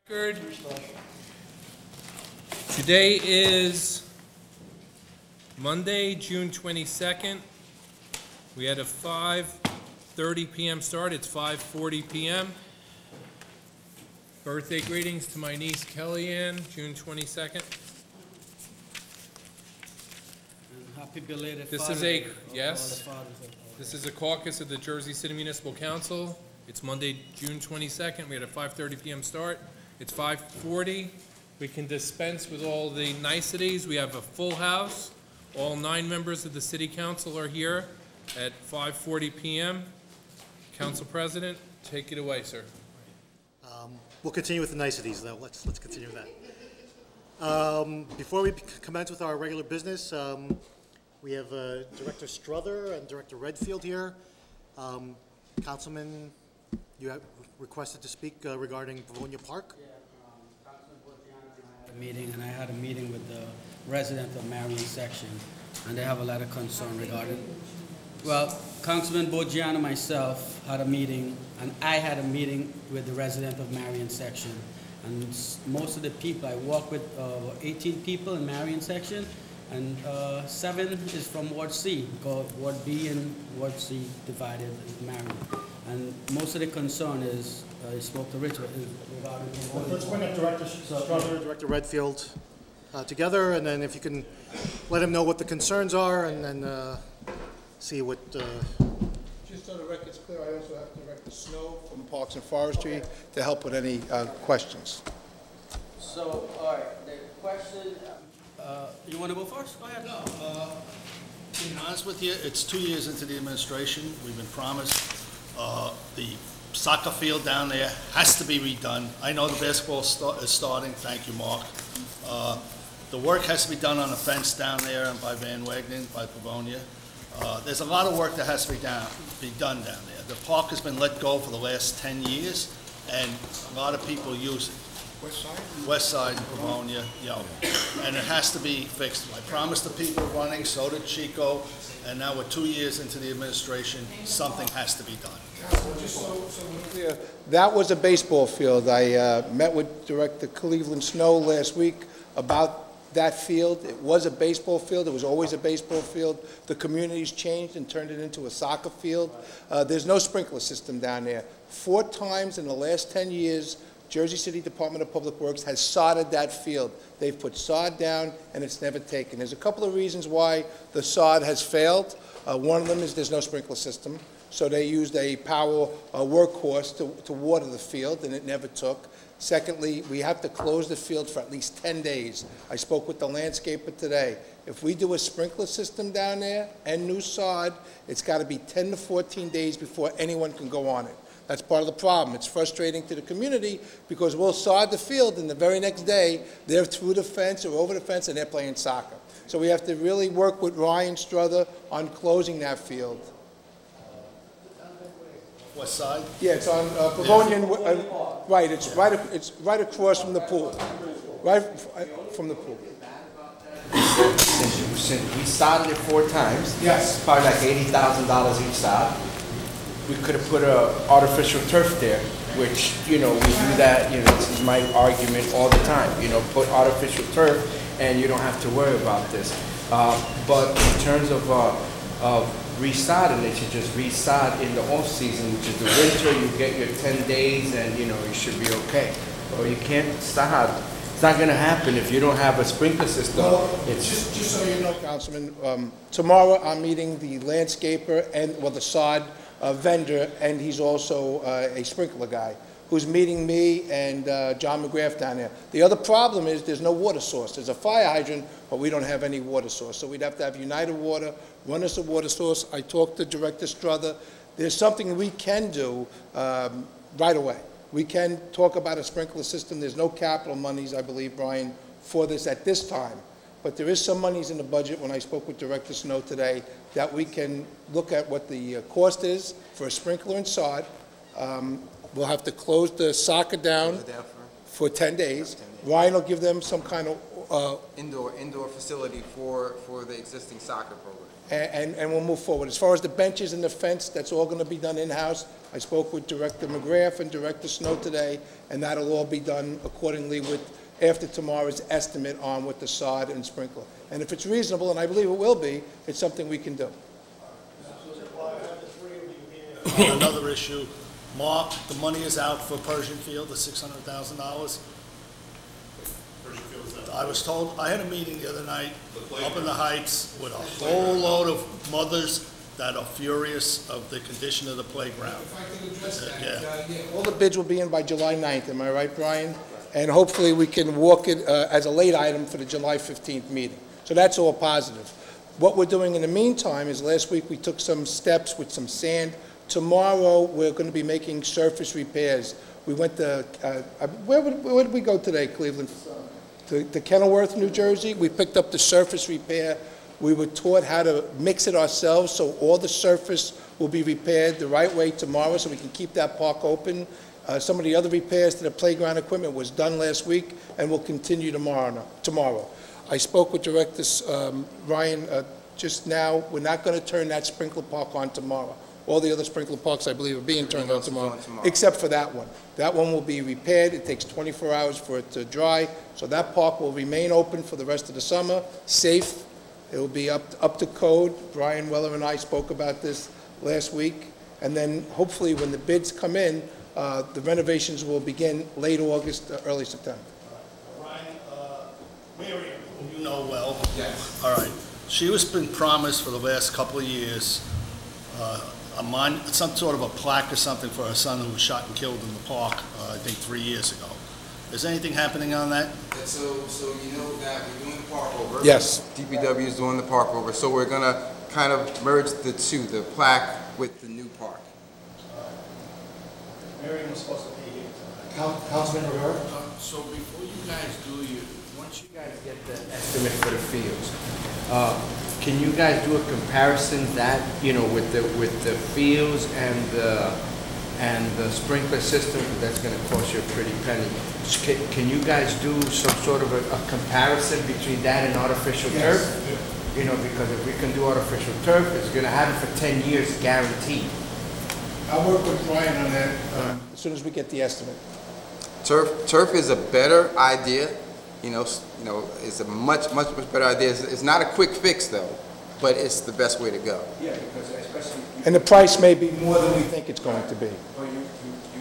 Good. Today is Monday, June 22nd. We had a 5:30 p.m. start. It's 5:40 p.m. Birthday greetings to my niece Kellyanne, June 22nd. Happy belated This is a, yes, this is a caucus of the Jersey City Municipal Council. It's Monday, June 22nd. We had a 5:30 p.m. start. It's 5:40. We can dispense with all the niceties. We have a full house. All 9 members of the City Council are here at 5:40 p.m. Council President, take it away, sir. We'll continue with the niceties, though. Let's continue with that. Before we commence with our regular business, we have Director Strother and Director Redfield here. Councilman, you have requested to speak regarding Pavonia Park. Yeah, Councilman Borgiano and I had a meeting, and I had a meeting with the resident of Marion section, and they have a lot of concern regarding. Well, Councilman Borgiano and myself had a meeting, and I had a meeting with the resident of Marion section, and most of the people I work with, 18 people in Marion section, and 7 is from Ward C, because Ward B and Ward C divided in Marion. And most of the concern is, I spoke to Richard, is regarding... Let's bring up Director Strother, Director Redfield together, and then if you can let him know what the concerns are, and then see what... Just so the record's clear, I also have Director Snow from Parks and Forestry to help with any questions. So, all right, the question... you want to go first? Go ahead. No, being honest with you, it's 2 years into the administration. We've been promised the soccer field down there has to be redone. I know the basketball is starting. Thank you, Mark. The work has to be done on the fence down there and by Van Wagenen, by Pavonia. There's a lot of work that has to be done down there. The park has been let go for the last 10 years, and a lot of people use it. West side? West side and Pavonia, and it has to be fixed. I promised the people running, so did Chico, and now we're 2 years into the administration, something has to be done. Just so we're clear, that was a baseball field. I met with Director Cleveland Snow last week about that field. It was a baseball field. It was always a baseball field. The community's changed and turned it into a soccer field. There's no sprinkler system down there. 4 times in the last 10 years, Jersey City Department of Public Works has sodded that field. They've put sod down, and it's never taken. There's a couple of reasons why the sod has failed. One of them is there's no sprinkler system, so they used a power workhorse to water the field, and it never took. Secondly, we have to close the field for at least 10 days. I spoke with the landscaper today. If we do a sprinkler system down there and new sod, it's got to be 10 to 14 days before anyone can go on it. That's part of the problem. It's frustrating to the community because we'll sod the field and the very next day they're through the fence or over the fence and they're playing soccer. So we have to really work with Ryan Strother on closing that field. West side? Yeah, it's on Pavonian, right, it's right across from the pool. Right from the pool. Since we started it 4 times. Yes. Probably like $80,000 each side. We could have put artificial turf there, which, you know, we do that, you know, this is my argument all the time, you know, put artificial turf and you don't have to worry about this. But in terms of resodding it, you just resod in the off season, which is the winter, you get your 10 days and, you know, you should be okay. Or you can't sod. It's not going to happen if you don't have a sprinkler system. Well, just so you know, Councilman, tomorrow I'm meeting the landscaper and, well, the sod vendor, and he's also a sprinkler guy, who's meeting me and John McGrath down there. The other problem is there's no water source. There's a fire hydrant, but we don't have any water source. So we'd have to have United Water run us a water source. I talked to Director Strother. There's something we can do right away. We can talk about a sprinkler system. There's no capital monies, I believe, Brian, for this at this time. But there is some monies in the budget, when I spoke with Director Snow today, that we can look at what the cost is for a sprinkler and sod. We'll have to close the soccer down for 10 days. Ryan will give them some kind of... indoor facility for the existing soccer program. And we'll move forward. As far as the benches and the fence, that's all going to be done in-house. I spoke with Director McGrath and Director Snow today, and that'll all be done accordingly after tomorrow's estimate on with the sod and sprinkler. And if it's reasonable, and I believe it will be, it's something we can do. Another issue, Mark, the money is out for Persian Field, the $600,000. I was told, I had a meeting the other night up in the Heights with a whole load of mothers that are furious of the condition of the playground. If I could address that, Yeah. All the bids will be in by July 9th, am I right, Brian? And hopefully we can walk it as a late item for the July 15th meeting. So that's all positive. What we're doing in the meantime is last week we took some steps with some sand. Tomorrow we're going to be making surface repairs. We went to, where did we go today, Cleveland? To Kenilworth, New Jersey. We picked up the surface repair. We were taught how to mix it ourselves, so all the surface will be repaired the right way tomorrow so we can keep that park open. Some of the other repairs to the playground equipment was done last week and will continue tomorrow. I spoke with Director Ryan just now. We're not going to turn that sprinkler park on tomorrow. All the other sprinkler parks, I believe, are being turned on tomorrow, except for that one. That one will be repaired. It takes 24 hours for it to dry, so that park will remain open for the rest of the summer, safe. It will be up to code. Brian Weller and I spoke about this last week, and then hopefully when the bids come in, the renovations will begin late August, early September. Ryan, Miriam, who you know well. Yes. All right. She has been promised for the last couple of years some sort of a plaque or something for her son who was shot and killed in the park, I think 3 years ago. Is anything happening on that? So you know that we're doing the park over. Yes. DPW is doing the park over, so we're gonna kind of merge the two, the plaque with the new park. Miriam was supposed to be here. Councilman Rivera? So before you guys once you guys get the estimate for the fields, can you guys do a comparison that, with the fields and the sprinkler system? That's gonna cost you a pretty penny. Can you guys do some sort of a comparison between that and artificial turf? Because if we can do artificial turf, it's gonna have it for 10 years guaranteed. I'll work with Brian on that as soon as we get the estimate. Turf is a better idea, it's a much better idea. It's not a quick fix though, but it's the best way to go. Yeah, because especially... And the price may be more than we think it's going to be. Well, you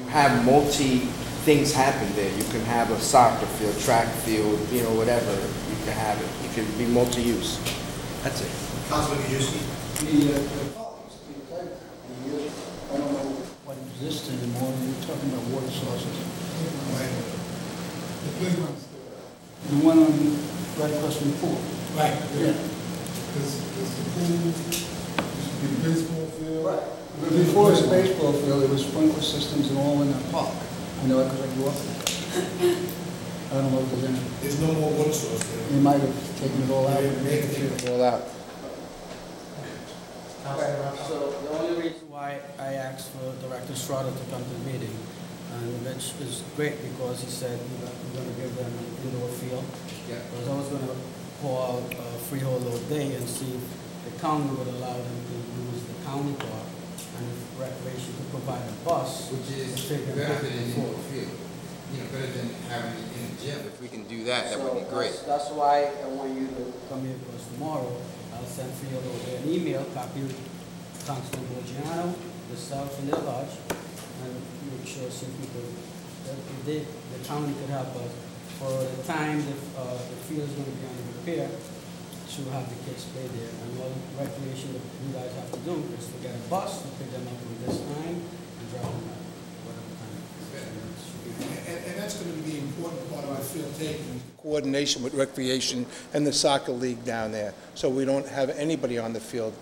have things happen there. You can have a soccer field, track field, whatever. You can have it. It can be multi-use. That's it. Councilman Yuzzi? I don't know what exists anymore. You're talking about water sources. The playground's still there. The one on right across from the pool. Right. Yeah. There's the pool, used to be the baseball field. Right. But before it was a baseball field, there was sprinkler systems and all in that park. Because I grew up there. I don't know if there's any. There's no more water source there. They might have taken it all out. They take it All out. So the only reason why I asked for Director Schroeder to come to the meeting, and which is great because he said we're going to give them an indoor field. Yeah. Because I was going to pour out a freehold load day and see if the county would allow them to use the county park, and if Recreation could provide a bus. Which is to take them better back than and an forth. indoor field. Better than having it in the gym. If we can do that, that would be great. That's why I want you to come here because tomorrow I'll send for you an email, copy of Constable Borgiano, yourself and their lodge, and make sure see if we could, if the county could help us for the time the field is going to be under repair to have the kids play there. And all recreation that you guys have to do is to get a bus to pick them up at this time and drop them at whatever time. And that's going to be the important part of our field taking. Coordination with Recreation and the soccer league down there, so we don't have anybody on the field,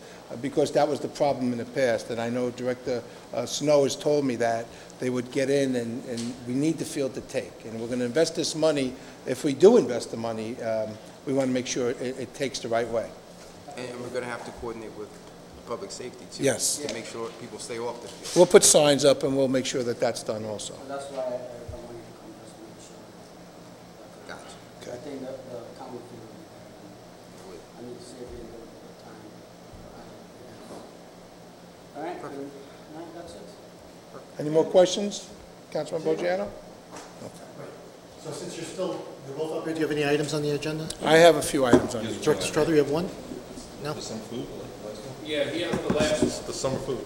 because that was the problem in the past, and I know Director Snow has told me that they would get in, and we need the field to take, and we're going to invest this money. If we do invest the money, we want to make sure it takes the right way. And we're going to have to coordinate with public safety too. Yes. To make sure people stay off the field. We'll put signs up, and we'll make sure that that's done also. So that's why I want you to come just to make sure. Gotcha. I think that the county can, I need to see if we can go at the time. All right, Perfect. that's it. Perfect. Any more questions? Councilman Bogiano? So since you're both up here, do you have any items on the agenda? I have a few items on the agenda. Director Strother, you have one? No? Yeah, he has the last. The summer food.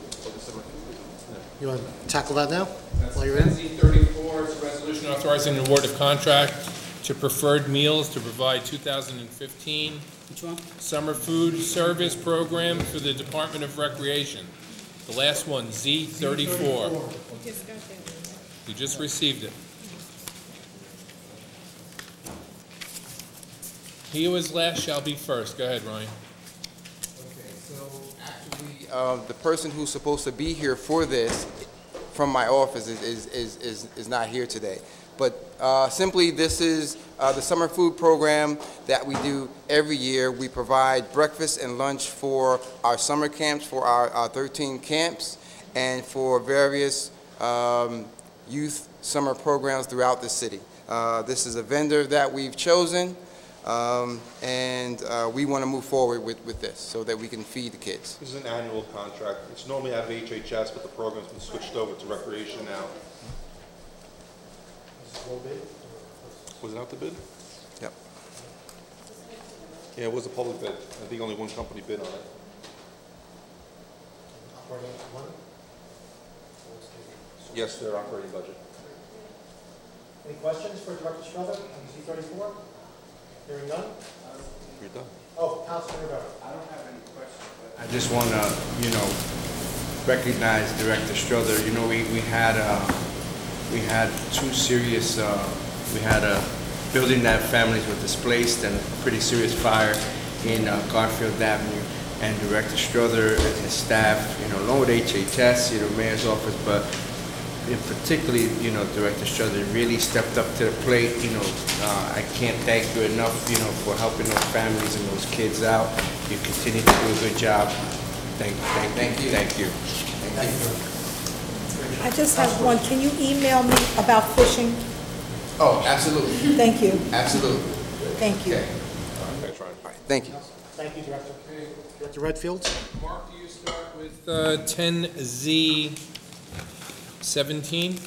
You want to tackle that now? That's While you're in? NZ 34, it's a resolution authorizing an award of contract to Preferred Meals to provide 2015 Which one? summer food service program for the Department of Recreation. The last one, Z34. You just received it. He who is last shall be first. Go ahead, Ryan. Okay, so actually, the person who's supposed to be here for this from my office is not here today. But simply, this is the summer food program that we do every year. We provide breakfast and lunch for our summer camps, for our 13 camps, and for various youth summer programs throughout the city. This is a vendor that we've chosen. And we want to move forward with this so that we can feed the kids. This is an annual contract. It's normally out of HHS, but the program's been switched over to recreation now. Was it out the bid? Yep. Yeah, it was a public bid. I think only one company bid on it. Yes, their operating budget. Any questions for Director Strother on Z34? Hearing none? You're done. Oh, Councilman Rivera. I don't have any questions, but I just want to, recognize Director Strother. We had two serious, we had a building that families were displaced and a pretty serious fire in Garfield Avenue. And Director Strother and his staff, along with HHS, Mayor's office, but in particularly, Director Strother really stepped up to the plate. I can't thank you enough, for helping those families and those kids out. You continue to do a good job. Thank you. I just have one. Can you email me about fishing? Oh, absolutely. Thank you. Absolutely. Thank you. Okay. Thanks, Ryan. All right. Thank you. Thank you, Director. Director Redfield? Mark, do you start with 10Z 17?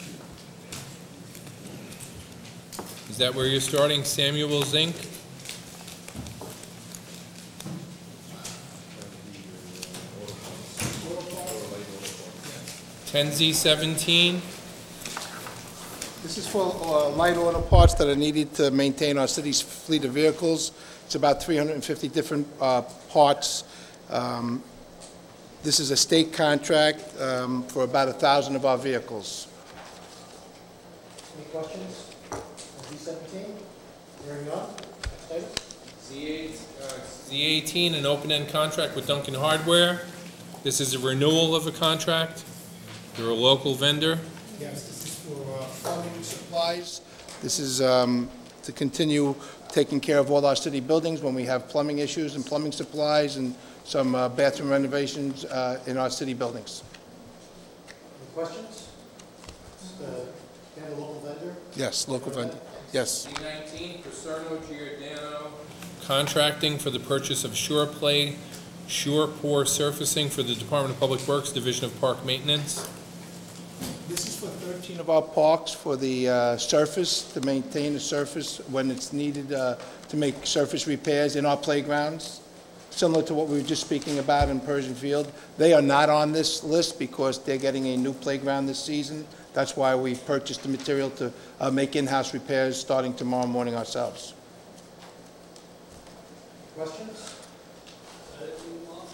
Is that where you're starting? Samuel Zink? Z17. This is for light auto parts that are needed to maintain our city's fleet of vehicles. It's about 350 different parts. This is a state contract for about 1,000 of our vehicles. Any questions? Z17? Hearing none? Next item. Z18, an open-end contract with Duncan Hardware. This is a renewal of a contract. They're a local vendor. Yes, this is for plumbing supplies. This is to continue taking care of all our city buildings when we have plumbing issues and plumbing supplies and some bathroom renovations in our city buildings. Any questions? And a local vendor? Yes, local vendor. Yes. Z19, Paserno Giordano Contracting for the purchase of SurePlay Sure Pour Surfacing for the Department of Public Works, Division of Park Maintenance. This is for 13 of our parks for the surface, to maintain the surface when it's needed to make surface repairs in our playgrounds, similar to what we were just speaking about in Persian Field. They are not on this list because they're getting a new playground this season. That's why we purchased the material to make in-house repairs starting tomorrow morning ourselves. Questions?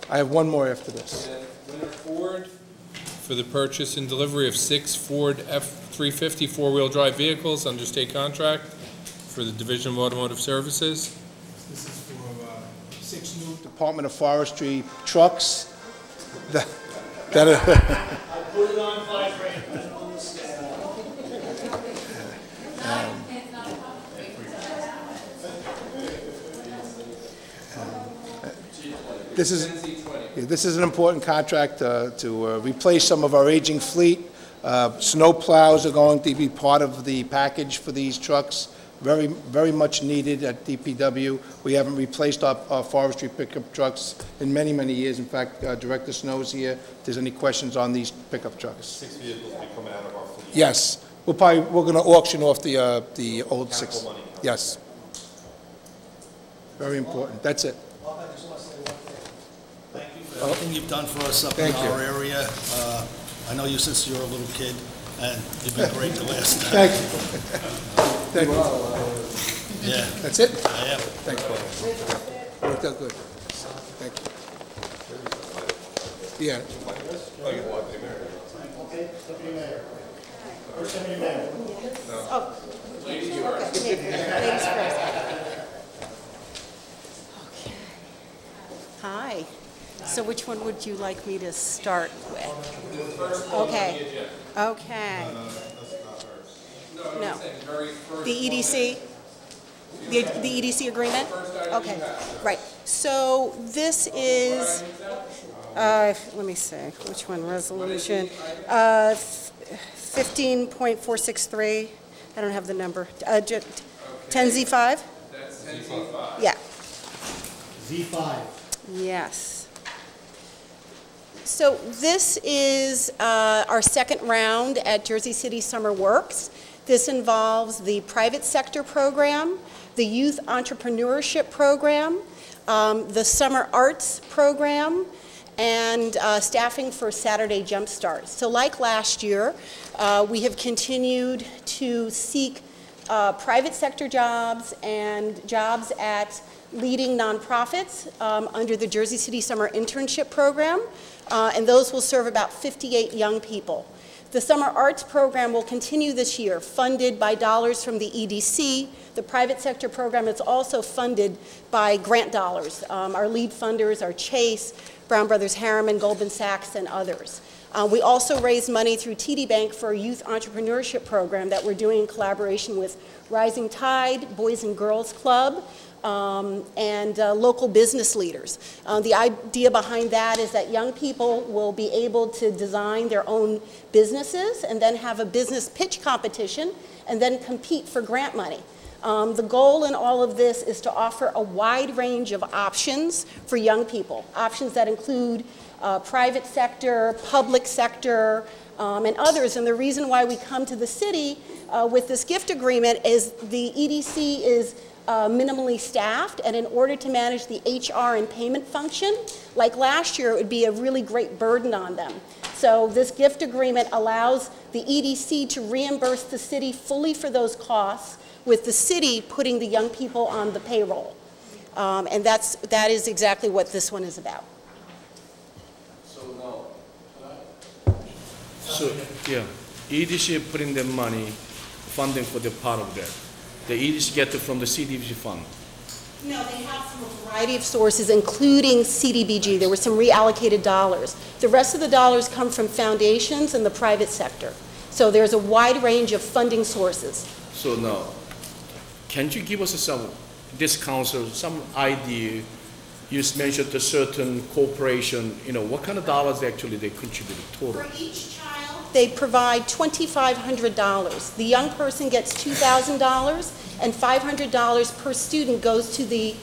I have one more after this. Winter Ford for the purchase and delivery of 6 Ford F-350 four-wheel drive vehicles under state contract for the Division of Automotive Services. This is for 6 new Department of Forestry trucks that are... I put it on 5 grand. This is an important contract to replace some of our aging fleet. Snow plows are going to be part of the package for these trucks. very much needed at DPW. We haven't replaced our forestry pickup trucks in many, many years. In fact, Director Snow's here. If there's any questions on these pickup trucks. 6 vehicles will be coming out of our fleet. Yes, we're going to auction off the old 6. Capital money. Yes. Very important. That's it. Thank you for everything you've done for us up in Thank you. our area. I know you since you were a little kid, and you've been great the last time. Thank you. Thank you. Yeah, That's it? I am. Thank you. Worked out good. Thank you. Yeah. Okay, Deputy Mayor. First Deputy Mayor. Oh. Ladies first. Ladies first. Okay. Hi. So which one would you like me to start with? Okay. Okay. No. The EDC? The EDC agreement? Okay, right. So this is, let me see, which one, resolution? 15.463, I don't have the number. 10Z5? That's 10Z5. Yeah, Z5. yes. So this is our second round at Jersey City Summer Works. This involves the private sector program, the youth entrepreneurship program, the summer arts program, and staffing for Saturday Jumpstart. So like last year, we have continued to seek private sector jobs and jobs at leading nonprofits under the Jersey City Summer Internship Program, and those will serve about 58 young people. The Summer Arts Program will continue this year, funded by dollars from the EDC. The private sector program is also funded by grant dollars. Our lead funders are Chase, Brown Brothers Harriman, Goldman Sachs, and others. We also raise money through TD Bank for a youth entrepreneurship program that we're doing in collaboration with Rising Tide, Boys and Girls Club, and local business leaders. The idea behind that is that young people will be able to design their own businesses and then have a business pitch competition and then compete for grant money. The goal in all of this is to offer a wide range of options for young people, options that include private sector, public sector, and others. And the reason why we come to the city with this gift agreement is the EDC is minimally staffed, and in order to manage the HR and payment function, like last year, it would be a really great burden on them. So this gift agreement allows the EDC to reimburse the city fully for those costs, with the city putting the young people on the payroll. And that is exactly what this one is about. So, yeah, EDC putting the money, funding for the part of that. The EDC get it from the CDBG fund. No, they have from a variety of sources, including CDBG. There were some reallocated dollars. The rest of the dollars come from foundations and the private sector. So there's a wide range of funding sources. So now, can you give us some discounts or some idea? You mentioned a certain corporation, what kind of dollars actually they contributed total? For each child, they provide $2,500. The young person gets $2,000, and $500 per student goes to the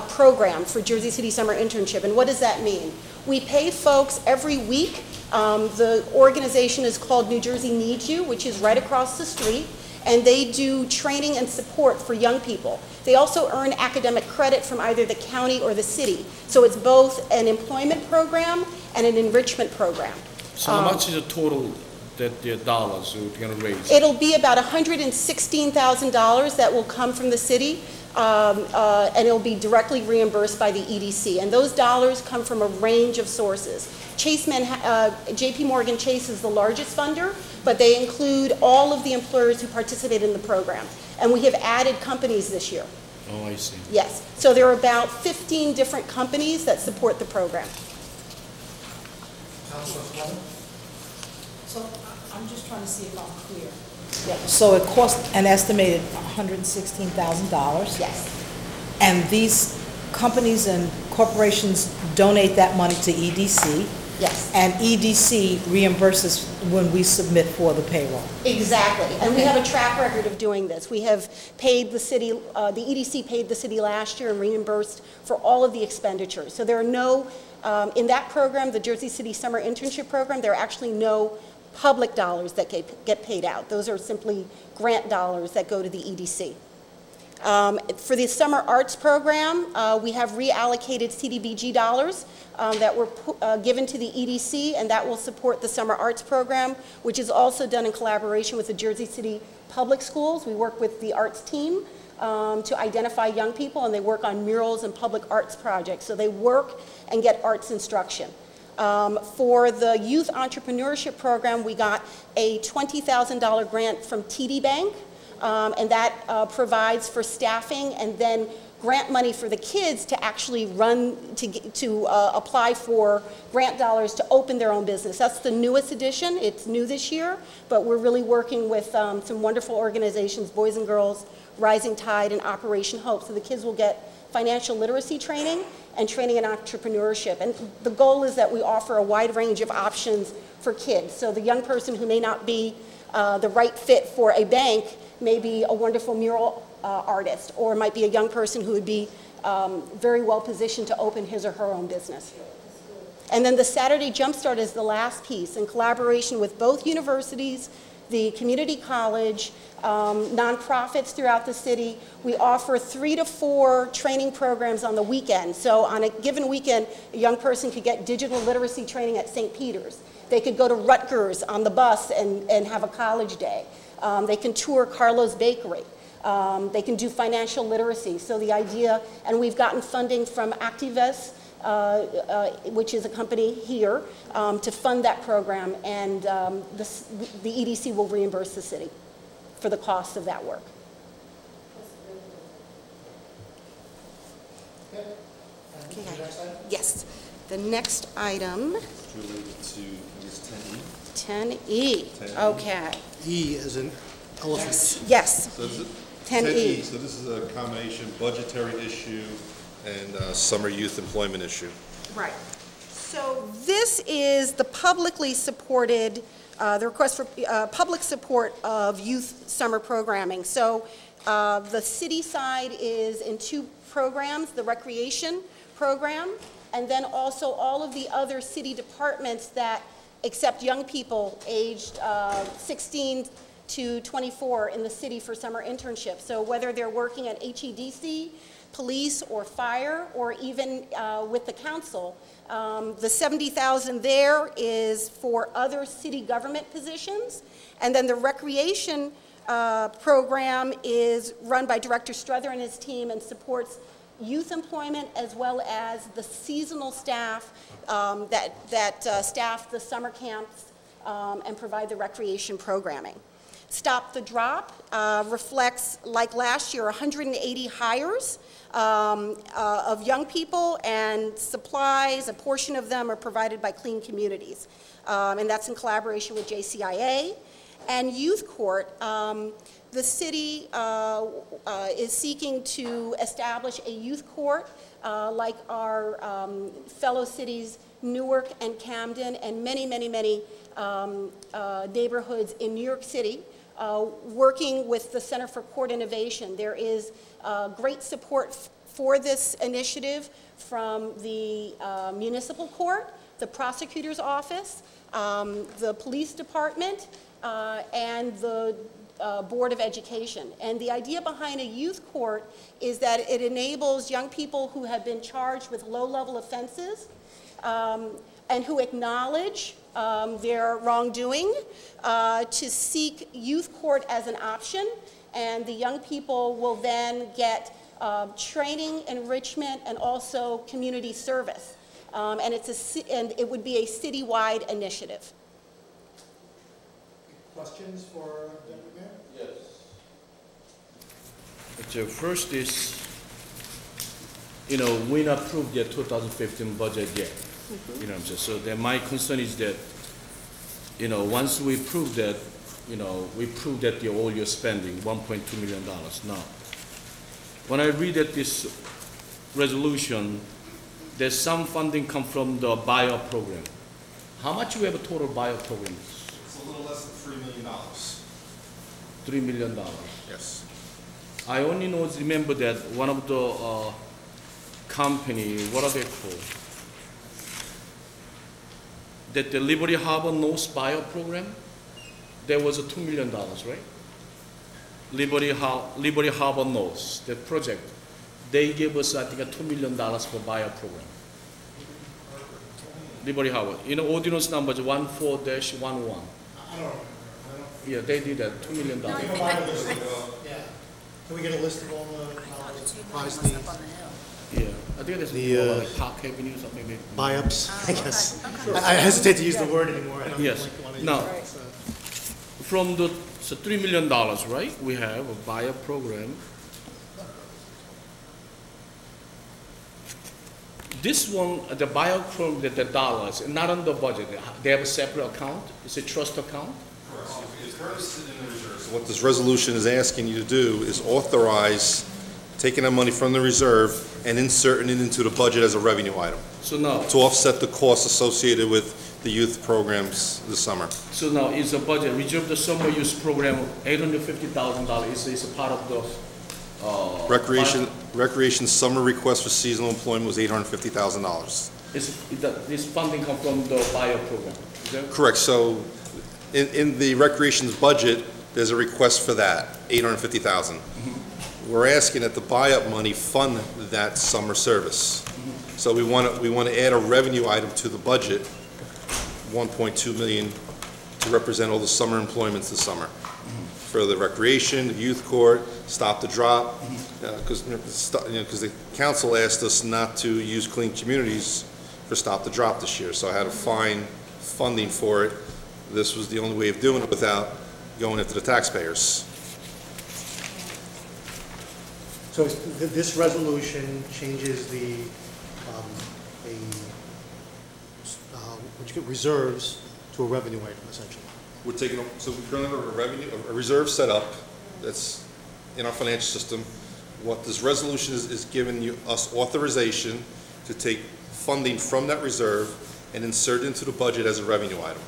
program for Jersey City Summer Internship. And what does that mean? We pay folks every week. The organization is called New Jersey Needs You, which is right across the street, and they do training and support for young people. They also earn academic credit from either the county or the city. So it's both an employment program and an enrichment program. So how much is the total that the dollars we're going to raise? It'll be about $116,000 that will come from the city, and it'll be directly reimbursed by the EDC. And those dollars come from a range of sources. JP Morgan Chase is the largest funder, but they include all of the employers who participate in the program. And we have added companies this year. Oh, I see. Yes. So there are about 15 different companies that support the program. So I'm just trying to see if I'm clear. Yep. So it cost an estimated $116,000? Yes. And these companies and corporations donate that money to EDC, Yes. And EDC reimburses when we submit for the payroll. Exactly, and we have a track record of doing this. We have paid the city, the EDC paid the city last year and reimbursed for all of the expenditures. So there are no, in that program, the Jersey City Summer Internship Program, there are actually no public dollars that get paid out. Those are simply grant dollars that go to the EDC. For the Summer Arts Program, we have reallocated CDBG dollars that were given to the EDC, and that will support the Summer Arts Program, which is also done in collaboration with the Jersey City Public Schools. We work with the arts team to identify young people, and they work on murals and public arts projects. So they work and get arts instruction. For the Youth Entrepreneurship Program, we got a $20,000 grant from TD Bank, and that provides for staffing and then grant money for the kids to actually run, to apply for grant dollars to open their own business. That's the newest edition. It's new this year, but we're really working with some wonderful organizations, Boys and Girls, Rising Tide, and Operation Hope. So the kids will get financial literacy training and training in entrepreneurship. And the goal is that we offer a wide range of options for kids. So the young person who may not be the right fit for a bank may be a wonderful mural artist, or might be a young person who would be very well positioned to open his or her own business. And then the Saturday Jumpstart is the last piece. In collaboration with both universities, the community college, nonprofits throughout the city, we offer 3 to 4 training programs on the weekend. So on a given weekend, a young person could get digital literacy training at St. Peter's. They could go to Rutgers on the bus and have a college day. They can tour Carlo's Bakery. They can do financial literacy. So the idea, and we've gotten funding from Activus, which is a company here, to fund that program, and the EDC will reimburse the city for the cost of that work. Okay. Yes. The next item. Related to, I guess, 10E. 10E. Okay. E as in elephant. Yes. So this is 10E. So this is a combination budgetary issue and summer youth employment issue. Right. So this is the publicly supported, the request for public support of youth summer programming. So the city side is in 2 programs, the recreation program, and then also all of the other city departments that accept young people aged 16 to 24 in the city for summer internships. So whether they're working at HEDC, police, or fire, or even with the council, the $70,000 there is for other city government positions. And then the recreation program is run by Director Struther and his team and supports youth employment as well as the seasonal staff that staff the summer camps and provide the recreation programming. Stop the Drop reflects, like last year, 180 hires of young people, and supplies, a portion of them are provided by Clean Communities. And that's in collaboration with JCIA. And Youth Court, the city is seeking to establish a youth court like our fellow cities, Newark and Camden, and many, many, many neighborhoods in New York City, working with the Center for Court Innovation. There is great support for this initiative from the municipal court, the prosecutor's office, the police department, and the Board of Education. And the idea behind a youth court is that it enables young people who have been charged with low-level offenses and who acknowledge their wrongdoing to seek youth court as an option, and the young people will then get training, enrichment, and also community service. And it would be a citywide initiative. Questions for Deputy Mayor? Yes. The first is, we not approved the 2015 budget yet. Mm-hmm. You know what I'm saying? So then my concern is that, once we prove that, we prove that all you're spending, $1.2 million. Now, when I read at this resolution, there's some funding come from the buyout program. How much we have a total buyout program? It's a little less than $3 million. $3 million. Yes. I only remember that one of the company, what are they called? That the Liberty Harbor North buyout program, there was a $2 million, right? Liberty Harbor North, that project, they gave us, I think, a $2 million for buyout program. Liberty Harbor. You know, ordinance number is 14-11. Yeah, they did that, $2 million. Yeah. Can we get a list of all the prize needs? Yeah, I think there's like Park Avenue or something. Maybe. Buy-ups, I guess. I hesitate to use the word anymore. I don't Yes. like wanna use Now, it, from the $3 million, right? We have a buyout program. This one, the buyout program, the dollars, not on the budget. They have a separate account. It's a trust account. It's currently sitting in the reserve. So what this resolution is asking you to do is authorize taking that money from the reserve and inserting it into the budget as a revenue item So now, to offset the costs associated with the youth programs this summer. so now is the budget reserve the summer use program $850,000 is a part of the Recreation summer request for seasonal employment was $850,000. This funding come from the buyout program. Is that Correct. So in the recreation's budget, there's a request for that, $850,000. We're asking that the buyout money fund that summer service. So we want to add a revenue item to the budget, $1.2 million, to represent all the summer employments this summer. For the recreation, the youth court, stop the drop, because the council asked us not to use Clean Communities for stop the drop this year, so I had to find funding for it. This was the only way of doing it without going into the taxpayers. So this resolution changes the, reserves to a revenue item, essentially. We're taking, so we currently have a reserve set up that's in our financial system. What this resolution is giving us authorization to take funding from that reserve and insert it into the budget as a revenue item.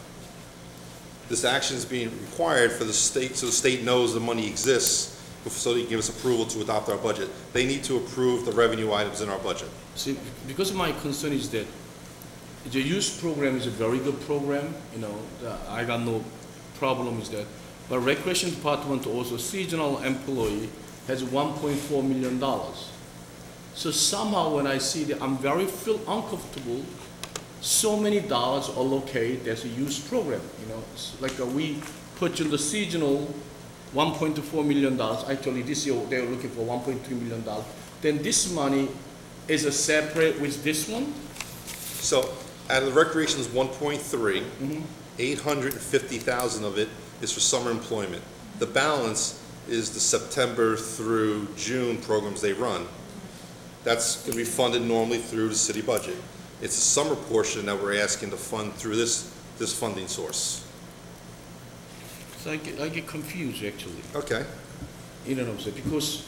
This action is being required for the state, so the state knows the money exists, so they can give us approval to adopt our budget. They need to approve the revenue items in our budget. See, because my concern is that the youth program is a very good program, you know, I got no problem with that. But recreation department also seasonal employee has $1.4 million. So somehow when I see that, I'm very feel uncomfortable. So many dollars allocated as a youth program, you know. It's like we put in the seasonal $1.4 million. Actually, this year they were looking for $1.3 million. Then this money is a separate with this one. So out of the recreation's 1.3, 850,000 of it is for summer employment. The balance is the September through June programs they run. That's going to be funded normally through the city budget. It's the summer portion that we're asking to fund through this funding source. So I get confused actually. Okay. You know what I'm saying? Because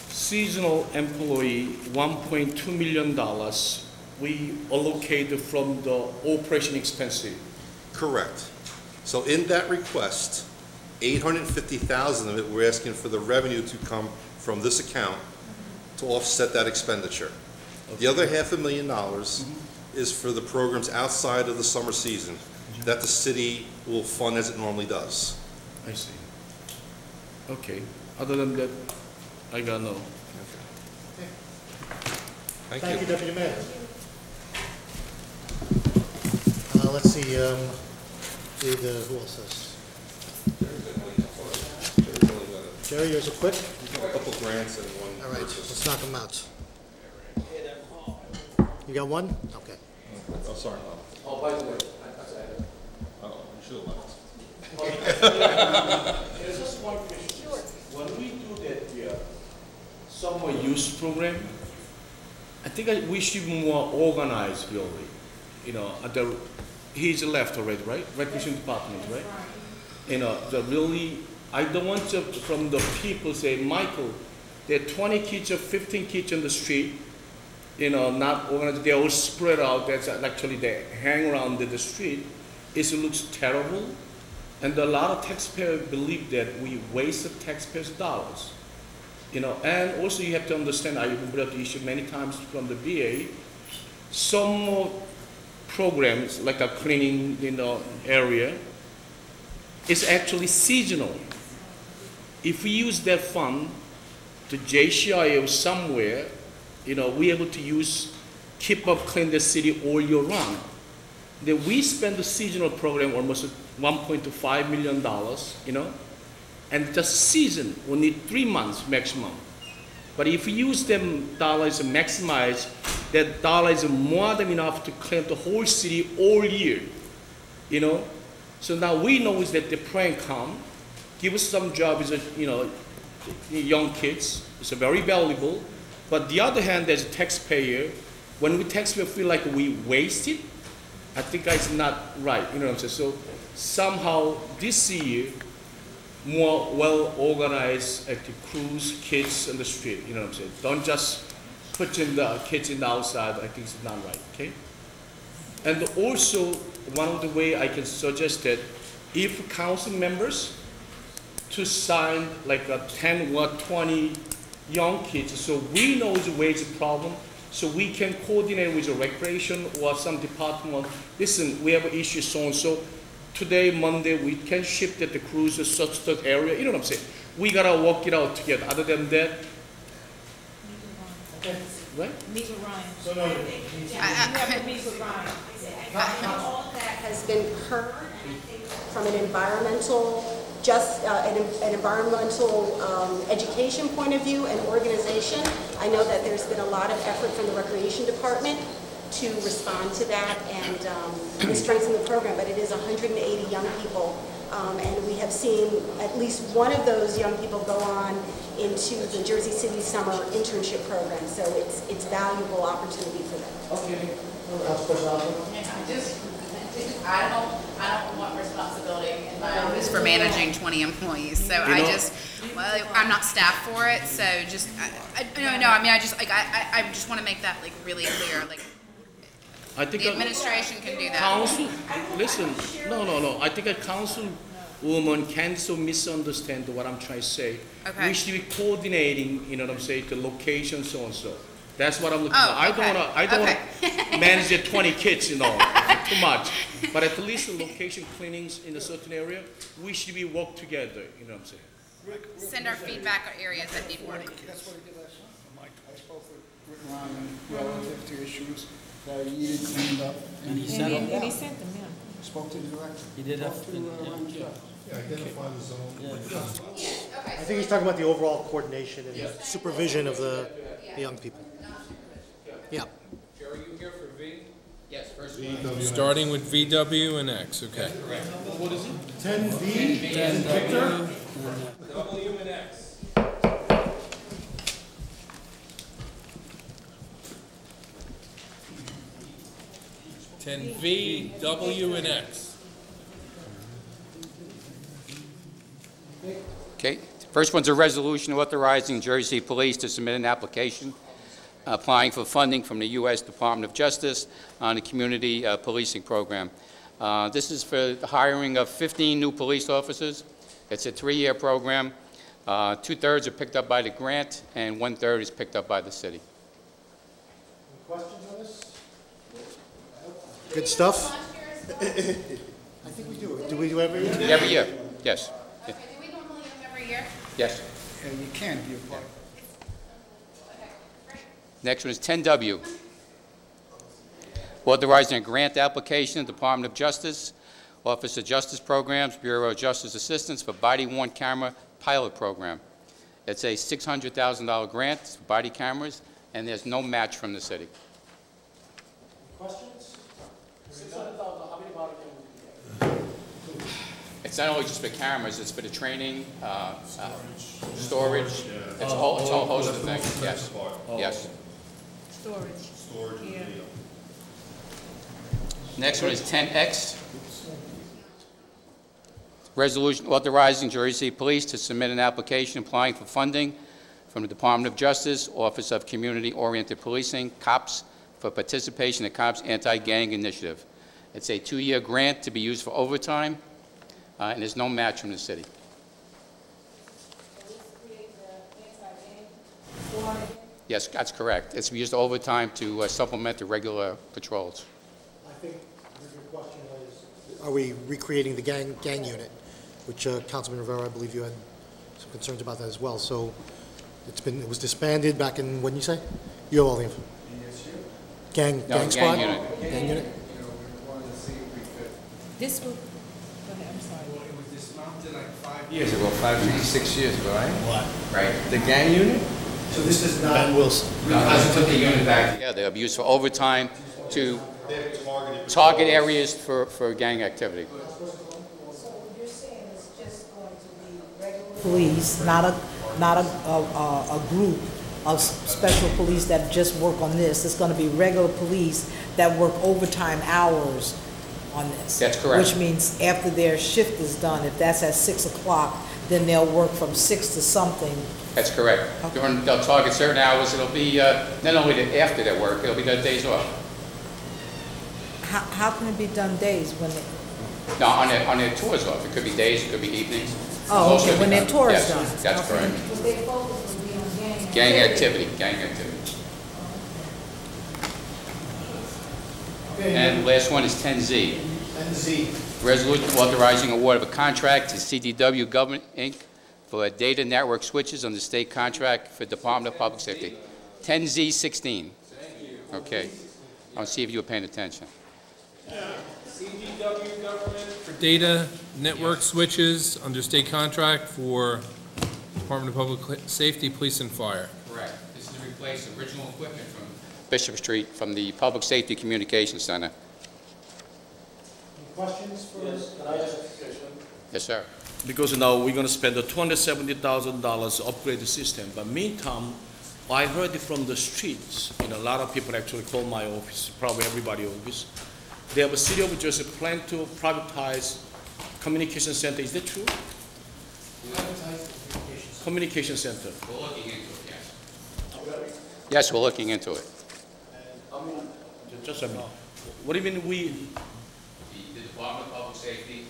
seasonal employee, $1.2 million, we allocated from the operation expense. Correct. So in that request, 850,000 of it, we're asking for the revenue to come from this account to offset that expenditure. Okay. The other $500,000 is for the programs outside of the summer season that the city will fund as it normally does. I see. Okay. Other than that, I got no. Okay. Thank Thank you, you. Deputy Mayor. Let's see, who else has? Jerry, yours are quick? A couple grants and one. All right, let's knock them out. You got one? Okay. Oh, sorry. Oh, by the way, Oh, you should have left. there's just one question. When we do that summer youth program, I think we should be more organized, really. You know, he's left already, right? Recreation department, right? You know, I don't want to, from the people say, Michael, there are 20 kids or 15 kids on the street, not organized, they're all spread out, that's actually they hang around the street, it looks terrible. And a lot of taxpayers believe that we wasted taxpayers' dollars. And also you have to understand, I brought up the issue many times from the VA, some more programs like a cleaning area is actually seasonal. If we use that fund to JCI or somewhere, we're able to keep up clean the city all year round. Then we spend the seasonal program almost $1.25 million, and just season, we need 3 months maximum. But if we use them dollars and maximize, that dollar is more than enough to clean the whole city all year, So now we know is that the prank come, give us some job as young kids, it's very valuable. But the other hand, as a taxpayer, when we taxpayer feel like we waste it, I think it's not right, what I'm saying? So somehow this year, more well-organized active crews, kids on the street, what I'm saying? Don't just put in the kids in the outside, I think it's not right, okay? And also, one of the way I can suggest that if council members to sign like a 10 or 20 young kids, so we know the wage problem, so we can coordinate with the recreation or some department. Listen, we have an issue so-and-so. Today, Monday, we can shift at the cruise to such area. You know what I'm saying? We gotta work it out together. Other than that, right? Meet with Ryan. You have to meet with Ryan. All of that has been heard, and I think from an environmental, an environmental education point of view and organization. I know that there's been a lot of effort from the Recreation Department to respond to that and strengthen the program, but it is 180 young people, and we have seen at least one of those young people go on into the Jersey City Summer Internship Program, so it's valuable opportunity for them. Okay. I don't want responsibility in my office for managing 20 employees. So I'm not staffed for it. So just, I just want to make that like really clear. Like, I think the administration can do that. Council, listen, no. I think a councilwoman can so misunderstand what I'm trying to say. Okay. We should be coordinating, you know what I'm saying, the location so and so. That's what I'm looking for. I don't want to manage the 20 kids, too much. But at least the location cleanings in a certain area, we should be work together, you know what I'm saying? Send our feedback on areas that need work. That's what he did last time. I spoke with Ryan relative to issues that needed cleaned up. And he sent them. And he sent them, yeah. Spoke to the director. He did have. Identify the zone. I think he's talking about the overall coordination and supervision of the young people. Yeah. Jerry, you here for V? Yes, first Starting with VW and X, okay. What is it? 10V, 10 Victor. W and X. $10V, W, and X. Okay. First one's a resolution authorizing Jersey Police to submit an application applying for funding from the U.S. Department of Justice on the community policing program. This is for the hiring of 15 new police officers. It's a 3-year program. 2/3 are picked up by the grant, and 1/3 is picked up by the city. Any questions on this? Good stuff. I think we do. Do we do every year? Every year, yes. Okay, do we normally have every year? Yes. And you can be a part. Next one is 10W. Authorizing a grant application, Department of Justice, Office of Justice Programs, Bureau of Justice Assistance for body-worn camera pilot program. It's a $600,000 grant for body cameras, and there's no match from the city. Questions? It's not only just for cameras, it's for the training, storage. It's a whole host of things, yes. Yes. Storage. Yeah. Next one is 10X. Resolution authorizing Jersey Police to submit an application applying for funding from the Department of Justice, Office of Community-Oriented Policing, COPS, for participation in COPS Anti-Gang Initiative. It's a 2-year grant to be used for overtime, and there's no match from the city. Yes, that's correct. It's used overtime to supplement the regular patrols. I think the question was, are we recreating the gang unit, which Councilman Rivera, I believe you had some concerns about that as well. So it was disbanded back in, when you say? You have all the info. Gang squad? Gang unit. Gang unit? This will, go ahead, I'm sorry. Well, it was dismounted like 5 years ago, 6 years ago, right? What? Right. The gang unit? So this is not... Ben Wilson. No, let's put the unit back together. They'll be used for overtime to target areas for gang activity. So you're saying it's just going to be regular police, not a group of special police that just work on this. It's going to be regular police that work overtime hours on this. That's correct. Which means after their shift is done, if that's at 6 o'clock, then they'll work from 6 to something. That's correct. Okay. They'll target certain hours. It'll be not only after their work, it'll be their days off. How can it be done days when they? No, on their tours off. It could be days, it could be evenings. Oh, Most okay, could be when their done. tour is Yes, done. that's Okay. correct. But their focus will be on Gang activity, gang activity. And last one is 10Z. 10Z. Resolution authorizing award of a contract to CDW Government, Inc. for data network switches on the state contract for Department of Public Safety. 10Z16. Okay. I'll see if you were paying attention. CDW government for data network switches under state contract for Department of Public Safety, Police and Fire. Correct. This is to replace original equipment from Bishop Street from the Public Safety Communications Center. Any questions for us? Can I ask a question? Yes, sir. Because now we're going to spend the $270,000 to upgrade the system. But meantime, I heard it from the streets. A lot of people actually call my office, probably everybody's office. They have a city of Jersey plan to privatize communication center. Is that true? Communication center. We're looking into it, yes. Yes, we're looking into it. Just a minute. What do you mean we? The Department of Public Safety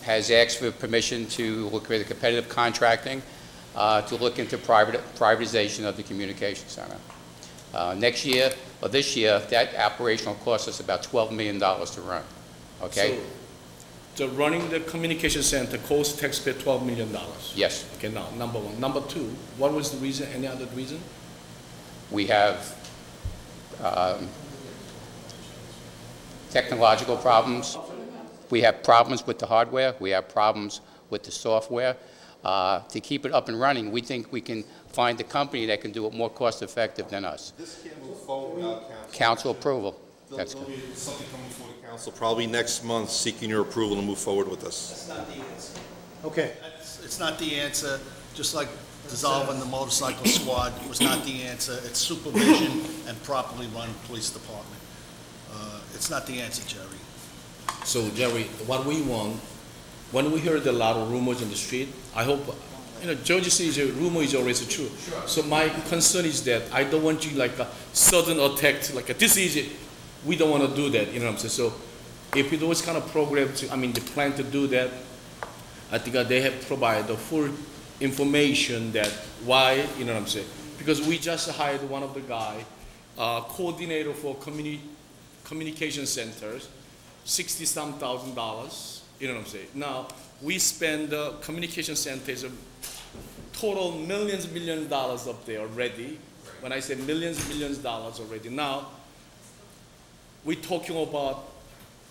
has asked for permission to look at the competitive contracting to look into privatization of the communication center. Next year, or this year, that operation will cost us about $12 million to run, okay? So running the communication center costs taxpayer $12 million? Yes. Okay, now, number one. Number two, what was the reason, any other reason? We have technological problems. We have problems with the hardware. We have problems with the software. To keep it up and running, we think we can find a company that can do it more cost-effective than us. This can't move forward without council. Council approval. That's There'll good. be something coming before the council, probably next month, seeking your approval to move forward with this. That's not the answer. Okay. It's not the answer, just like dissolving the motorcycle squad was not the answer. It's supervision and properly run police department. It's not the answer, Jerry. So Jerry, what we want, when we heard a lot of rumors in the street, I hope, Georgia City's rumor is always true. Sure. So my concern is that I don't want you like a sudden attack, like this is it. We don't want to do that, you know what I'm saying? So if those kind of programs, they plan to do that, I think they have provided the full information that why, you know what I'm saying? Because we just hired one of the guy, coordinator for communication centers, $60-some thousand, you know what I'm saying? Now, we spend the communication centers total millions up there already. When I say millions already. Now, we're talking about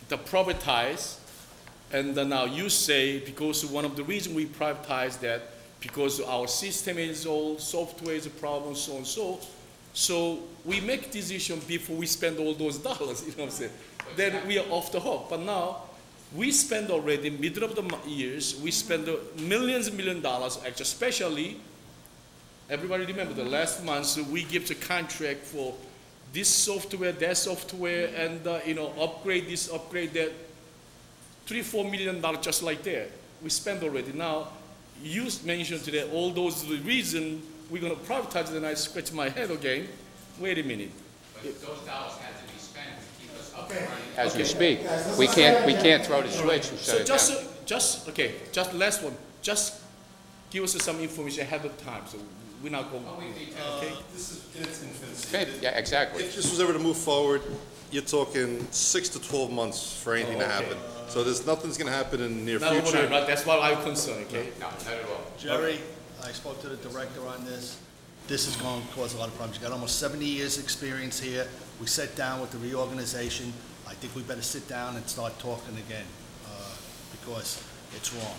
the privatize, and now you say because one of the reasons we privatize that because our system is old, software is a problem, so and so. So we make decision before we spend all those dollars, you know what I'm saying? Then we are off the hook. But now, we spend already, middle of the years, we spend millions actually, especially, everybody remember the last month, we give the contract for this software, that software, and upgrade this, upgrade that, $3-4 million just like that. We spend already. Now, you mentioned today all those reasons we're going to privatize, then I scratch my head again. Wait a minute. But those dollars had to be spent to keep us up and running as we speak. We can't throw the switch and shut it down. Just last one. Just give us some information ahead of time, so we're not going. Okay. This is in its infancy. Yeah, exactly. If this was ever to move forward, you're talking 6 to 12 months for anything to happen. So there's nothing's going to happen in the near Not future. overnight, right? That's what I'm concerned. Okay. No, not at all. Jerry, I spoke to the director on this. This is going to cause a lot of problems. You got almost 70 years' experience here. We sat down with the reorganization. I think we better sit down and start talking again, because it's wrong.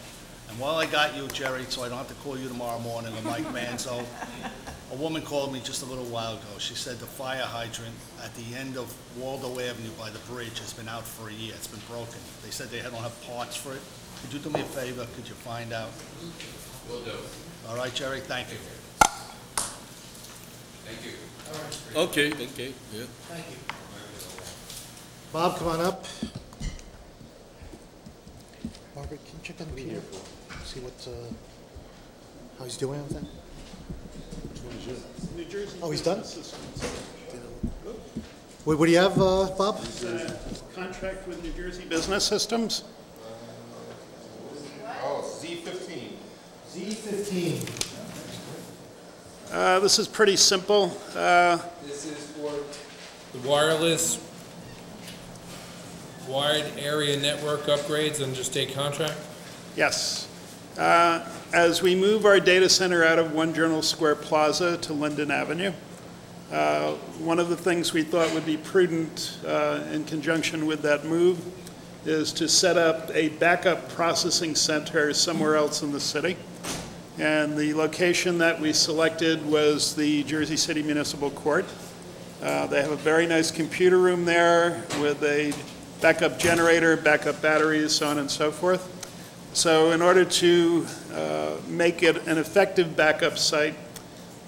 And while I got you, Jerry, so I don't have to call you tomorrow morning or Mike Manzo, a woman called me just a little while ago. She said the fire hydrant at the end of Waldo Avenue by the bridge has been out for a year. It's been broken. They said they don't have parts for it. Could you do me a favor? Could you find out? Will do. All right, Jerry, thank you. Thank you. Okay. Yeah. Thank you. Bob, come on up. Margaret, can you check on Peter? See what, how he's doing with that? New Jersey. Oh, he's done? Business Systems. What do you have, Bob? Contract with New Jersey Business Systems. Oh, Z15. Z15. This is pretty simple. This is for The wireless wired area network upgrades and just a contract? Yes. As we move our data center out of One Journal Square Plaza to Linden Avenue, one of the things we thought would be prudent in conjunction with that move is to set up a backup processing center somewhere else in the city. And the location that we selected was the Jersey City Municipal Court. They have a very nice computer room there with a backup generator, backup batteries, so on and so forth. So in order to make it an effective backup site,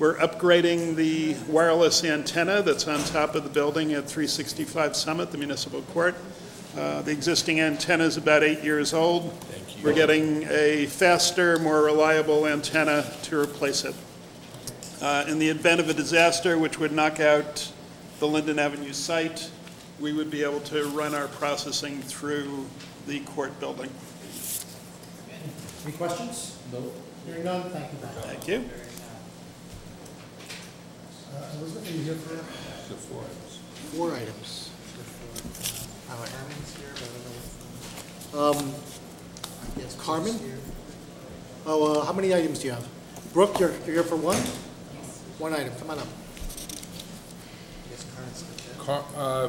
we're upgrading the wireless antenna that's on top of the building at 365 Summit, the municipal court. The existing antenna is about 8 years old. We're getting a faster, more reliable antenna to replace it. In the event of a disaster which would knock out the Linden Avenue site, we would be able to run our processing through the court building. Any questions? No. Hearing none, thank you, Bob. Thank you. Elizabeth, are you here for? The 4 items. 4 items. All right. Carmen? Oh, how many items do you have? Brooke, you're here for one? One item, come on up.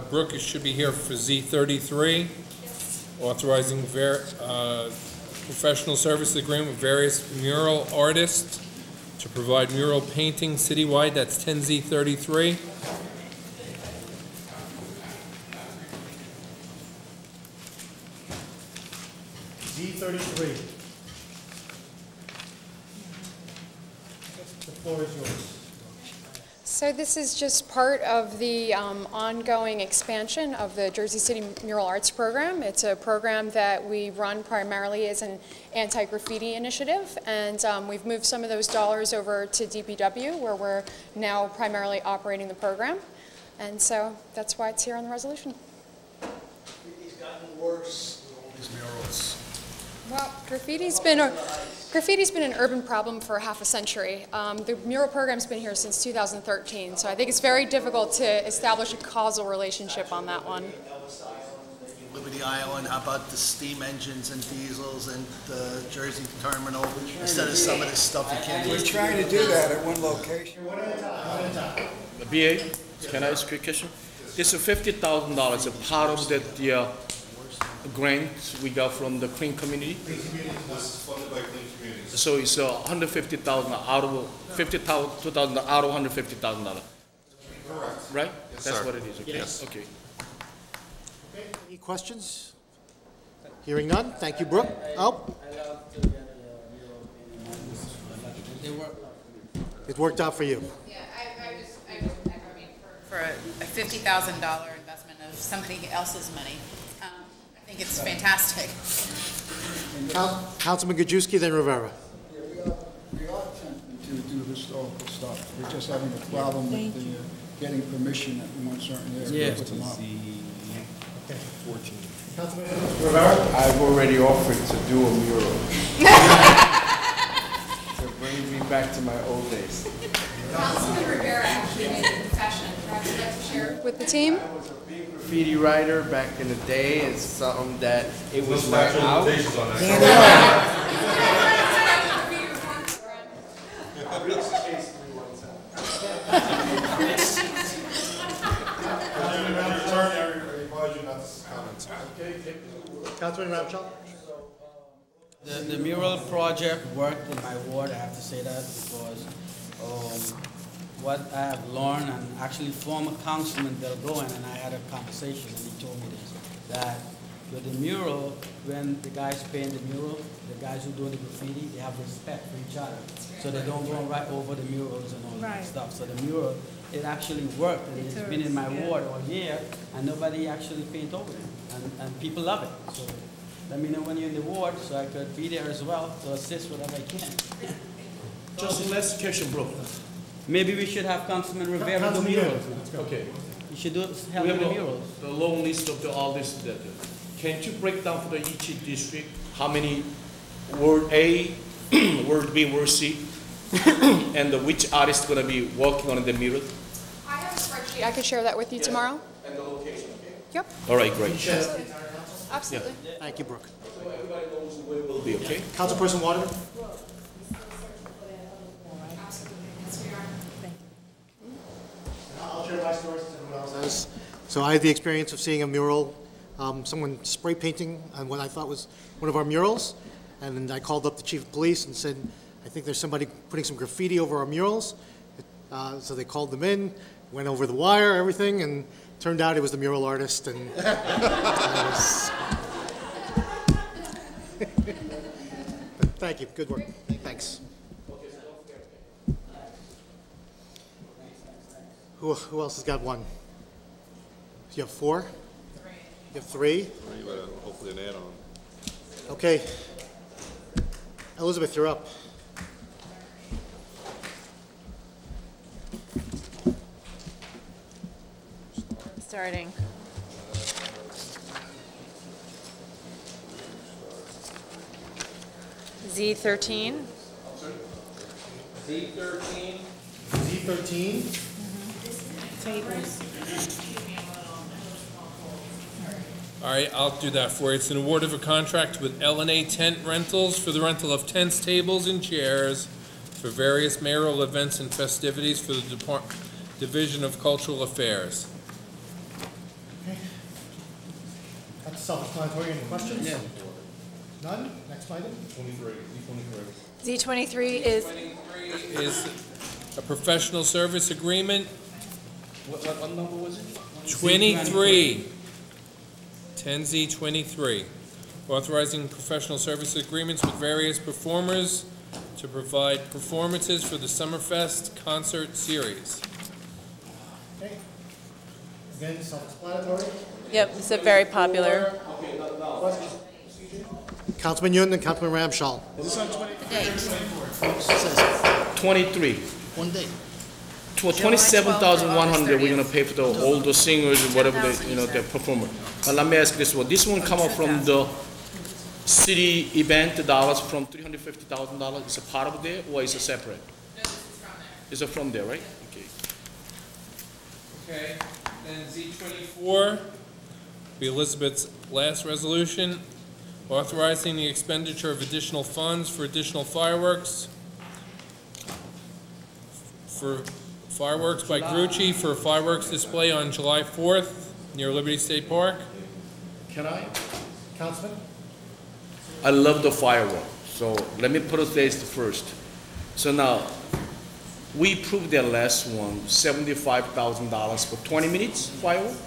Brooke should be here for Z33, authorizing professional services agreement with various mural artists to provide mural painting citywide. That's 10Z33. Z33. The floor is yours. So this is just part of the ongoing expansion of the Jersey City Mural Arts Program. It's a program that we run primarily as an anti-graffiti initiative, and we've moved some of those dollars over to DPW, where we're now primarily operating the program. And so that's why it's here on the resolution. It's gotten worse with all these murals. Well, graffiti's been an urban problem for half a century. The mural program's been here since 2013, so I think it's very difficult to establish a causal relationship on that one. Liberty Island, how about the steam engines and diesels and the Jersey terminal, instead of some of this stuff you can't We're use. trying to do that at one location. BA, can I ask you a question? This is $50,000, a part of that grant we got from the Clean Community. This is funded by Clean Communities. So it's $150,000 out of $2,000 out of $150,000. Correct. Right? Yes, That's sir. what it is. Okay. Yes. Okay. Okay, any questions? Hearing none, thank you, Brooke. Oh. It worked out for you. Yeah, I mean, for a $50,000 investment of somebody else's money, I think it's fantastic. Councilman Gajewski, then Rivera. historical stuff. We're just having a problem with the getting permission at one certain area to put them up. I've already offered to do a mural. So it brings me back to my old days. Councilman Rivera actually made a confession. Would you like to share with the team? I was a big graffiti writer back in the day. It's something that it was my out. Councilman Ramshaw? The mural project worked in my ward, I have to say that, because what I have learned, and actually former Councilman Bill Goen and I had a conversation, and he told me this, that with the mural, when the guys paint the mural, the guys who do the graffiti, they have respect for each other. So they don't go right over the murals and all that stuff. So the mural, it actually worked, and it's been in my ward all year, and nobody actually paint over it, and people love it. So let me know when you're in the ward, so I could be there as well to assist whatever I can. Just the last question, bro. Maybe we should have Councilman Rivera do murals. Okay. You should do help We with have the murals. the long list of all this. Can you break down for each district how many Ward A, Ward B, Ward C, and which artist going to be working on the mural? I have a spreadsheet. I could share that with you tomorrow. And the location, okay? Yep. All right, great. Absolutely. Thank you, Brooke. So everybody knows where it will be, okay? Councilperson Waterman? I'll share my stories as everyone else has. So I had the experience of seeing a mural, someone spray painting on what I thought was one of our murals, and then I called up the chief of police and said, I think there's somebody putting some graffiti over our murals. So they called them in, went over the wire, everything, and turned out it was the mural artist, and but thank you, good work, thanks. Who else has got one? You have four? You have three? Hopefully an add-on. Okay. Elizabeth, you're up. Starting. Z13. Z13. Z13? Tables. All right, I'll do that for you. It's an award of a contract with L&A Tent Rentals for the rental of tents, tables, and chairs for various mayoral events and festivities for the Division of Cultural Affairs. Okay. That's self-explanatory. Any questions? Yeah. None? Next item? 23, Z23 is Is a professional service agreement. What number was it? 23. 10Z23. Authorizing professional service agreements with various performers to provide performances for the Summerfest concert series. Okay. Again, self-explanatory. Yep, it's a very popular. Councilman Yun and Councilman Ramshaw. Is this on 23. One day. 27,100 we're going to pay for the older singers and whatever they, their performer. But let me ask this one. This one come up from the city event dollars from $350,000. Is a part of there or is it separate? No, this is from there. Is it from there, right? Okay. Okay, then Z24, be Elizabeth's last resolution, authorizing the expenditure of additional funds for additional fireworks. For fireworks by Grucci for a fireworks display on July 4th near Liberty State Park. Can I? Councilman? I love the firework. So let me put this first. So now, we approved that last one, $75,000 for 20 minutes firework?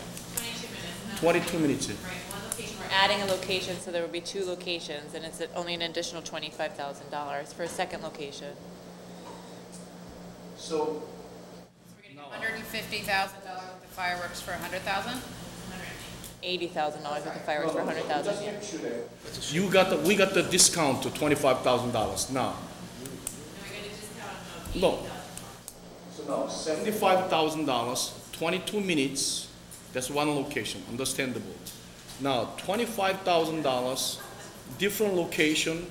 22 minutes. We're adding a location, so there will be 2 locations, and it's only an additional $25,000 for a second location. So $150,000 worth of fireworks for $100,000? $80,000 worth of fireworks for $100,000. Yeah. We got the discount to $25,000 now. No, So now, $75,000, 22 minutes, that's one location, understandable. Now, $25,000, different location,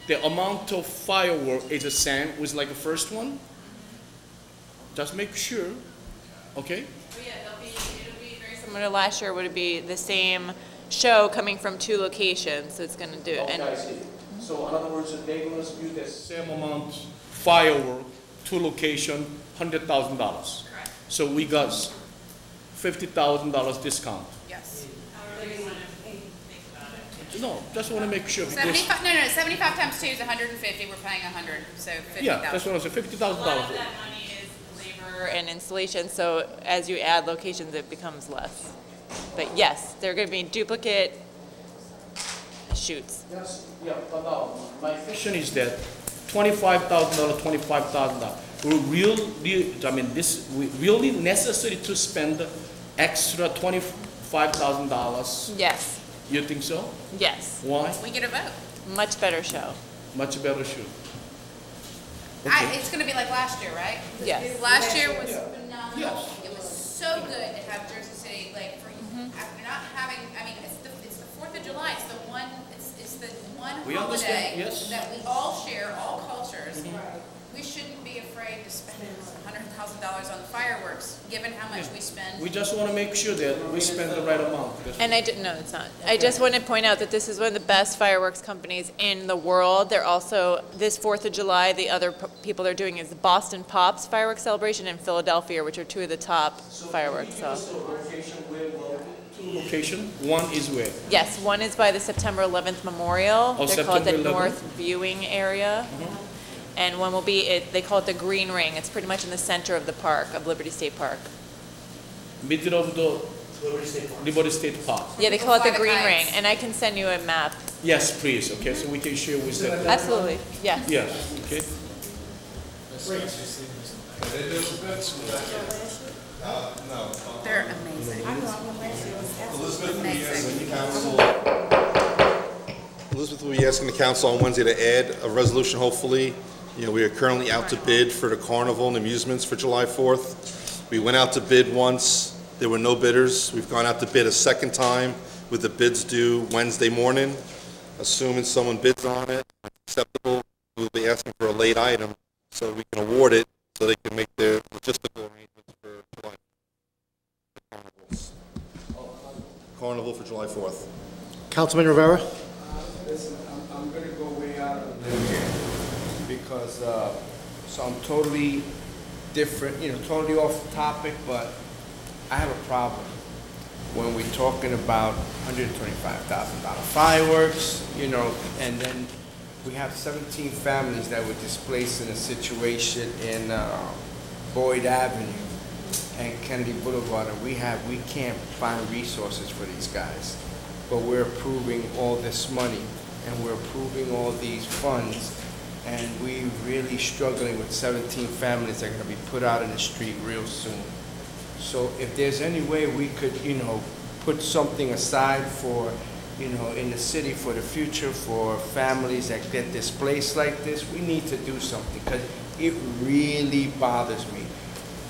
the amount of firework is the same with like the first one. Just make sure, okay? Oh yeah, it'll be very similar to last year. Would it be the same show coming from 2 locations? So it's going to do it. Okay, I see. So in other words, they're going to use the same amount firework, 2 location, $100,000. Correct. So we got $50,000 discount. Yes. No, just want to make sure. Because 75, no, 75 times 2 is 150, we're paying 100, so 50,000. yeah, that's what I said, $50,000. A lot of that money is labor and installation, so as you add locations, it becomes less. But yes, they're going to be duplicate shoots. Yes, yeah, but now, my question is that $25,000, $25,000, we really necessary to spend extra $25,000? Yes. You think so? Yes. Why? We get a vote. Much better show. Much better show. It's gonna be like last year, right? Yes. Last year was phenomenal. Yes. It was so good to have Jersey City, like, after not having, I mean, it's the 4th of July, it's the one We holiday understand, yes. that we all share, all cultures. We shouldn't be afraid to spend $100,000 on fireworks, given how much we spend. We just want to make sure that we spend the right amount. And no, it's not. I just want to point out that this is one of the best fireworks companies in the world. They're also, this 4th of July, the other people they're doing is the Boston Pops fireworks celebration in Philadelphia, which are 2 of the top fireworks. So. Location, one is where? Yes, one is by the September 11th Memorial. Oh, They call it the September 11th? North Viewing Area. And one will be, they call it the Green Ring. It's pretty much in the center of the park, of Liberty State Park. Middle of the Liberty State Park. Yeah, they call it the Fly the Green kites. Ring, and I can send you a map. Yes, please, okay, so we can share with them. Absolutely, yes. Yeah, okay. They're amazing. Elizabeth will be asking the council on Wednesday to add a resolution, hopefully. You know, we are currently out to bid for the carnival and amusements for July 4th. We went out to bid once, there were no bidders. We've gone out to bid a second time with the bids due Wednesday morning. Assuming someone bids on it, acceptable, we'll be asking for a late item so we can award it so they can make their logistical arrangements for July. Carnival for July 4th. Councilman Rivera? Listen, I'm going to go way out of the limb here because, so I'm totally different, totally off topic, but I have a problem when we're talking about $125,000 fireworks, and then we have 17 families that were displaced in a situation in Boyd Avenue and Kennedy Boulevard, and we can't find resources for these guys. But we're approving all this money, and we're approving all these funds, and we're really struggling with 17 families that are going to be put out in the street real soon. So if there's any way we could, put something aside for, in the city for the future, for families that get displaced like this, we need to do something, because it really bothers me.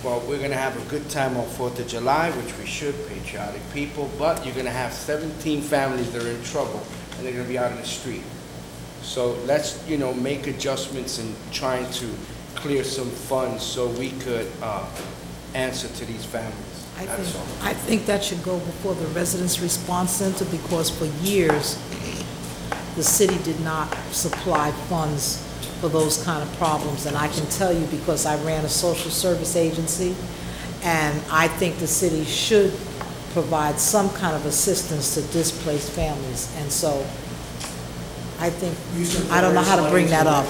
Well, we're going to have a good time on 4th of July, which we should, patriotic people, but you're going to have 17 families that are in trouble, and they're going to be out in the street. So let's, make adjustments in trying to clear some funds so we could answer to these families. That's all. I think that should go before the Residents Response Center, because for years, the city did not supply funds for those kind of problems. And I can tell you, because I ran a social service agency, and I think the city should provide some kind of assistance to displaced families. And so I think, I don't know how to bring that up.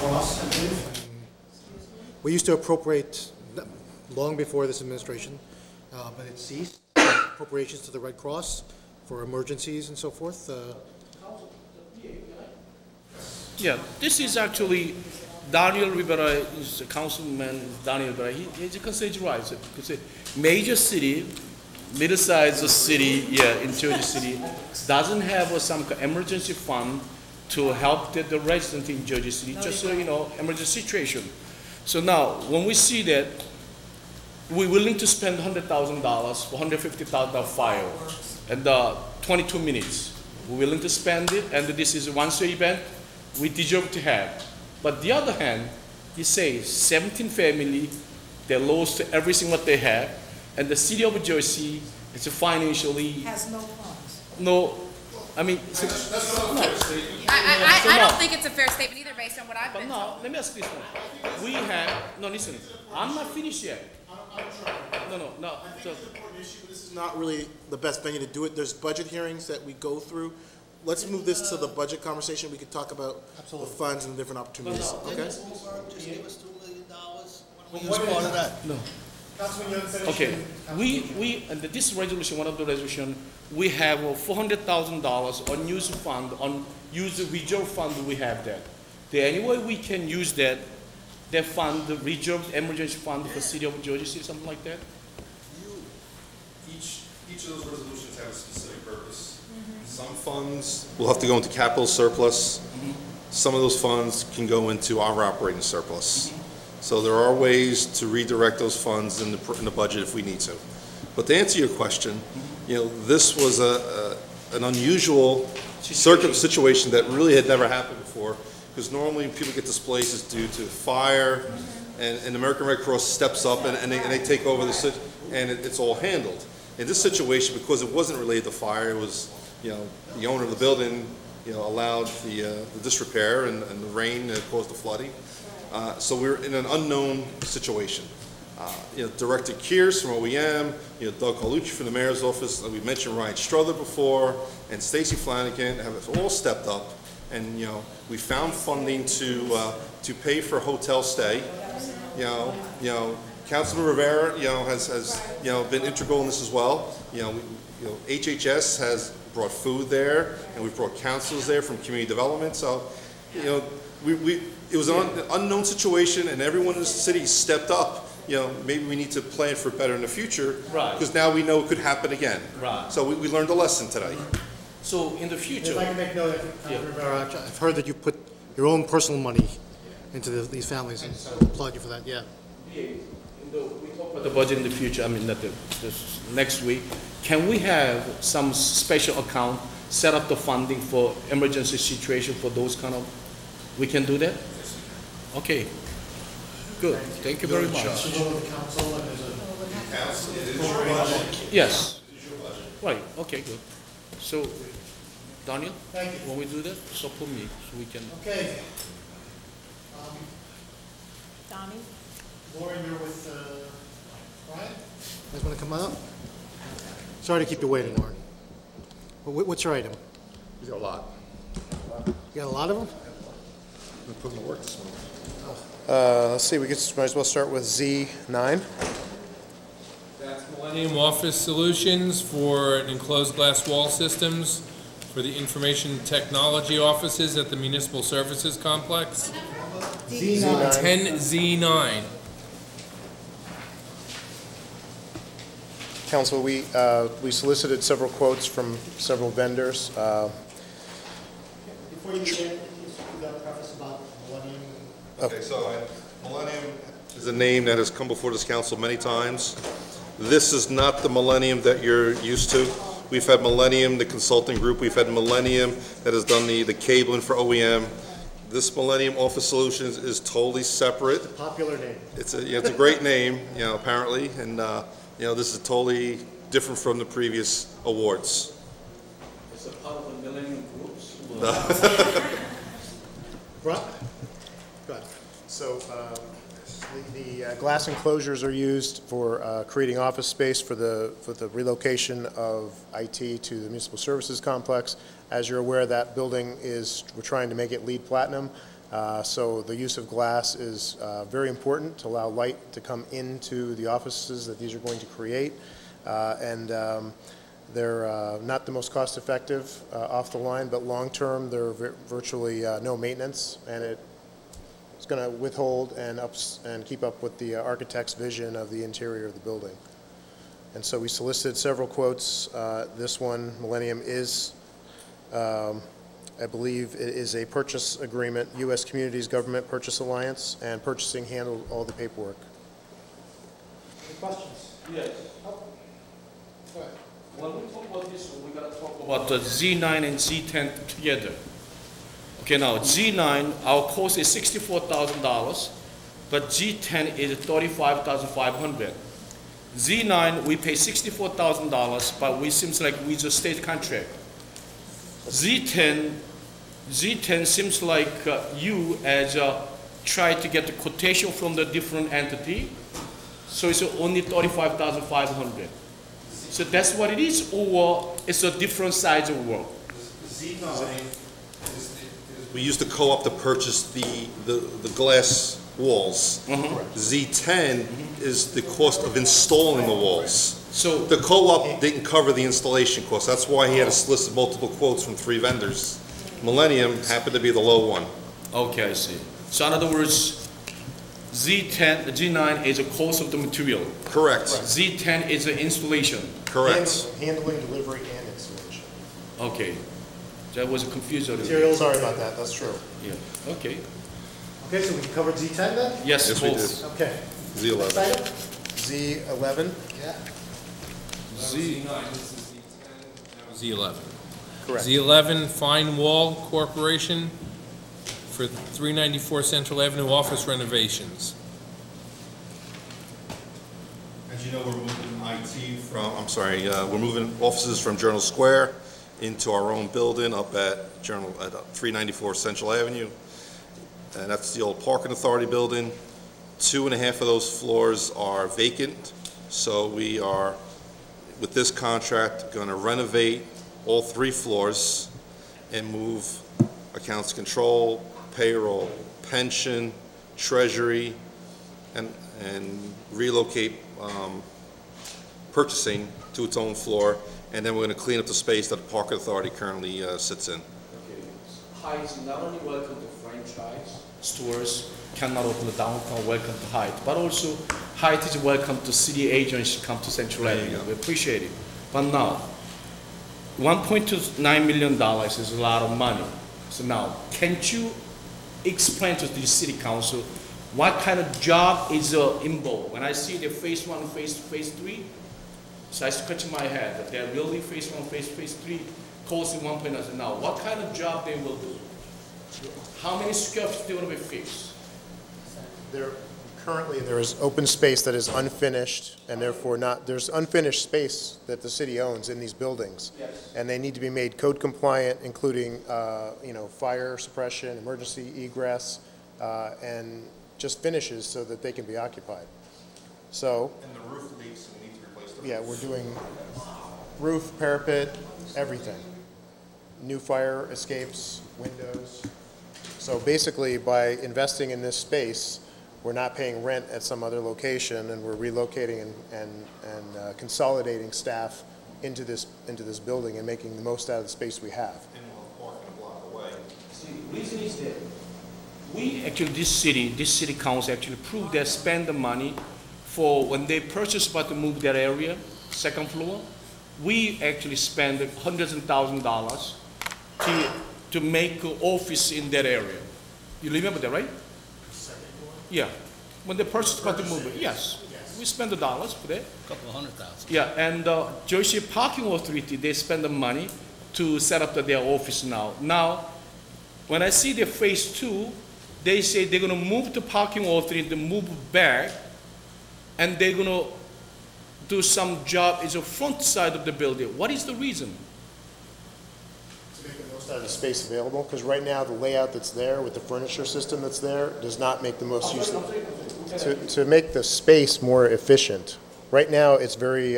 We used to appropriate long before this administration, but it ceased, appropriations to the Red Cross for emergencies and so forth. Yeah, this is actually Daniel Rivera, is a councilman, Daniel Rivera. He can say it right. Because a major city, middle-sized city, in Jersey City, doesn't have some emergency fund to help the residents in Jersey City, just emergency situation. So now, when we see that we're willing to spend $100,000 for $150,000 fireworks and 22 minutes. We're willing to spend it, and this is a once-a-year event we deserve to have. But the other hand, he says 17 family, they lost everything what they have, and the city of Jersey is financially Has no funds. no. I mean, I don't think it's a fair statement either, based on what I've but been no, told. let me ask this one. We have no. Listen, I'm not finished yet. No. So, This is not really the best venue to do it. There's budget hearings that we go through. Let's move this to the budget conversation. We could talk about the funds and different opportunities, okay? Just give us $2 million. Why don't we use part of that? no. Councilman Young, finish. Okay, we and this resolution, one of the resolution, we have $400,000 unused fund, unused reserve fund. We have that. The any way we can use that fund, the reserve emergency fund for city of Jersey, something like that. Each of those resolutions have a specific purpose. Some funds will have to go into capital surplus. Some of those funds can go into our operating surplus. So there are ways to redirect those funds in the budget if we need to. But to answer your question, this was an unusual situation that really had never happened before, because normally when people get displaced it's due to fire, and the American Red Cross steps up and they take over and it's all handled. In this situation, because it wasn't related to fire, it was the owner of the building allowed the disrepair and the rain that caused the flooding. So we're in an unknown situation. Director Kears from OEM, Doug Colucci from the mayor's office, we mentioned Ryan Strother before, and Stacy Flanagan have all stepped up, and we found funding to pay for hotel stay. Councilman Rivera, has been integral in this as well. HHS has brought food there, and we've brought counselors there from community development. So, it was an unknown situation, and everyone in the city stepped up. Maybe we need to plan for better in the future, right? Because now we know it could happen again. Right. So we learned a lesson today. So in the future, If I can make note, I've heard that you put your own personal money into these families, and I applaud you for that. Yeah. we talk about the budget in the future. I mean, this next week. Can we have some special account set up the funding for emergency situation for those kind of? We can do that. Okay. Good. Thank you very much. Yes. Right. Okay. Good. So, Daniel, when we do that, support me so we can. Okay. Donnie? Lauren, you're with Brian? You guys want to come up? Sorry to keep you waiting, Lauren. What's your item? We got a lot. You got a lot of them? We put them to work this morning. Let's see, might as well start with Z9. That's Millennium Office Solutions for enclosed glass wall systems for the information technology offices at the Municipal Services Complex. Z9. 10Z9. Council, we solicited several quotes from several vendors. Before you begin, you got a preface about Millennium? Okay, so Millennium is a name that has come before this council many times. This is not the Millennium that you're used to. We've had Millennium, the consulting group. We've had Millennium that has done the cabling for OEM. This Millennium Office Solutions is totally separate. It's a popular name. It's a great name, apparently, and this is totally different from the previous awards. It's a part of the Millennium Groups. Right? Go ahead. So the glass enclosures are used for creating office space for the relocation of IT to the Municipal Services Complex. As you're aware, that building we're trying to make it LEED Platinum. So the use of glass is very important to allow light to come into the offices that these are going to create. They're not the most cost-effective off the line, but long-term, they're virtually no maintenance, and it's going to withhold and keep up with the architect's vision of the interior of the building. And so we solicited several quotes. This one, Millennium, is, I believe, it is a purchase agreement, U.S. Communities Government Purchase Alliance, and purchasing handled all the paperwork. Questions? Yes. Oh. Go ahead. When we talk about this, we gotta talk about the Z9 and Z10 together. Okay, now Z9, our cost is $64,000, but Z10 is $35,500. Z9, we pay $64,000, but we seems like we just state contract. Z10 seems like you as try to get the quotation from the different entity, so it's only $35,500. So that's what it is, or it's a different size of work? Z9 we used the co-op to purchase the glass walls. Z10 is the cost of installing the walls. So the co-op didn't cover the installation cost. That's why he had to solicit multiple quotes from 3 vendors. Millennium happened to be the low one. Okay, I see. So in other words, G9 is the cost of the material. Correct. Z10 is the installation. Correct. Handling, delivery, and installation. Okay. That was confused. Materials. Sorry about that. That's true. Yeah. Okay. Okay, so we covered Z10 then? Yes, Yes, we did. Okay. Z11. Next item? Z11? Yeah. Z9, this is Z10, Z11. Correct. Z11, Fine Wall Corporation for 394 Central Avenue office renovations. As you know, we're moving IT from, we're moving offices from Journal Square into our own building up at 394 Central Avenue. And that's the old Parking Authority building. 2.5 of those floors are vacant. So we are, with this contract, going to renovate all 3 floors and move accounts control, payroll, pension, treasury, and relocate purchasing to its own floor. And then we're going to clean up the space that the Parking Authority currently sits in. Okay. Hyatt is not only welcome to franchise stores, cannot open the downtown, welcome to Hyatt, but also Hyatt is welcome to city agents come to Central Avenue. We appreciate it. But now, $1.29 million is a lot of money. So now, can't you explain to the city council what kind of job is involved? When I see the phase 1, phase 3, so I scratch my head that they're really phase 1, phase 3, costing 1.9. Now, what kind of job they will do? How many square feet they will be fixed? Currently, there is open space that is unfinished, and therefore there's unfinished space that the city owns in these buildings. Yes. And they need to be made code compliant, including, fire suppression, emergency egress, and just finishes so that they can be occupied. So. And the roof leaks and we need to replace the roof. Yeah, we're doing roof, parapet, everything. New fire escapes, windows. So basically, by investing in this space, we're not paying rent at some other location, and we're relocating and consolidating staff into this building and making the most out of the space we have. And we'll park a block away. See, the reason is that we actually, this city council actually proved they spend the money for when they purchased about to move that area, 2nd floor, we actually spend hundreds of thousands of dollars to make an office in that area. You remember that, right? Yeah. When they purchased about to move it, yes. We spend the dollars for that. A couple of $100,000. Yeah, and Jersey Parking Authority, they spend the money to set up their office now. Now, when I see the phase 2, they say they're going to move the parking authority to move back, and they're going to do some job in the front side of the building. What is the reason? To make the most out of the space available, because right now the layout that's there with the furniture system that's there does not make the most use of to make the space more efficient. Right now it's very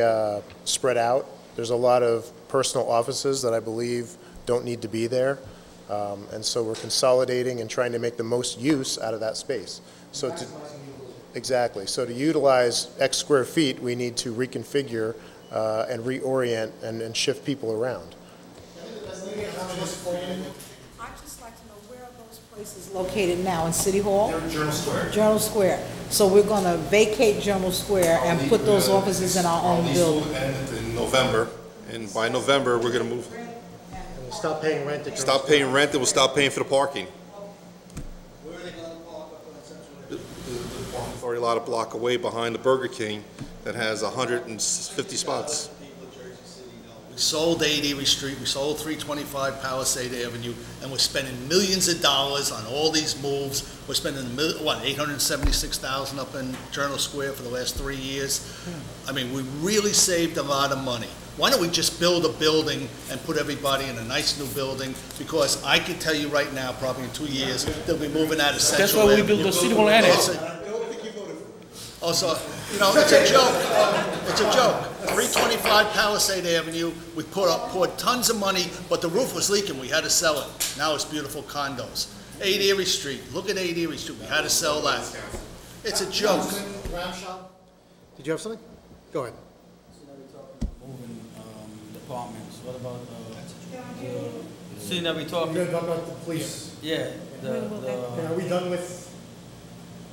spread out. There's a lot of personal offices that I believe don't need to be there. And so we're consolidating and trying to make the most use out of that space. Exactly. So to utilize X square feet, we need to reconfigure and reorient and shift people around. I'd just like to know where are those places located now, in City Hall? They're in Journal Square. Journal Square. So we're going to vacate Journal Square and put those offices in our own building. These will end in November, and by November, we're going to move. And we'll stop paying rent at Stop paying rent, and we'll stop paying for the parking. Where are they going to park up on Central Avenue? The parking authority lot a block away behind the Burger King, that has 150 spots. We sold 8 Erie Street, we sold 325 Palisade Avenue, and we're spending millions of dollars on all these moves. We're spending, $876,000 up in Journal Square for the last 3 years. I mean, we really saved a lot of money. Why don't we just build a building and put everybody in a nice new building? Because I can tell you right now, probably in 2 years, they'll be moving out of Central. That's why we built the City Hall Annex. Oh, so, you know, it's a joke. It's a joke. 325 Palisade Avenue, we poured tons of money, but the roof was leaking. We had to sell it. Now it's beautiful condos. 8 Erie Street. Look at 8 Erie Street. We had to sell that. It's a joke. Did you have something? Go ahead. Moving departments. What about seeing that we talking? We're gonna talk about the police. Yeah. Okay, are we done with?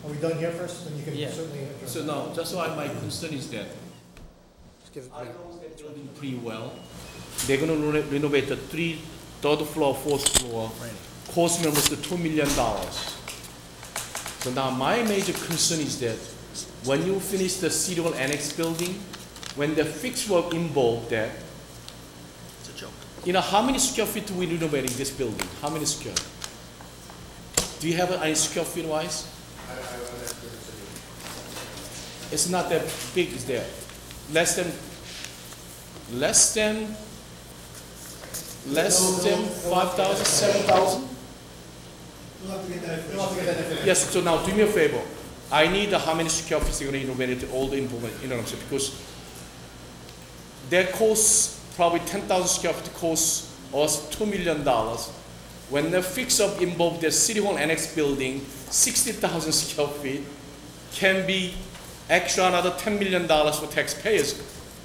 Are we done here first? Then you can certainly address. So now, just why my concern is that Just give it I know they're doing pretty well. They're going to renovate the third floor, fourth floor, cost me almost $2 million. So now my major concern is that when you finish the City Hall Annex building, when the fixed work involved that, it's a joke. You know, how many square feet we renovating this building? How many square? Do you have any square feet wise? It's not that big, is there? Less than 5,000, 7,000? Yes, so now do me a favor. I need how many square feet you're going to renovate all the improvement, you know what I'm saying? Because that costs probably 10,000 square feet costs us $2 million. When the fix up involved the City Hall Annex building, 60,000 square feet can be extra another $10 million for taxpayers.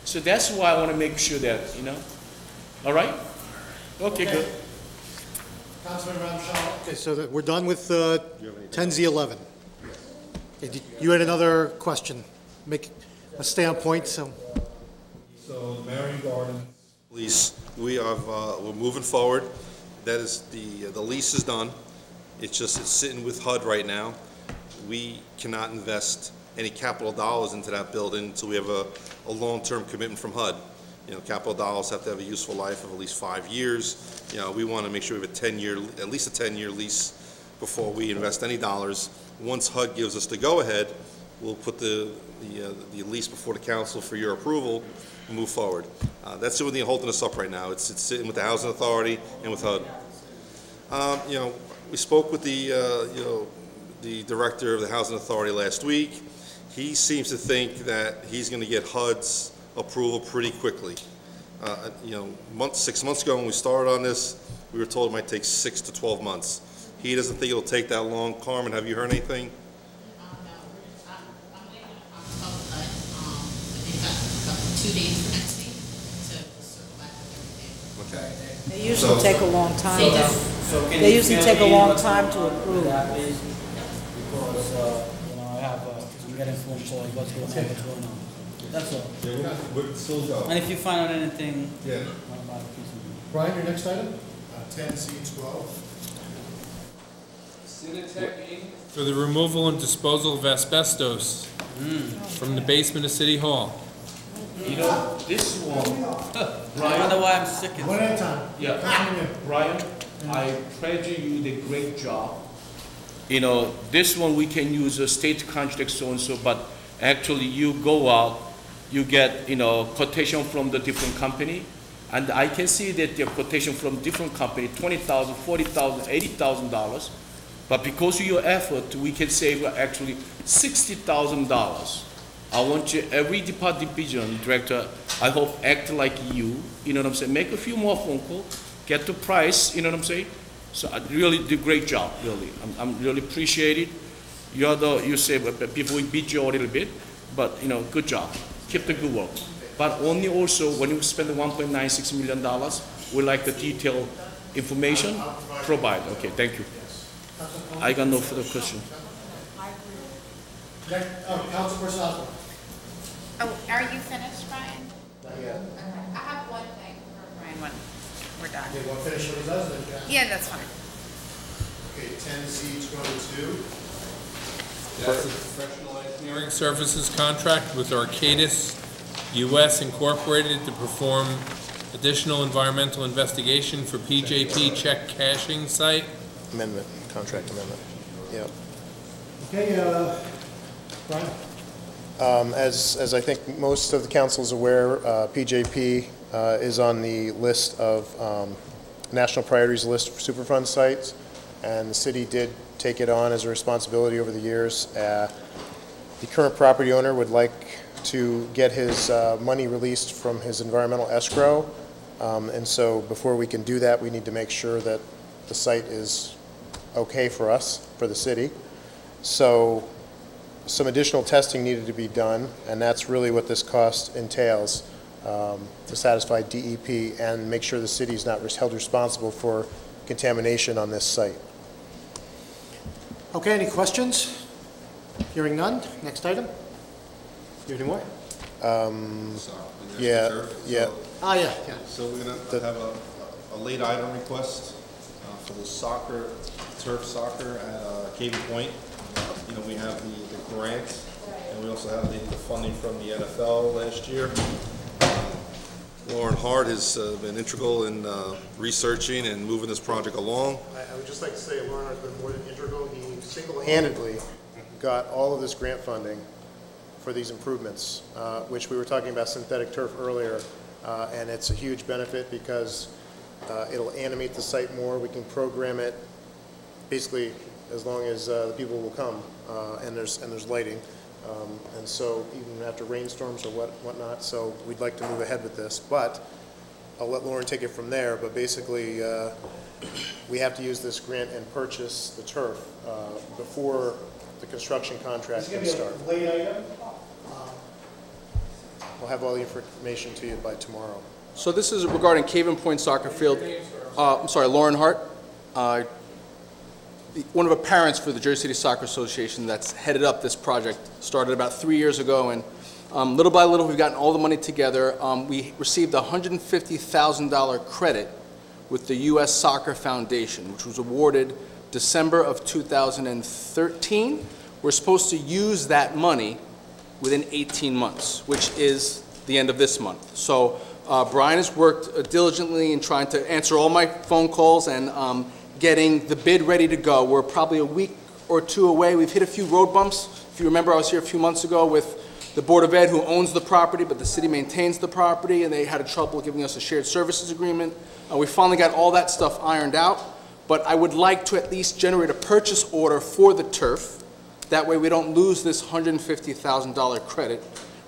So that's why I want to make sure that, you know. All right? Okay, good. Councilman Ramshaw. Okay, so we're done with 10Z11. Okay, you had another question. Let's stay on point. So Marion Gardens. Lease, we're moving forward. That is, the lease is done. It's sitting with HUD right now. We cannot invest any capital dollars into that building until we have a long-term commitment from HUD. You know, capital dollars have to have a useful life of at least 5 years. You know, we want to make sure we have at least a 10-year lease before we invest any dollars. Once HUD gives us the go-ahead, we'll put the lease before the council for your approval and move forward. That's the only thing holding us up right now. It's sitting with the Housing Authority and with HUD. You know, we spoke with the director of the Housing Authority last week. He seems to think that he's going to get HUD's approval pretty quickly. You know, 6 months ago when we started on this, we were told it might take 6 to 12 months. He doesn't think it'll take that long. Carmen, have you heard anything? No, I'm waiting on they've got 2 days for next week to circle back with everything. Okay. They usually take a long time. Can They you usually fill take a me in long what's time to going on approve. with that, please? Because, you know, I'm getting phone calls, what's going on. That's all. Yeah, we're still going. And if you find out anything, Yeah. what about a piece of Brian, your next item? 10C12. For the removal and disposal of asbestos from the basement of City Hall. You know, this one, I wonder why I'm sick. One at a time. yeah, Brian, I pledge you the great job. You know, this one we can use a state contract so-and-so, but actually you go out, you get, you know, quotation from the different company, and I can see that the quotation from different company, $20,000, $40,000, $80,000, but because of your effort, we can save actually $60,000. I want you, every department division director, I hope act like you know what I'm saying? Make a few more phone calls, get the price, you know what I'm saying? So I really did a great job, really. I'm really appreciate it. You say people will beat you a little bit, but you know, good job. Keep the good work. But only also when you spend the $1.96 million, we like the detailed information provide. Okay, thank you. I got no further question. Councilperson Osborne. Oh, are you finished, Brian? Not yet. Okay. I have one thing for Brian when we're done. Okay, want to finish what he does, then? Yeah, that's fine. Okay, 10C22. That's a professional engineering services contract with Caucus US Incorporated to perform additional environmental investigation for PJP check cashing site. Amendment, contract amendment. Yep. Okay, Brian? As I think most of the council is aware, PJP is on the list of national priorities list for Superfund sites, and the city did take it on as a responsibility over the years. The current property owner would like to get his money released from his environmental escrow, and so before we can do that, we need to make sure that the site is okay for us, for the city. So some additional testing needed to be done, and that's really what this cost entails, to satisfy DEP and make sure the city is not held responsible for contamination on this site. Okay, any questions? Hearing none. Next item. You have any more? Yeah. Ah, yeah. So we're gonna have a late item request for the turf soccer at Cave Point. You know, we have the grant, and we also have the funding from the NFL last year. Lauren Hart has been integral in researching and moving this project along. I would just like to say Lauren has been more than integral. He single-handedly got all of this grant funding for these improvements, which we were talking about synthetic turf earlier, and it's a huge benefit because it'll animate the site more. We can program it basically as long as the people will come, and there's lighting, and so even after rainstorms or whatnot. So we'd like to move ahead with this, but I'll let Lauren take it from there. But basically, we have to use this grant and purchase the turf before the construction contract can start. Late item. We'll have all the information to you by tomorrow. So this is regarding Cave Point Soccer Field. I'm sorry, Lauren Hart. One of the parents for the Jersey City Soccer Association that's headed up this project started about 3 years ago, and little by little we've gotten all the money together. We received a $150,000 credit with the U.S. Soccer Foundation, which was awarded December of 2013. We're supposed to use that money within 18 months, which is the end of this month. So Brian has worked diligently in trying to answer all my phone calls and getting the bid ready to go. We're probably a week or two away. We've hit a few road bumps. If you remember, I was here a few months ago with the Board of Ed, who owns the property, but the city maintains the property, and they had trouble giving us a shared services agreement. We finally got all that stuff ironed out, but I would like to at least generate a purchase order for the turf. That way we don't lose this $150,000 credit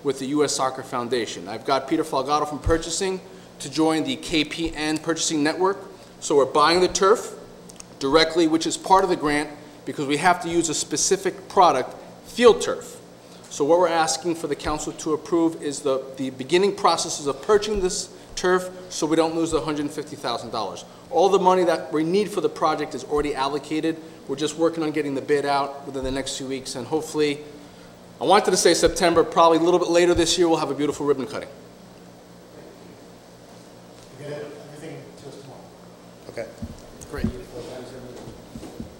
with the U.S. Soccer Foundation. I've got Peter Falgado from purchasing to join the KPN purchasing network. So we're buying the turf directly, which is part of the grant, because we have to use a specific product, field turf. So what we're asking for the council to approve is the beginning processes of purchasing this turf so we don't lose the $150,000. All the money that we need for the project is already allocated. We're just working on getting the bid out within the next 2 weeks, and hopefully, I wanted to say September, probably a little bit later this year, we'll have a beautiful ribbon cutting. You get everything to us tomorrow. Okay, great.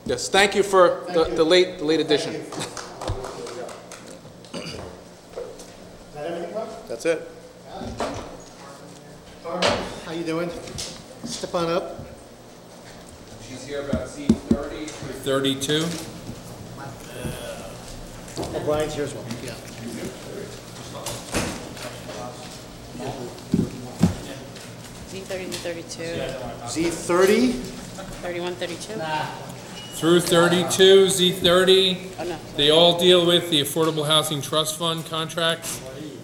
Yes, thank you for the late addition. Is that everything, Bob? That's it. How you doing? Step on up. She's here about C30 through 32. Brian's here as well. Yeah. Z30 to 32. Z30. 31, 32. Through 32, Z30, Oh, no. they all deal with the Affordable Housing Trust Fund contracts.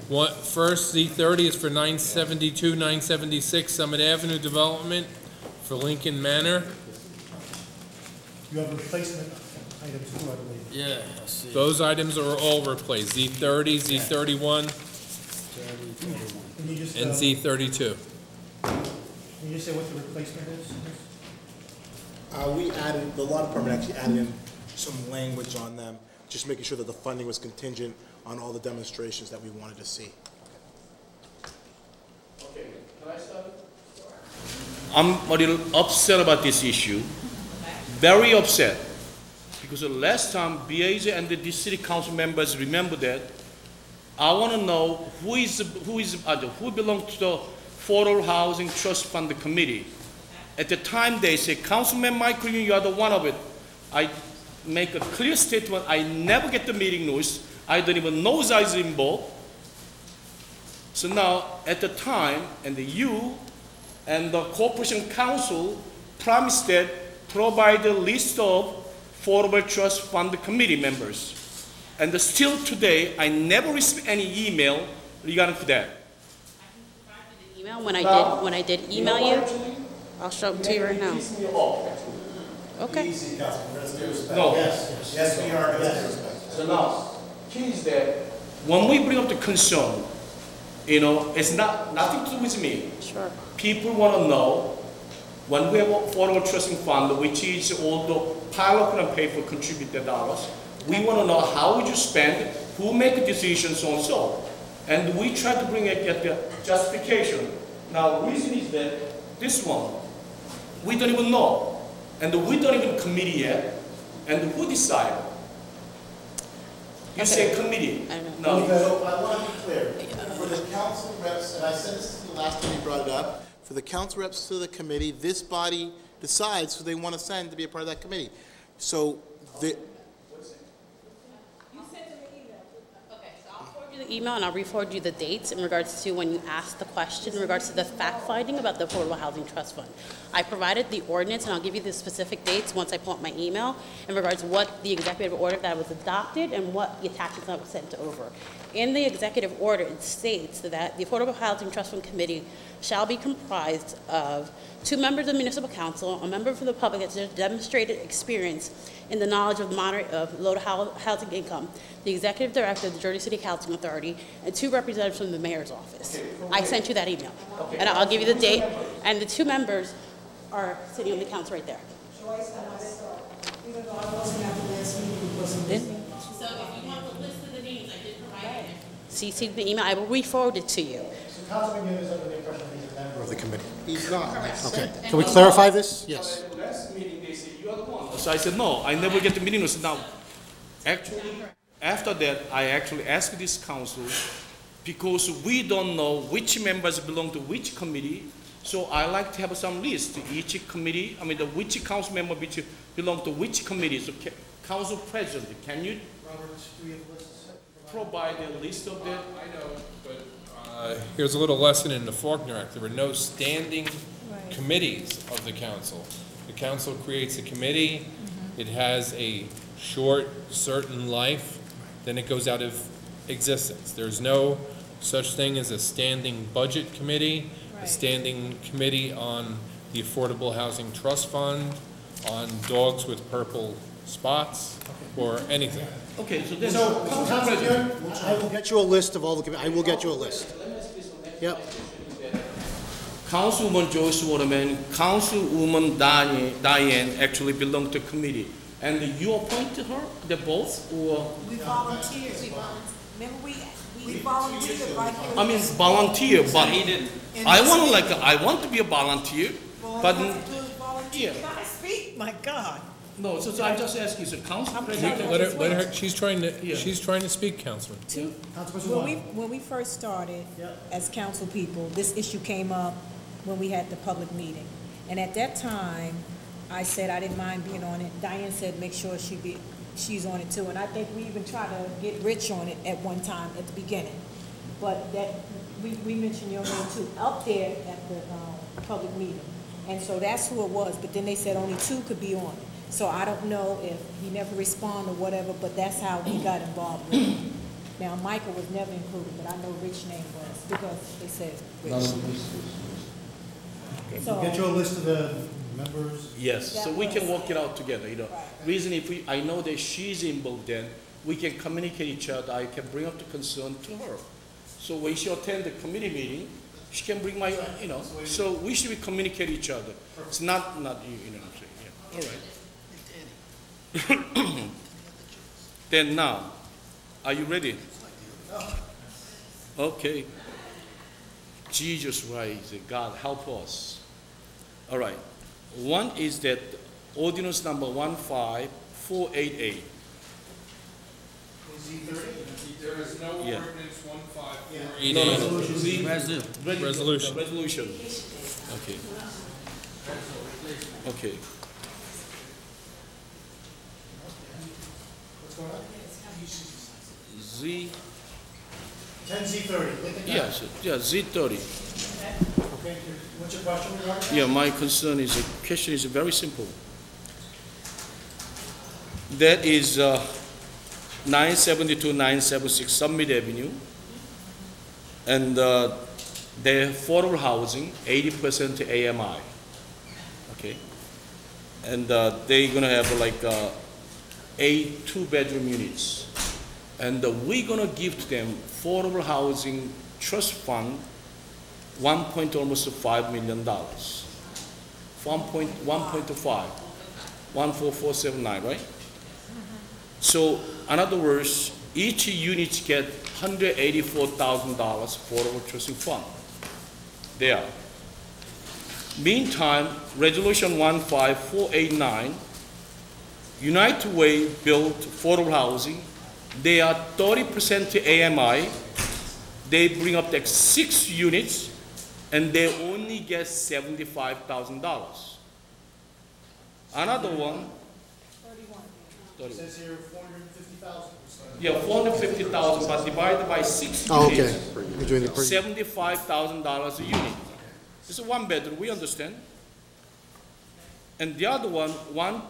First, Z30 is for 972, 976 Summit Avenue Development for Lincoln Manor. You have replacement items too, I believe. Yeah, I see. Those items are all replaced, Z30, Z31, Can you just, and Z32. Can you just say what the replacement is? We added, the law department actually added in some language on them, just making sure that the funding was contingent on all the demonstrations that we wanted to see. Okay, can I start? I'm a little upset about this issue, very upset, because the last time BAJ and the city council members remember that. I want to know who belongs to the Affordable Housing Trust Fund Committee. At the time they say, Councilman Michael, you are the one of it. I make a clear statement. I never get the meeting notice. I don't even know I was involved. So now, at the time, and you and the Corporation Council promised that provide a list of Affordable Trust Fund Committee members. And still today, I never received any email regarding to that. Email when I did email you, I'll show it to you right now. Okay. No. Yes, we are. So now, key is that when we bring up the concern, it's nothing to do with me. Sure. People want to know when we have a affordable trusting fund, which is all the pilot can pay for contributed dollars. We want to know how would you spend, who make decisions, so and so. And we try to bring it at the justification. Now, the reason is that this one, we don't even know. And we don't even committee yet. And who decide? You say committee. No. So I want to be clear. For the council reps, and I said this the last time you brought it up, for the council reps to the committee, this body decides who they want to send to be a part of that committee. So the The email, and I'll re-forward you the dates in regards to when you asked the question in regards to the fact-finding about the Affordable Housing Trust Fund. I provided the ordinance, and I'll give you the specific dates once I pull up my email in regards to what the executive order that was adopted and what the attachments that were sent over. In the executive order, it states that the Affordable Housing Trust Fund Committee shall be comprised of 2 members of the municipal council, a member from the public that's demonstrated experience in the knowledge of low to housing income, the executive director of the Jersey City Housing Authority, and 2 representatives from the mayor's office. I sent you that email, and I'll give you the date. And the 2 members are sitting on the council right there. Joyce and myself, even though I wasn't at the last meeting because of this. So if you want the list of the names, I did provide it. CC the email. I will re-forward it to you. So Councilman Yu is under the impression that he's a member of the committee. He's not. Okay. Can we clarify this? Yes. Last meeting, they said, you are the one. So I said, no, I never get the meeting notice. Now, actually, after that, I actually asked this council, because we don't know which members belong to which committee, so I like to have some list. Each committee, which council member belong to which committee. So council president, can you provide a list of that? I know, but here's a little lesson in the Faulkner Act. There are no standing committees of the council. The council creates a committee. It has a short, certain life. Then it goes out of existence. There's no such thing as a standing budget committee, a standing committee on the Affordable Housing Trust Fund, on dogs with purple spots, or anything. Okay, so then, Councilman, I will get you a list of all the committees. I will get you a list. Yep. Councilwoman Joyce Waterman, Councilwoman Diane actually belong to committee. And you appointed her, they both, or? We volunteered. Remember, we volunteered right here. I mean, volunteer, but I want to be a volunteer, but yeah. Speak, my God. No, so I'm just asking, is the council president? Let her, she's trying to speak, Councilman. When we first started as council people, this issue came up when we had the public meeting. And at that time, I said I didn't mind being on it. Diane said make sure she's on it too. And I think we even tried to get Rich on it at one time at the beginning. But that we mentioned your name too up there at the public meeting. And so that's who it was. But then they said only 2 could be on it. So I don't know if he never responded or whatever, but that's how we got involved with it. Now, Michael was never included, but I know Rich's name was because they said Rich. So get you a list of the members. Yes, so we can work it out together, Reason I know that she's involved, then we can communicate each other. I can bring up the concern to her. So when she attend the committee meeting, she can bring my, so we should communicate each other. It's not, what I'm saying, all right. Then now, are you ready? Okay. Jesus Christ, God help us. All right. One is that ordinance number 15 488. There is no Yeah. ordinance 15488. No. Resolution. Resolution. Okay. Okay. Z. 10Z30. Yes, yeah, Z30. Okay, what's your question regarding? Yeah, my question is very simple. That is 972, 976 Summit Avenue, and the affordable housing, 80% AMI. Okay, and they're gonna have like 8 two-bedroom units, and we're gonna give to them affordable housing trust fund almost $1.5 million. 1.5, 14479, right? So, in other words, each unit get $184,000 affordable trust fund. There. Meantime, Resolution 15489, United Way built affordable housing. They are 30% AMI. They bring up like 6 units, and they only get $75,000. Another one. 31. It says here 450,000. Yeah, 450,000, but divided by 6 Oh, okay. units, You're doing the per- $75,000 a unit. It's a 1 bedroom, we understand. And the other one,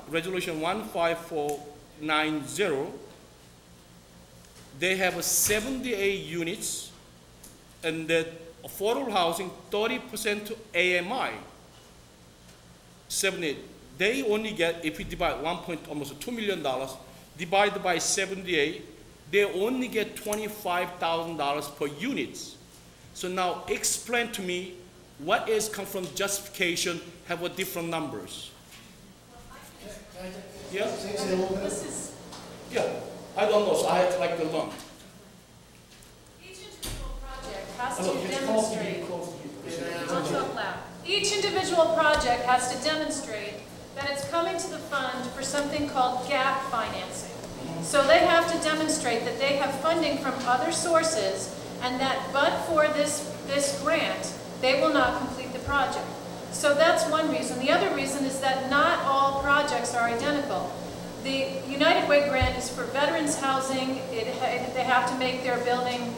Resolution 15490, they have 78 units, and the affordable housing 30% to AMI. 78. They only get, if you divide almost $2 million, divided by 78, they only get $25,000 per unit. So now explain to me what is come from justification have a different numbers. Yeah? Yeah, I don't know, so I like to learn. Has to demonstrate, I'll talk loud. Each individual project has to demonstrate that it's coming to the fund for something called gap financing. So they have to demonstrate that they have funding from other sources, and that but for this grant, they will not complete the project. So that's one reason. The other reason is that not all projects are identical. The United Way grant is for veterans housing. They have to make their building,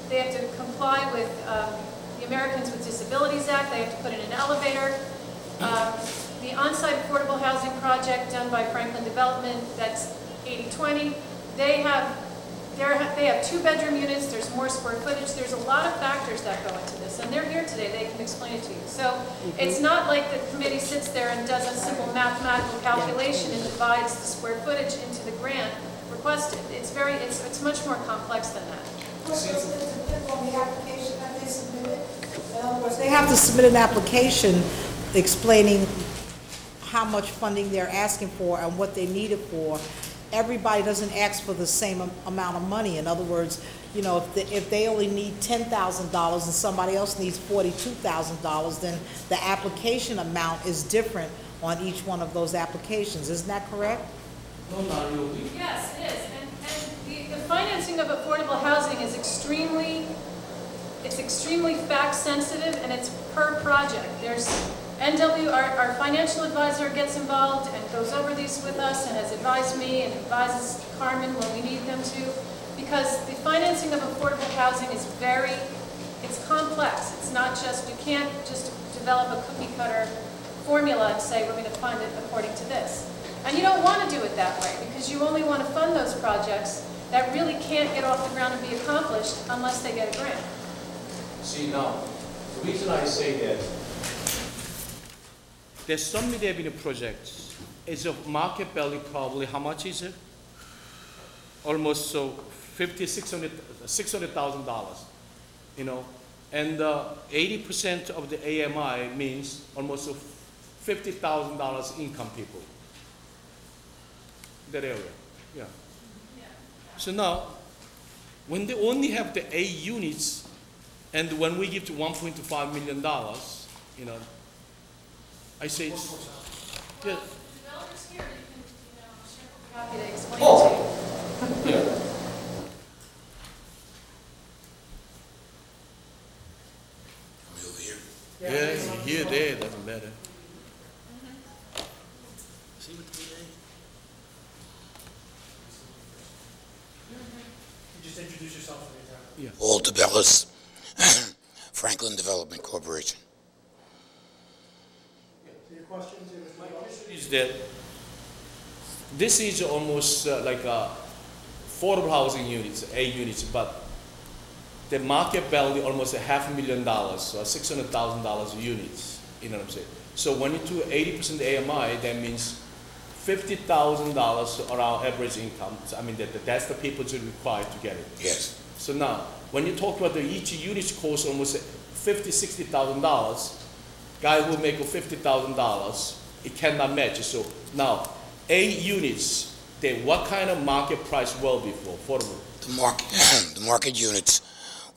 they have to comply with the Americans with Disabilities Act. They have to put in an elevator. The on-site affordable housing project done by Franklin Development, that's 80/20. They have 2-bedroom units. There's more square footage. There's a lot of factors that go into this, and they're here today. They can explain it to you. So it's not like the committee sits there and does a simple mathematical calculation and divides the square footage into the grant requested. It's much more complex than that. In other words, they have to submit an application explaining how much funding they're asking for and what they need it for. Everybody doesn't ask for the same amount of money. In other words, you know, if they only need $10,000 and somebody else needs $42,000, then the application amount is different on each one of those applications. Isn't that correct? No, not really. Yes, it is. And the financing of affordable housing is extremely fact sensitive, and it's per project. There's NW, our financial advisor, gets involved and goes over these with us and has advised me and advises Carmen when we need them to, because the financing of affordable housing is it's complex. It's not just, you can't just develop a cookie cutter formula and say we're going to fund it according to this. And you don't want to do it that way, because you only want to fund those projects that really can't get off the ground and be accomplished unless they get a grant. See, now, the reason I say that, the Summit Avenue project is a market value probably, how much is it? Almost $600,000, you know, and 80% of the AMI means almost $50,000 income people. That area, yeah. So now, when they only have the 8 units, and when we give to $1.5 million, you know, I say, yeah. Happy to explain to you. Yeah, here, there, doesn't matter. See what the Just introduce yourself for the entire. Walter Bellis, Franklin Development Corporation. Your questions? Is that this is almost like a affordable housing units, A units, but the market value almost $500,000, or $600,000 units. You know what I'm saying? So when you do 80% AMI, that means $50,000 around average income. So, I mean, that's the people that require to get it. Yes. So now, when you talk about each unit costs almost $50,000, $60,000, guy who make $50,000, it cannot match. So now, A units, then what kind of market price will be for affordable? The market units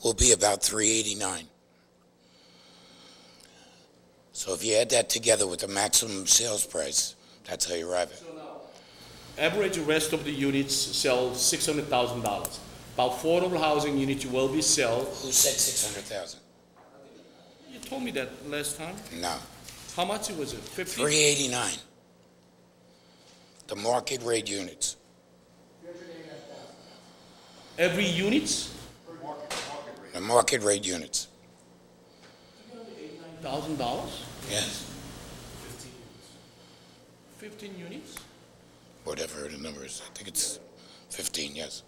will be about $389. So if you add that together with the maximum sales price, that's how you arrive at it. So now, average rest of the units sell $600,000. About affordable housing units will be sell. Who said 600,000? You told me that last time. No. How much was it? 50? 389. The market rate units. Every units? The market rate units. $1,000? Yes. 15 units? Whatever the number is. I think it's 15, yes.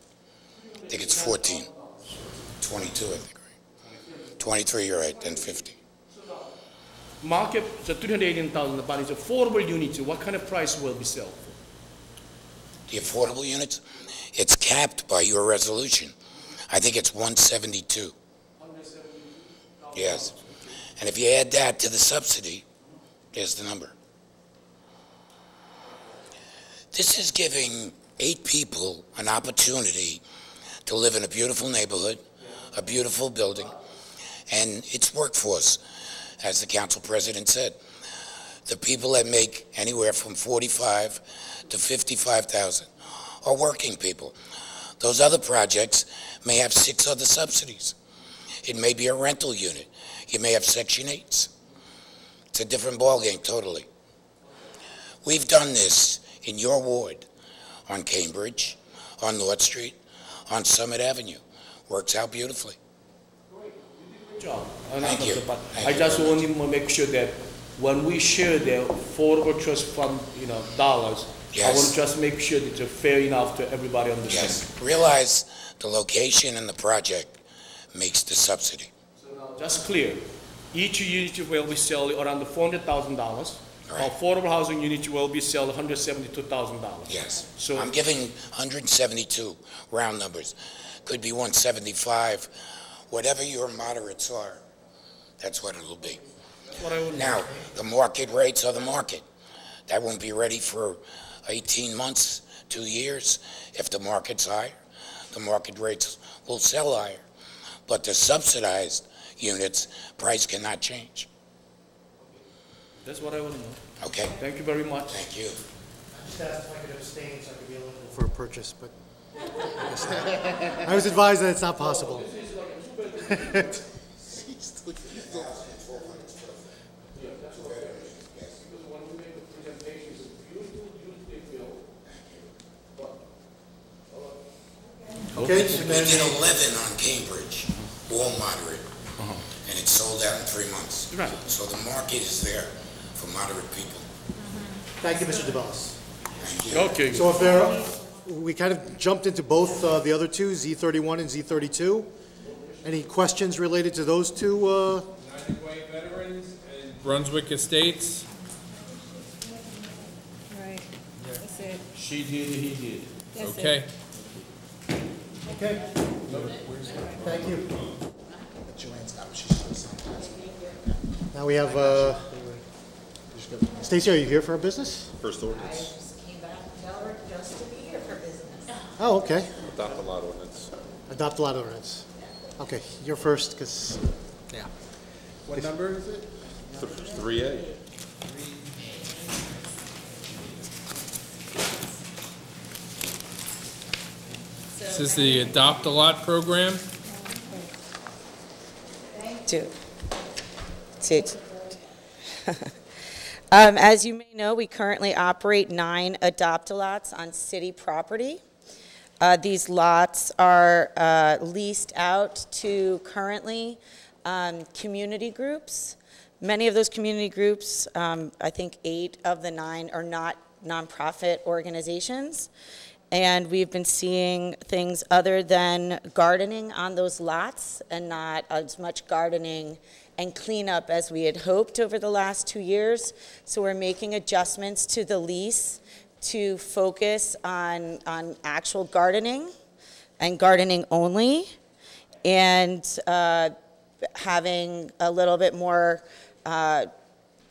I think it's 14. 22, I think, right? 23, you're right, then 50. Market, so 318,000, but it's affordable units. What kind of price will be sold for? The affordable units, it's capped by your resolution. I think it's 172. Yes. And if you add that to the subsidy, there's the number. This is giving 8 people an opportunity to live in a beautiful neighborhood, a beautiful building, and its workforce, as the council president said. The people that make anywhere from 45 to 55,000 are working people. Those other projects may have 6 other subsidies. It may be a rental unit. You may have Section 8s. It's a different ballgame totally. We've done this in your ward, on Cambridge, on North Street, on Summit Avenue. Works out beautifully. Job. Thank you. But Thank I you just very want to make sure that when we share the affordable trust fund, dollars, I want to just make sure that it's fair enough to everybody understands. Yes. Realize the location and the project makes the subsidy. Just clear. Each unit will be selling around $400,000. Affordable housing unit will be selling $172,000. Yes. So I'm giving 172 round numbers. Could be 175. Whatever your moderates are, that's what it'll be. Now, the market rates are the market. That won't be ready for 18 months, 2 years. If the market's higher, the market rates will sell higher. But the subsidized units, price cannot change. That's what I want to know. Okay. Thank you very much. Thank you. I just asked if I could abstain so I could be eligible for a purchase, but I guess not. I was advised that it's not possible. Okay. We did 11 on Cambridge, all moderate, and it sold out in 3 months. Right. So the market is there for moderate people. Thank you, Mr. DeBellis. Thank you. Okay. So we kind of jumped into both the other two, Z31 and Z32. Any questions related to those two? United Way Veterans and Brunswick Estates. Right, that's it. She did, he did. That's Okay. it. Okay. Thank you. Now we have, Stacy, are you here for a business? First I ordinance. just came back from Delaware just to be here for business. Oh, okay. Adopt a lot ordinance. Adopt a lot ordinance. Okay, you're first, because, yeah. What number is it? 3A. This is the Adopt a Lot program. As you may know, we currently operate 9 adopt-a-lots on city property. These lots are leased out to currently community groups. Many of those community groups, I think 8 of the 9 are not nonprofit organizations. And we've been seeing things other than gardening on those lots and not as much gardening and cleanup as we had hoped over the last 2 years. So we're making adjustments to the lease to focus on actual gardening and gardening only, and having a little bit more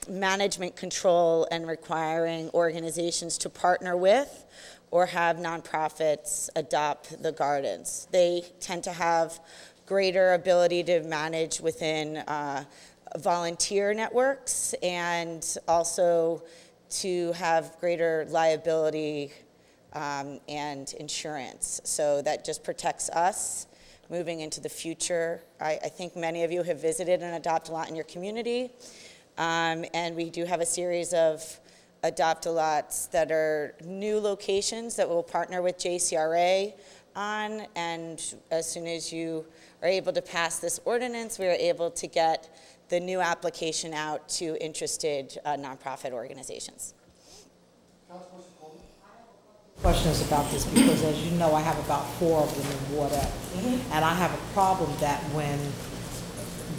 management control and requiring organizations to partner with or have nonprofits adopt the gardens. They tend to have greater ability to manage within volunteer networks and also to have greater liability and insurance. So that just protects us moving into the future. I think many of you have visited an Adopt-A-Lot in your community, and we do have a series of Adopt-A-Lots that are new locations that we'll partner with JCRA on, and as soon as you are able to pass this ordinance, we are able to get the new application out to interested nonprofit organizations. Questions about this, because as you know, I have about 4 of them in Ward F. And I have a problem that when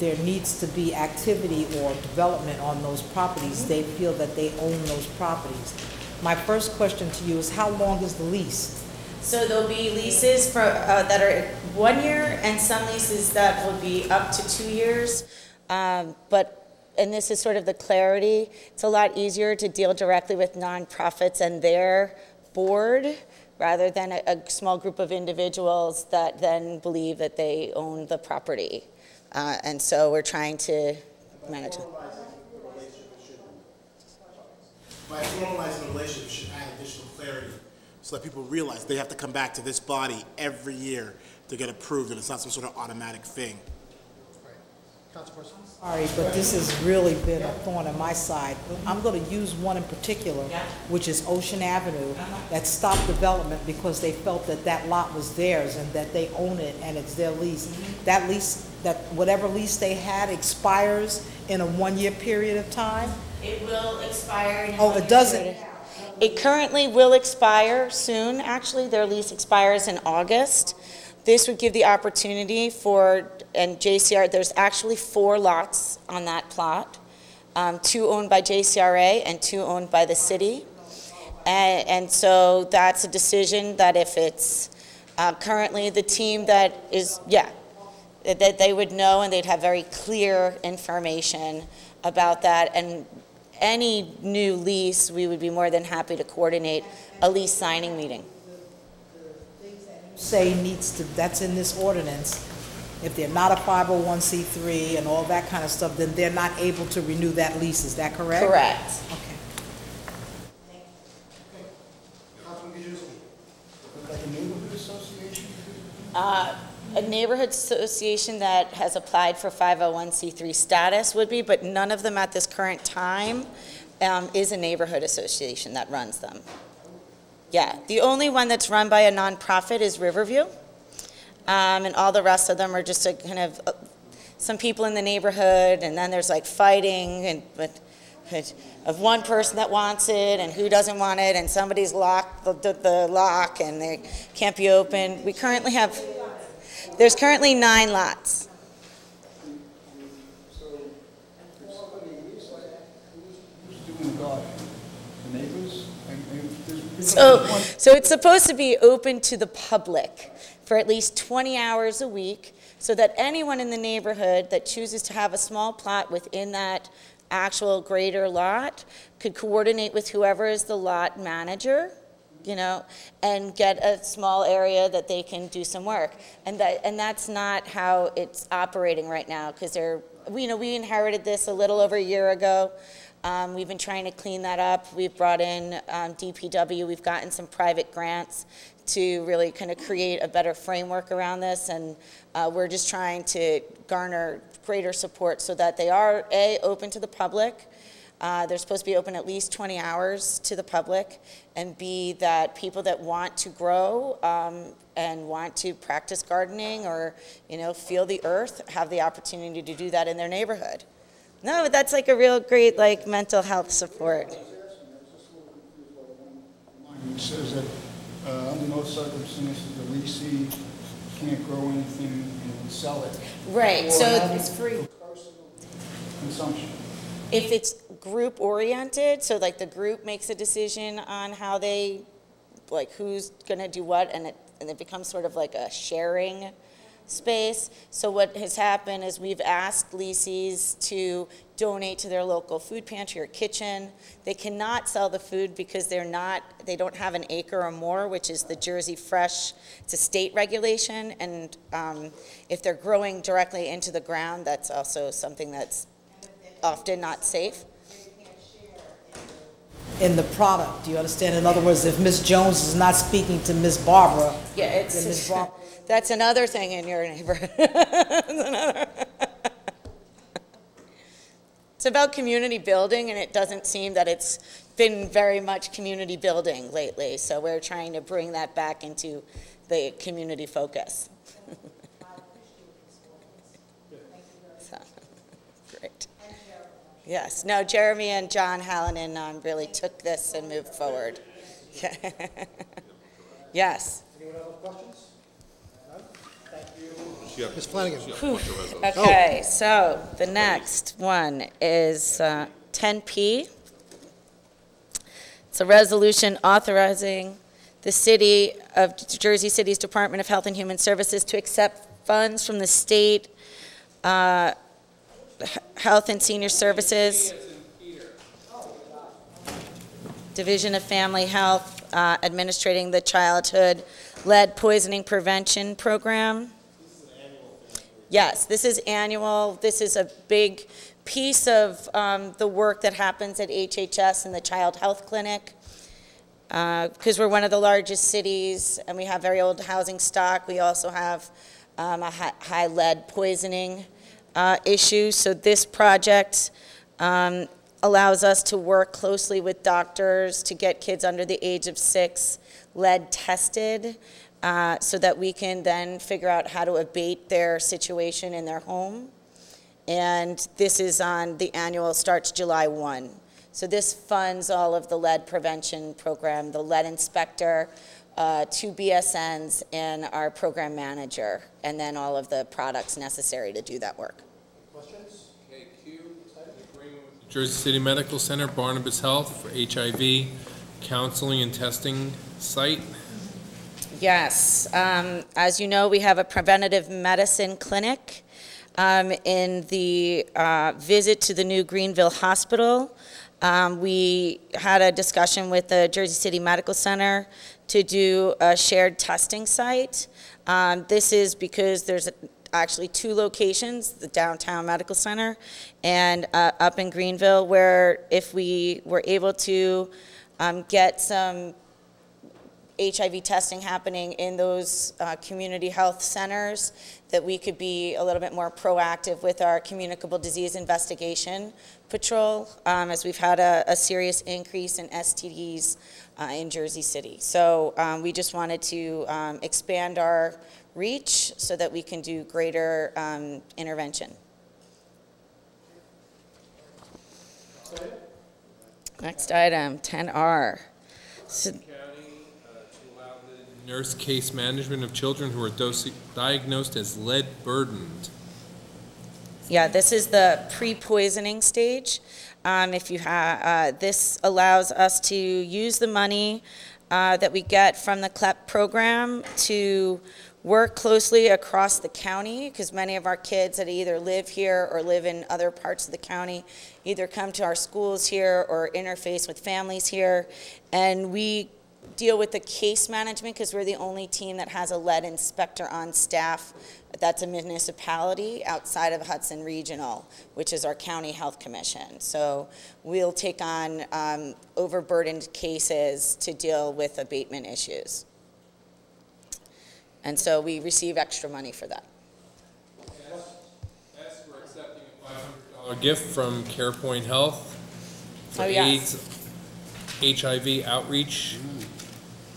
there needs to be activity or development on those properties, they feel that they own those properties. My first question to you is, how long is the lease? So there'll be leases for, that are 1 year, and some leases that will be up to 2 years. And this is sort of the clarity. It's a lot easier to deal directly with nonprofits and their board rather than a small group of individuals that then believe that they own the property. And so we're trying to manage it. By formalizing the relationship, should add additional clarity so that people realize they have to come back to this body every year to get approved, and it's not some sort of automatic thing. Sorry, but this has really been a thorn in my side. I'm going to use one in particular, which is Ocean Avenue, that stopped development because they felt that that lot was theirs and that they own it and it's their lease. That lease, that whatever lease they had expires in a 1 year period of time? It will expire in a 1 year Oh, it doesn't? period. It currently will expire soon, actually. Their lease expires in August. This would give the opportunity for, and JCR, there's actually 4 lots on that plot, 2 owned by JCRA and 2 owned by the city. And so that's a decision that if it's currently the team that is, that they would know and they'd have very clear information about that. And any new lease, we would be more than happy to coordinate a lease signing meeting. Say needs to, that's in this ordinance, if they're not a 501c3 and all that kind of stuff, then they're not able to renew that lease, is that correct? Correct. Okay. Like a neighborhood association? A neighborhood association that has applied for 501c3 status would be, but none of them at this current time is a neighborhood association that runs them. Yeah, the only one that's run by a nonprofit is Riverview, and all the rest of them are just a kind of some people in the neighborhood, and then there's like fighting and of one person that wants it and who doesn't want it, and somebody's locked the lock and they can't be opened. We currently have, there's currently 9 lots. So it's supposed to be open to the public for at least 20 hours a week so that anyone in the neighborhood that chooses to have a small plot within that actual greater lot could coordinate with whoever is the lot manager, you know, and get a small area that they can do some work. And that's not how it's operating right now, because we inherited this a little over a year ago. We've been trying to clean that up. We've brought in DPW. We've gotten some private grants to really kind of create a better framework around this, and we're just trying to garner greater support so that they are, A, open to the public. They're supposed to be open at least 20 hours to the public, and B, that people that want to grow and want to practice gardening or, feel the earth have the opportunity to do that in their neighborhood. No, but that's like a real great mental health support. It says that under no circumstances the leasing can't grow anything and sell it. Right, Or so have it it's free. for personal consumption. If it's group oriented, so like the group makes a decision on how they, who's gonna do what, and it becomes sort of like a sharing space. So what has happened is we've asked leasees to donate to their local food pantry or kitchen. They cannot sell the food because they don't have an acre or more, which is the Jersey Fresh. It's a state regulation, and if they're growing directly into the ground, that's also something that's often not safe. In the product, do you understand? In other words, if Ms. Jones is not speaking to Ms. Barbara, yeah, that's another thing in your neighborhood. It's about community building, and it doesn't seem that it's been very much community building lately. So we're trying to bring that back into the community focus. So, great. Yes. No, Jeremy and John Hallinan really took this and moved forward. Yes. Anyone have questions? None? Thank you. Ms. Flanagan. Okay, so the next one is 10P. It's a resolution authorizing the City of Jersey City's Department of Health and Human Services to accept funds from the state Health and Senior Services Division of Family Health, administrating the childhood lead poisoning prevention program. Yes, this is annual. This is a big piece of the work that happens at HHS and the Child Health Clinic. Because we're one of the largest cities and we have very old housing stock, we also have a high lead poisoning issue. So this project allows us to work closely with doctors to get kids under the age of 6 lead tested so that we can then figure out how to abate their situation in their home. And this is on the annual, starts July 1. So this funds all of the lead prevention program, the lead inspector, 2 BSNs, and our program manager, and then all of the products necessary to do that work. Questions? Okay, Q, agreement with the Jersey City Medical Center, Barnabas Health for HIV counseling and testing site. Yes, as you know, we have a preventative medicine clinic in the visit to the new Greenville Hospital. We had a discussion with the Jersey City Medical Center to do a shared testing site. This is because there's actually 2 locations, the downtown medical center and up in Greenville, where if we were able to get some HIV testing happening in those community health centers, that we could be a little bit more proactive with our communicable disease investigation patrol, as we've had a serious increase in STDs in Jersey City. So we just wanted to expand our reach so that we can do greater intervention. Next item, 10R. So, Nurse case management of children who are diagnosed as lead burdened. yeah, this is the pre-poisoning stage. If you have, this allows us to use the money that we get from the CLEP program to work closely across the county, because many of our kids that either live here or live in other parts of the county either come to our schools here or interface with families here. And we deal with the case management because we're the only team that has a lead inspector on staff. That's a municipality outside of Hudson Regional, which is our county health commission. So we'll take on overburdened cases to deal with abatement issues. And so we receive extra money for that. Yes, we're accepting a $500 gift from CarePoint Health for Oh, yes. AIDS, HIV outreach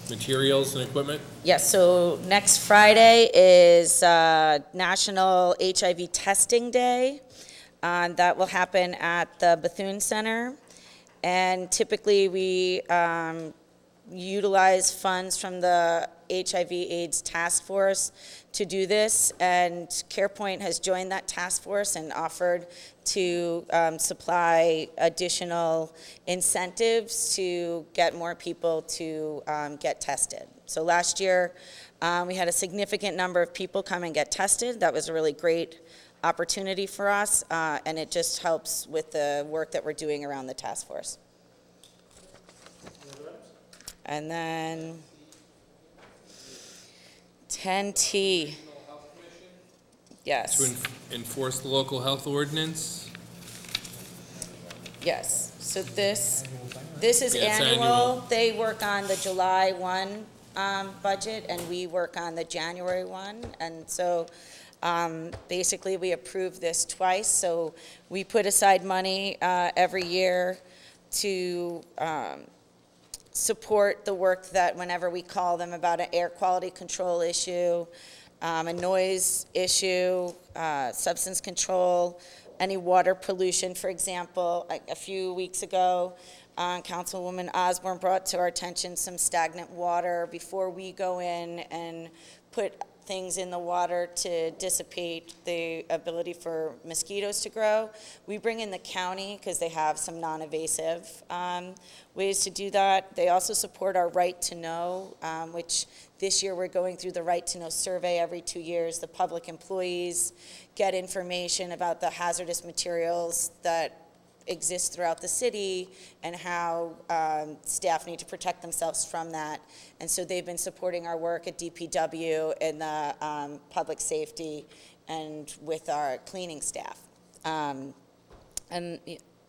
materials and equipment. Yes, so next Friday is National HIV Testing Day. That will happen at the Bethune Center. And typically we utilize funds from the HIV/AIDS task force to do this, and CarePoint has joined that task force and offered to supply additional incentives to get more people to get tested. So last year, we had a significant number of people come and get tested. That was a really great opportunity for us, and it just helps with the work that we're doing around the task force. And then 10T. Yes. To enforce the local health ordinance. Yes. So this is Yeah, it's annual. annual. They work on the July 1 budget, and we work on the January 1. And so basically we approve this twice. So we put aside money every year to support the work that whenever we call them about an air quality control issue, a noise issue, substance control, any water pollution, for example. A few weeks ago, Councilwoman Osborne brought to our attention some stagnant water. Before we go in and put things in the water to dissipate the ability for mosquitoes to grow, we bring in the county because they have some non-invasive ways to do that. They also support our Right to Know, which this year we're going through the Right to Know survey every 2 years. The public employees get information about the hazardous materials that exist throughout the city and how staff need to protect themselves from that. And so they've been supporting our work at DPW in the public safety and with our cleaning staff. And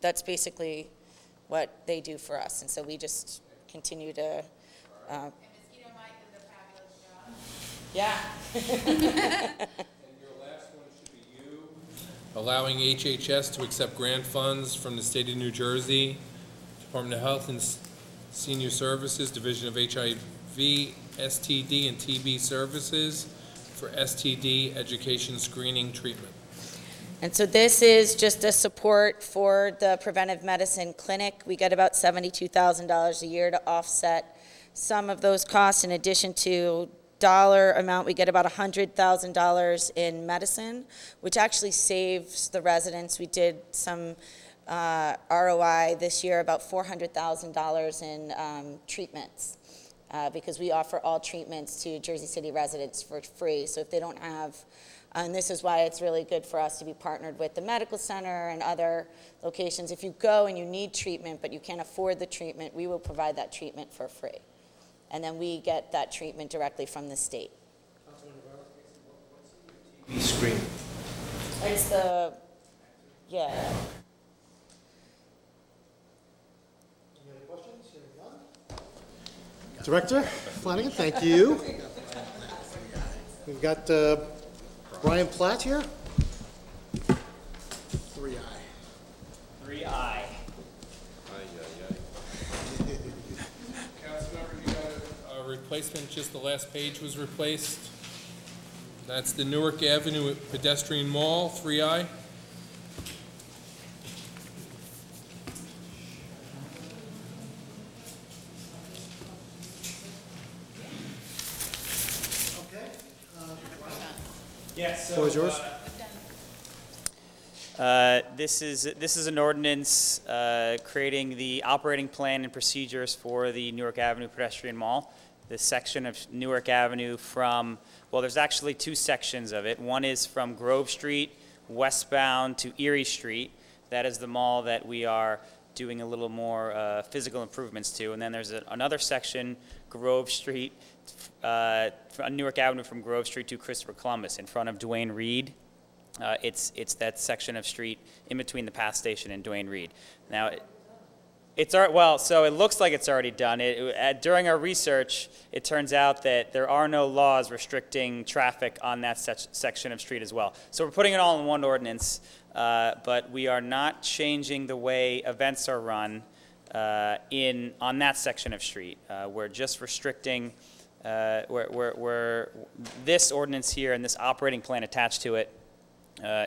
that's basically what they do for us. And so we just continue to yeah. Allowing HHS to accept grant funds from the state of New Jersey, Department of Health and Senior Services, Division of HIV, STD, and TB Services for STD education screening treatment. And so this is just a support for the preventive medicine clinic. We get about $72,000 a year to offset some of those costs. In addition to dollar amount, we get about $100,000 in medicine, which actually saves the residents. We did some ROI this year, about $400,000 in treatments, because we offer all treatments to Jersey City residents for free. So if they don't have, and this is why it's really good for us to be partnered with the medical center and other locations. If you go and you need treatment, but you can't afford the treatment, we will provide that treatment for free. And then we get that treatment directly from the state. TB screen. It's the, yeah. Any other questions? Hearing none. Director Flanagan, thank you. We've got Brian Platt here. 3I. 3I. Councilmember, you got a replacement, just the last page was replaced. That's the Newark Avenue pedestrian mall, 3I. Yes. Floor is yours. This is an ordinance creating the operating plan and procedures for the Newark Avenue pedestrian mall. This section of Newark Avenue from, well, there's actually two sections of it. One is from Grove Street westbound to Erie Street. That is the mall that we are doing a little more physical improvements to. And then there's another section, Grove Street, Newark Avenue from Grove Street to Christopher Columbus in front of Duane Reade. It's that section of street in between the PATH station and Duane Reade. Now, It's well, so it looks like it's already done. During our research, it turns out that there are no laws restricting traffic on that section of street as well. So we're putting it all in one ordinance, but we are not changing the way events are run on that section of street. We're just restricting. This ordinance here and this operating plan attached to it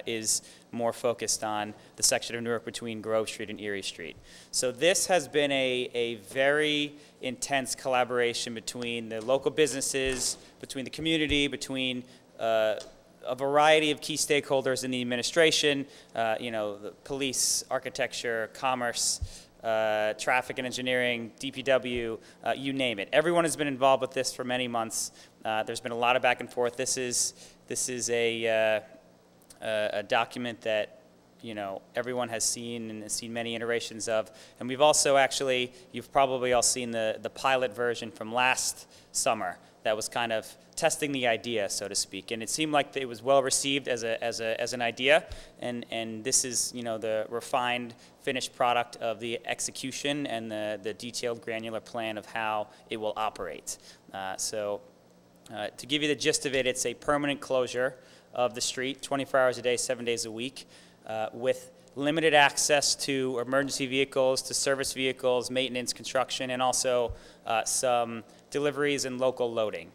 is more focused on the section of Newark between Grove Street and Erie Street. So this has been a very intense collaboration between the local businesses, between the community, between a variety of key stakeholders in the administration, the police, architecture, commerce, traffic and engineering, DPW, you name it. Everyone has been involved with this for many months. There's been a lot of back and forth. This is a document that everyone has seen and has seen many iterations of. And we've also actually, you've probably all seen the pilot version from last summer that was kind of testing the idea, so to speak. And it seemed like it was well received as an idea. And this is the refined, finished product of the execution and the detailed, granular plan of how it will operate. To give you the gist of it, it's a permanent closure of the street, 24 hours a day, 7 days a week, with limited access to emergency vehicles, to service vehicles, maintenance, construction, and also some deliveries and local loading.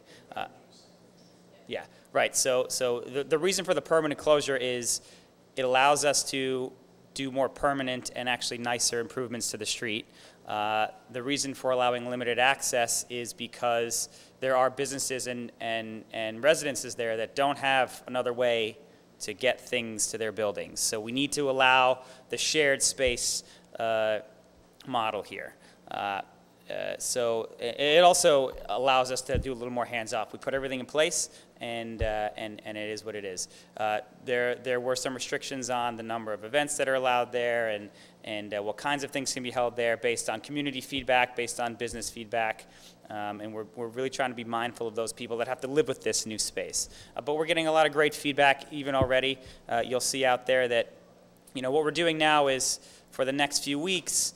Yeah, right. So the reason for the permanent closure is it allows us to do more permanent and actually nicer improvements to the street. The reason for allowing limited access is because there are businesses and residences there that don't have another way to get things to their buildings. So we need to allow the shared space model here. So it also allows us to do a little more hands-off. We put everything in place, and it is what it is. There were some restrictions on the number of events that are allowed there, and what kinds of things can be held there based on community feedback, based on business feedback. And we're really trying to be mindful of those people that have to live with this new space. But we're getting a lot of great feedback even already. You'll see out there that what we're doing now is, for the next few weeks,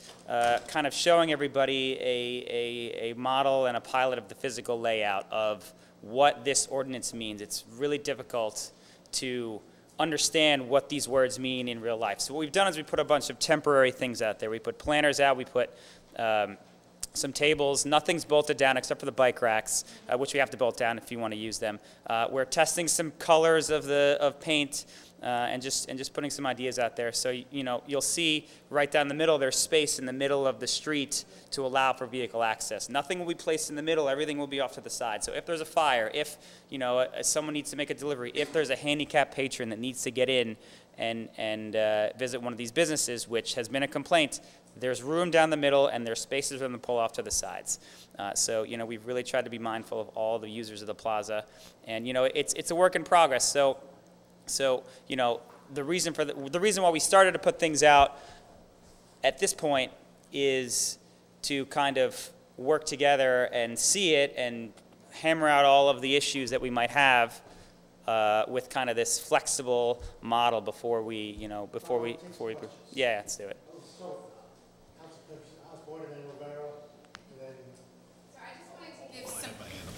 kind of showing everybody a model and a pilot of the physical layout of what this ordinance means. It's really difficult to understand what these words mean in real life. So what we've done is we put a bunch of temporary things out there. We put planners out, we put some tables. Nothing's bolted down except for the bike racks, which we have to bolt down if you want to use them. We're testing some colors of paint and just putting some ideas out there. So you'll see right down the middle there's space in the middle of the street to allow for vehicle access. Nothing will be placed in the middle. Everything will be off to the side. So if there's a fire, if someone needs to make a delivery, if there's a handicapped patron that needs to get in and visit one of these businesses, which has been a complaint, there's room down the middle and there's spaces for them to pull off to the sides. So we've really tried to be mindful of all the users of the plaza, and it's a work in progress. So the reason why we started to put things out at this point is to kind of work together and see it and hammer out all of the issues that we might have with kind of this flexible model before we yeah, let's do it.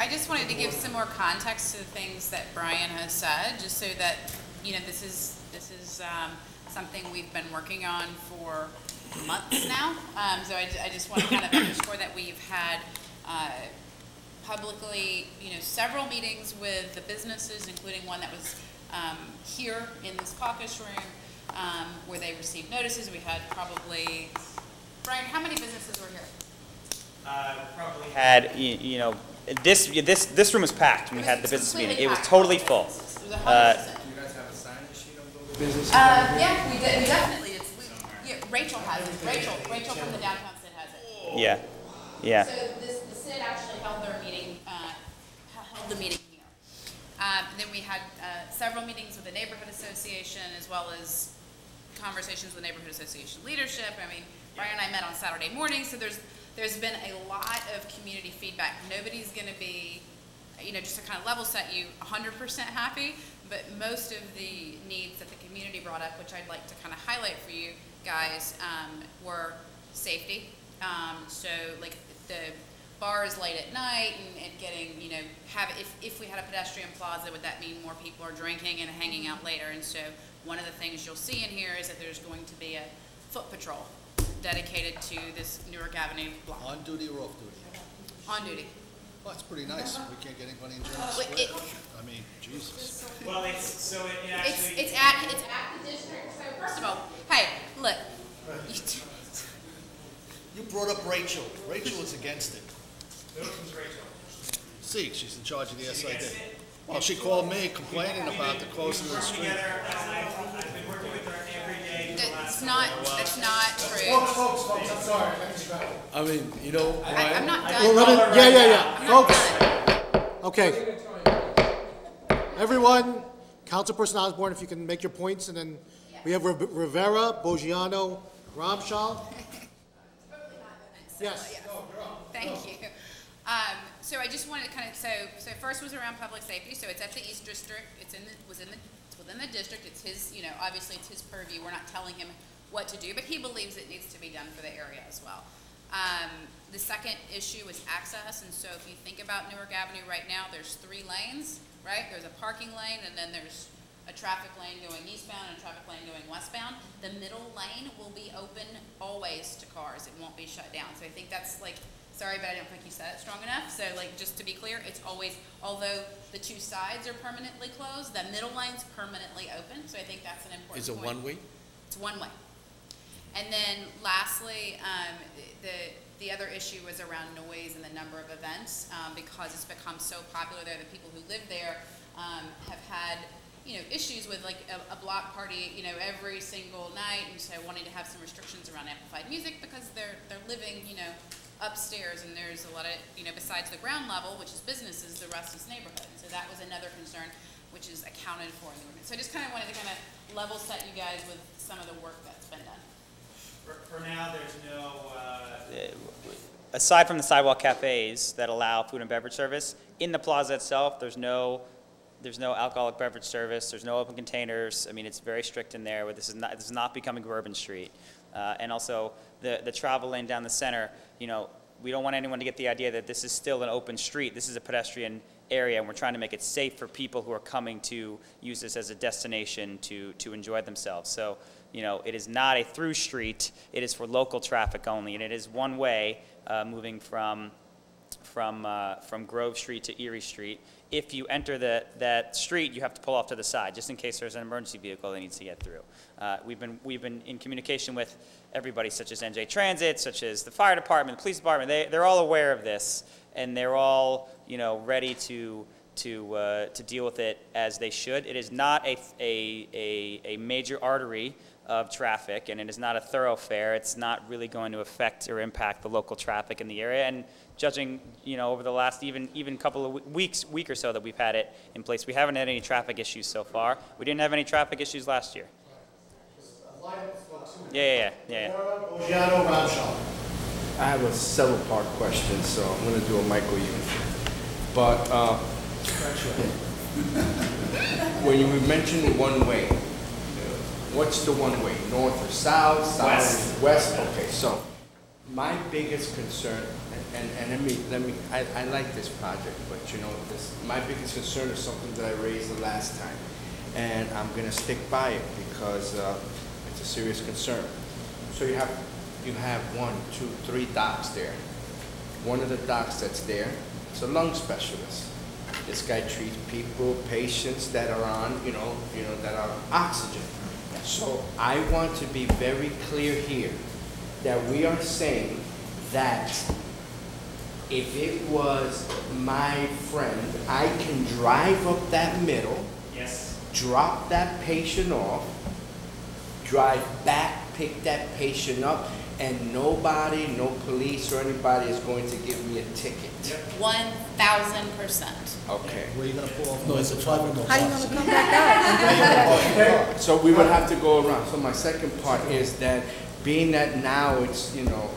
I just wanted to give some more context to the things that Brian has said, just so that this is something we've been working on for months now. So I just want to kind of underscore that we've had publicly, several meetings with the businesses, including one that was here in this caucus room, where they received notices. We had probably, Brian, how many businesses were here? Probably had this room was packed when we had the business meeting. It was totally full. It was 100%. Yeah, we did. We definitely. Rachel has it. Rachel from the downtown SID has it. Yeah. So the SID actually held their meeting, held the meeting here. Then we had several meetings with the neighborhood association, as well as conversations with neighborhood association leadership. I mean, Brian and I met on Saturday morning, so there's been a lot of community feedback. Nobody's going to be, just to kind of level set you, 100% happy, but most of the needs that the community brought up, which I'd like to kind of highlight for you guys, were safety. So like the bars late at night and getting, you know, if we had a pedestrian plaza, would that mean more people are drinking and hanging out later? And so one of the things you'll see in here is that there's going to be a foot patrol dedicated to this Newark Avenue block. On duty or off duty? On duty. Well, that's pretty nice. We can't get anybody in Jones Wait, Square. I mean, Jesus. Well, it actually. It's at the district. So first of all, hey, look. You brought up Rachel. Rachel is against it. Who's Rachel? See, she's in charge of the SID. Well, she called me complaining about the closing of the street. I've been working with her every day. That's not true. Folks, I'm sorry. I mean, you know, I'm not done. We'll let it, yeah. Folks. Okay. Everyone, Councilperson Osborne, if you can make your points, and then we have Rivera, Boggiano, Ramshal. Yes. Thank you. So I just wanted to kind of, so first was around public safety. So it's at the East District. It's within the district. It's his, you know, obviously it's his purview. We're not telling him what to do, but he believes it needs to be done for the area as well. The second issue is access, and so if you think about Newark Avenue right now, there's 3 lanes, right? There's a parking lane, and then there's a traffic lane going eastbound and a traffic lane going westbound. The middle lane will be open always to cars. It won't be shut down. So I think that's like, sorry, but I don't think you said it strong enough. So like, just to be clear, it's always, although the 2 sides are permanently closed, the middle lane's permanently open. So I think that's an important point. is it one way? It's one way. And then lastly, the other issue was around noise and the number of events, because it's become so popular there. The people who live there have had, you know, issues with like a block party, you know, every single night, and so wanting to have some restrictions around amplified music because they're living, you know, upstairs, and there's a lot of, you know, besides the ground level, which is businesses, the rest is neighborhood. So that was another concern, which is accounted for in the ordinance. So I just kind of wanted to kind of level set you guys with some of the work that's been done. For now, there's no, aside from the sidewalk cafes that allow food and beverage service, in the plaza itself, there's no alcoholic beverage service, there's no open containers. I mean, it's very strict in there, but this is not becoming Bourbon Street. And also, the travel lane down the center, you know, we don't want anyone to get the idea that this is still an open street. This is a pedestrian area, and we're trying to make it safe for people who are coming to use this as a destination to enjoy themselves. So, you know, it is not a through street. It is for local traffic only, and it is one way moving from Grove Street to Erie Street. If you enter that street, you have to pull off to the side, just in case there's an emergency vehicle that needs to get through. We've been in communication with everybody, such as NJ Transit, such as the fire department, the police department. They're all aware of this, and they're all, you know, ready to deal with it as they should. It is not a major artery of traffic, and it is not a thoroughfare. It's not really going to affect or impact the local traffic in the area. And judging, you know, over the last even couple of week or so that we've had it in place, we haven't had any traffic issues so far. We didn't have any traffic issues last year. Yeah. I have a several part question, so I'm going to do a micro unit. But when you mentioned one way, what's the one way? North or south? South, west? Okay, so my biggest concern, and let me. I like this project, but you know, my biggest concern is something that I raised the last time, and I'm going to stick by it because it's a serious concern. So you have 1, 2, 3 docs there. One of the docs that's there is a lung specialist. This guy treats people, patients that are on, you know, that are on oxygen. So I want to be very clear here that we are saying that if it was my friend, I can drive up that middle, yes, drop that patient off, drive back, pick that patient up, and nobody, no police or anybody is going to give me a ticket. 1,000%. Okay. Where are you going to pull off? No, it's a traffic. How you gonna come back out? So we would have to go around. So my second part is that being that now it's, you know,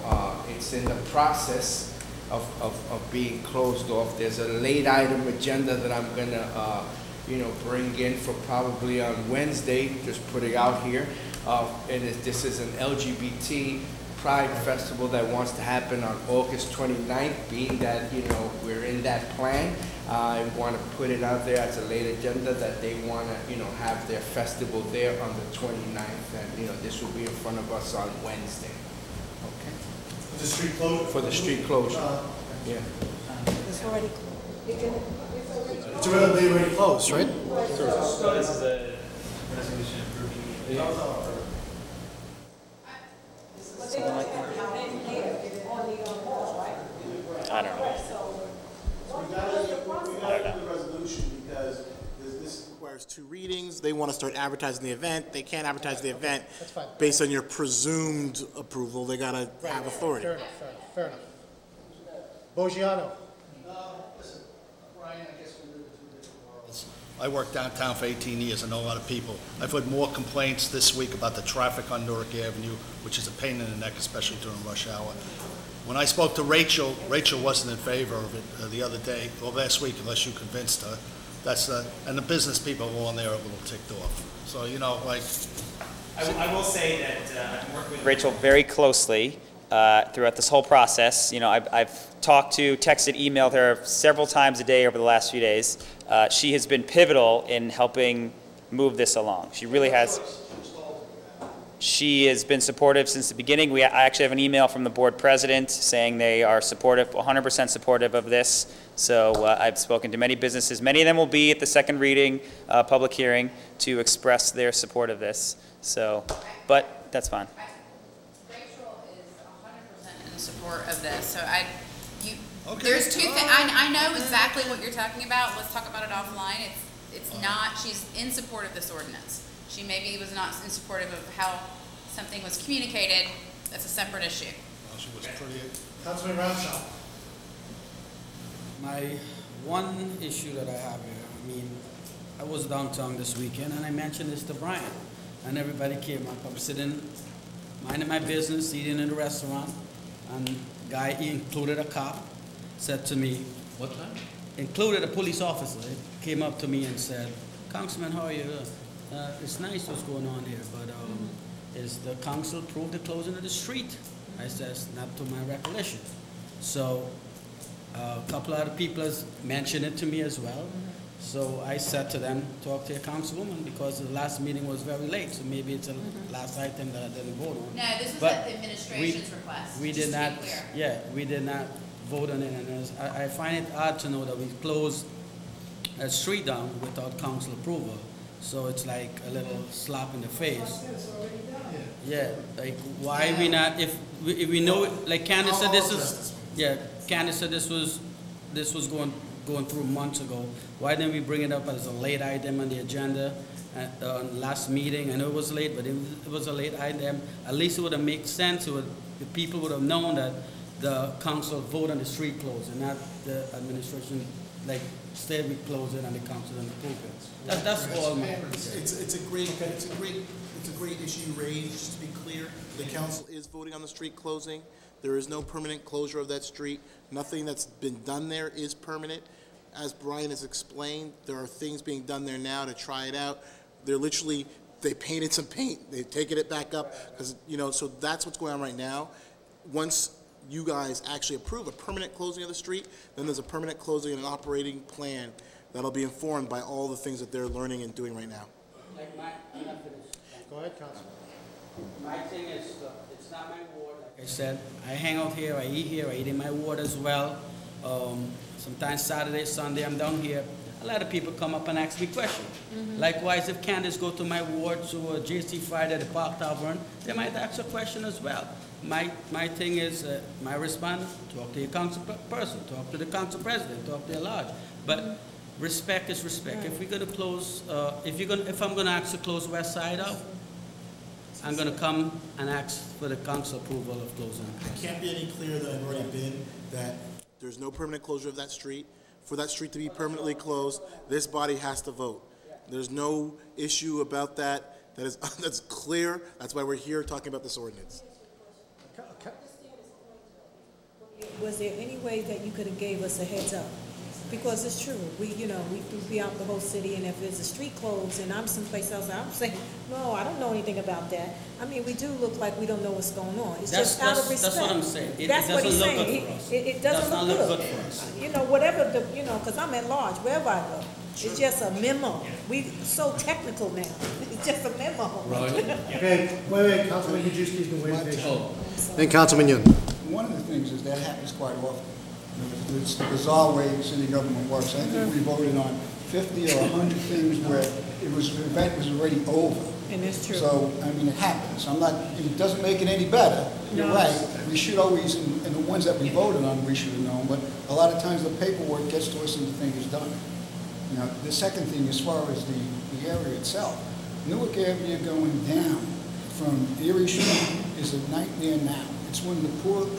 it's in the process of being closed off, there's a late item agenda that I'm going to, you know, bring in for probably on Wednesday, just put it out here. And this is an LGBT Pride Festival that wants to happen on August 29th, being that, you know, we're in that plan. I want to put it out there as a late agenda that they want to, you know, have their festival there on the 29th, and, you know, this will be in front of us on Wednesday. Okay? For the street closure? For the street closure, yeah. It's already It's already closed, right? This is a resolution approving. I don't know. We gotta do the resolution because this requires 2 readings. They want to start advertising the event. They can't advertise the event based on your presumed approval. They gotta have authority. Fair enough. Boggiano. Listen, Brian, I guess we live in 2 different worlds. I worked downtown for 18 years. I know a lot of people. I've heard more complaints this week about the traffic on Newark Avenue, which is a pain in the neck, especially during rush hour. When I spoke to Rachel, Rachel wasn't in favor of it the other day, or last week, unless you convinced her. And the business people were on there a little ticked off. So, you know, like... I will say that I've worked with Rachel very closely throughout this whole process. You know, I've talked to, texted, emailed her several times a day over the last few days. She has been pivotal in helping move this along. She really has. She has been supportive since the beginning. I actually have an email from the board president saying they are supportive, 100% supportive of this. So I've spoken to many businesses. Many of them will be at the second reading, public hearing, to express their support of this. So, but that's fine. Rachel is 100% in support of this. So there's 2 things. I know exactly what you're talking about. Let's talk about it offline. It's not. She's in support of this ordinance. She maybe was not in support of how something was communicated. That's a separate issue. Well, she was pretty... Councilman Ramshaw. My one issue that I have here, I mean, I was downtown this weekend and I mentioned this to Brian, and everybody came up. I'm sitting, minding my business, eating in the restaurant, and guy, he included a cop, said to me, What time? included a police officer, came up to me and said, Councilman, how are you? It's nice what's going on here, but is the council approved the closing of the street? I says, not to my recollection. So a couple other people has mentioned it to me as well. So I said to them, talk to your councilwoman, because the last meeting was very late, so maybe it's a last item that I didn't vote on. No, this was But at the administration's request. We just did to be not, clear. yeah, we did not vote on it, and I find it odd to know that we closed a street down without council approval. So it's like a little slap in the face. Yeah, like why we not, if we know, like Candace said, this is, yeah, Candace said this was going through months ago. Why didn't we bring it up as a late item on the agenda at last meeting? I know it was late, but it was a late item. At least it would have made sense. The people would have known that the council voted on the street closing, not the administration, like, said we close it and the council and approve it. That's all. It's a great issue you raised. Just to be clear, the council is voting on the street closing. There is no permanent closure of that street. Nothing that's been done there is permanent. As Brian has explained, there are things being done there now to try it out. They painted some paint. They've taken it back up because, you know, so that's what's going on right now. Once you guys actually approve a permanent closing of the street, then there's a permanent closing and an operating plan that'll be informed by all the things that they're learning and doing right now. Like I'm not finished. Go ahead, Councilman. My thing is, it's not my ward. Like I said, I hang out here, I eat in my ward as well. Sometimes Saturday, Sunday, I'm down here. A lot of people come up and ask me questions. Likewise, if Candace go to my ward, to JC Friday at the Park Tavern, they might ask a question as well. My thing is, my response, talk to your council person, talk to the council president, talk to your lodge. But respect is respect. If we're gonna close, if I'm gonna ask to close West Side out, I'm gonna come and ask for the council approval of closing. It can't be any clearer than I've already been that there's no permanent closure of that street. For that street to be permanently closed, this body has to vote. There's no issue about that. That's clear. That's why we're here talking about this ordinance. Was there any way that you could have gave us a heads up? Because it's true, we be out the whole city, and if there's a street closed and I'm someplace else, I'm saying, no, I don't know anything about that. I mean, we do look like we don't know what's going on. It's just out of respect. That's what I'm saying. It That's what he's doesn't look saying. good for us. It doesn't Does not look look good. good for us. Whatever because I'm at large, wherever I go. It's just a memo. We so technical now. It's just a memo. Right. Okay, wait, Councilman Majewski's been waiting patiently. Then Councilman Yun. One of the things is that happens quite often. It's the bizarre way city government works. I think we voted on 50 or 100 things where the event was already over. And it's true. So, I mean, it happens. It doesn't make it any better. You're right. We should always, and the ones that we voted on, we should have known, but a lot of times the paperwork gets to us and the thing is done. The second thing, as far as the area itself, Newark Avenue going down from Erie Street is a nightmare now. It's one of the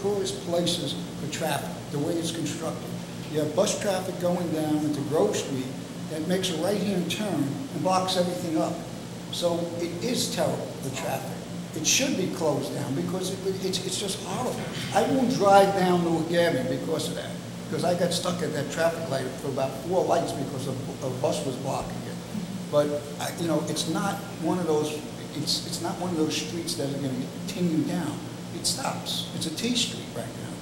poorest places for traffic, the way it's constructed. You have bus traffic going down into Grove Street that makes a right-hand turn and blocks everything up. So it is terrible, the traffic. It should be closed down because it's just horrible. I won't drive down Newark Avenue because of that, because I got stuck at that traffic light for about 4 lights because a bus was blocking it. But it's not one of those. It's not one of those streets that are going to continue down. It stops. It's a T street right now.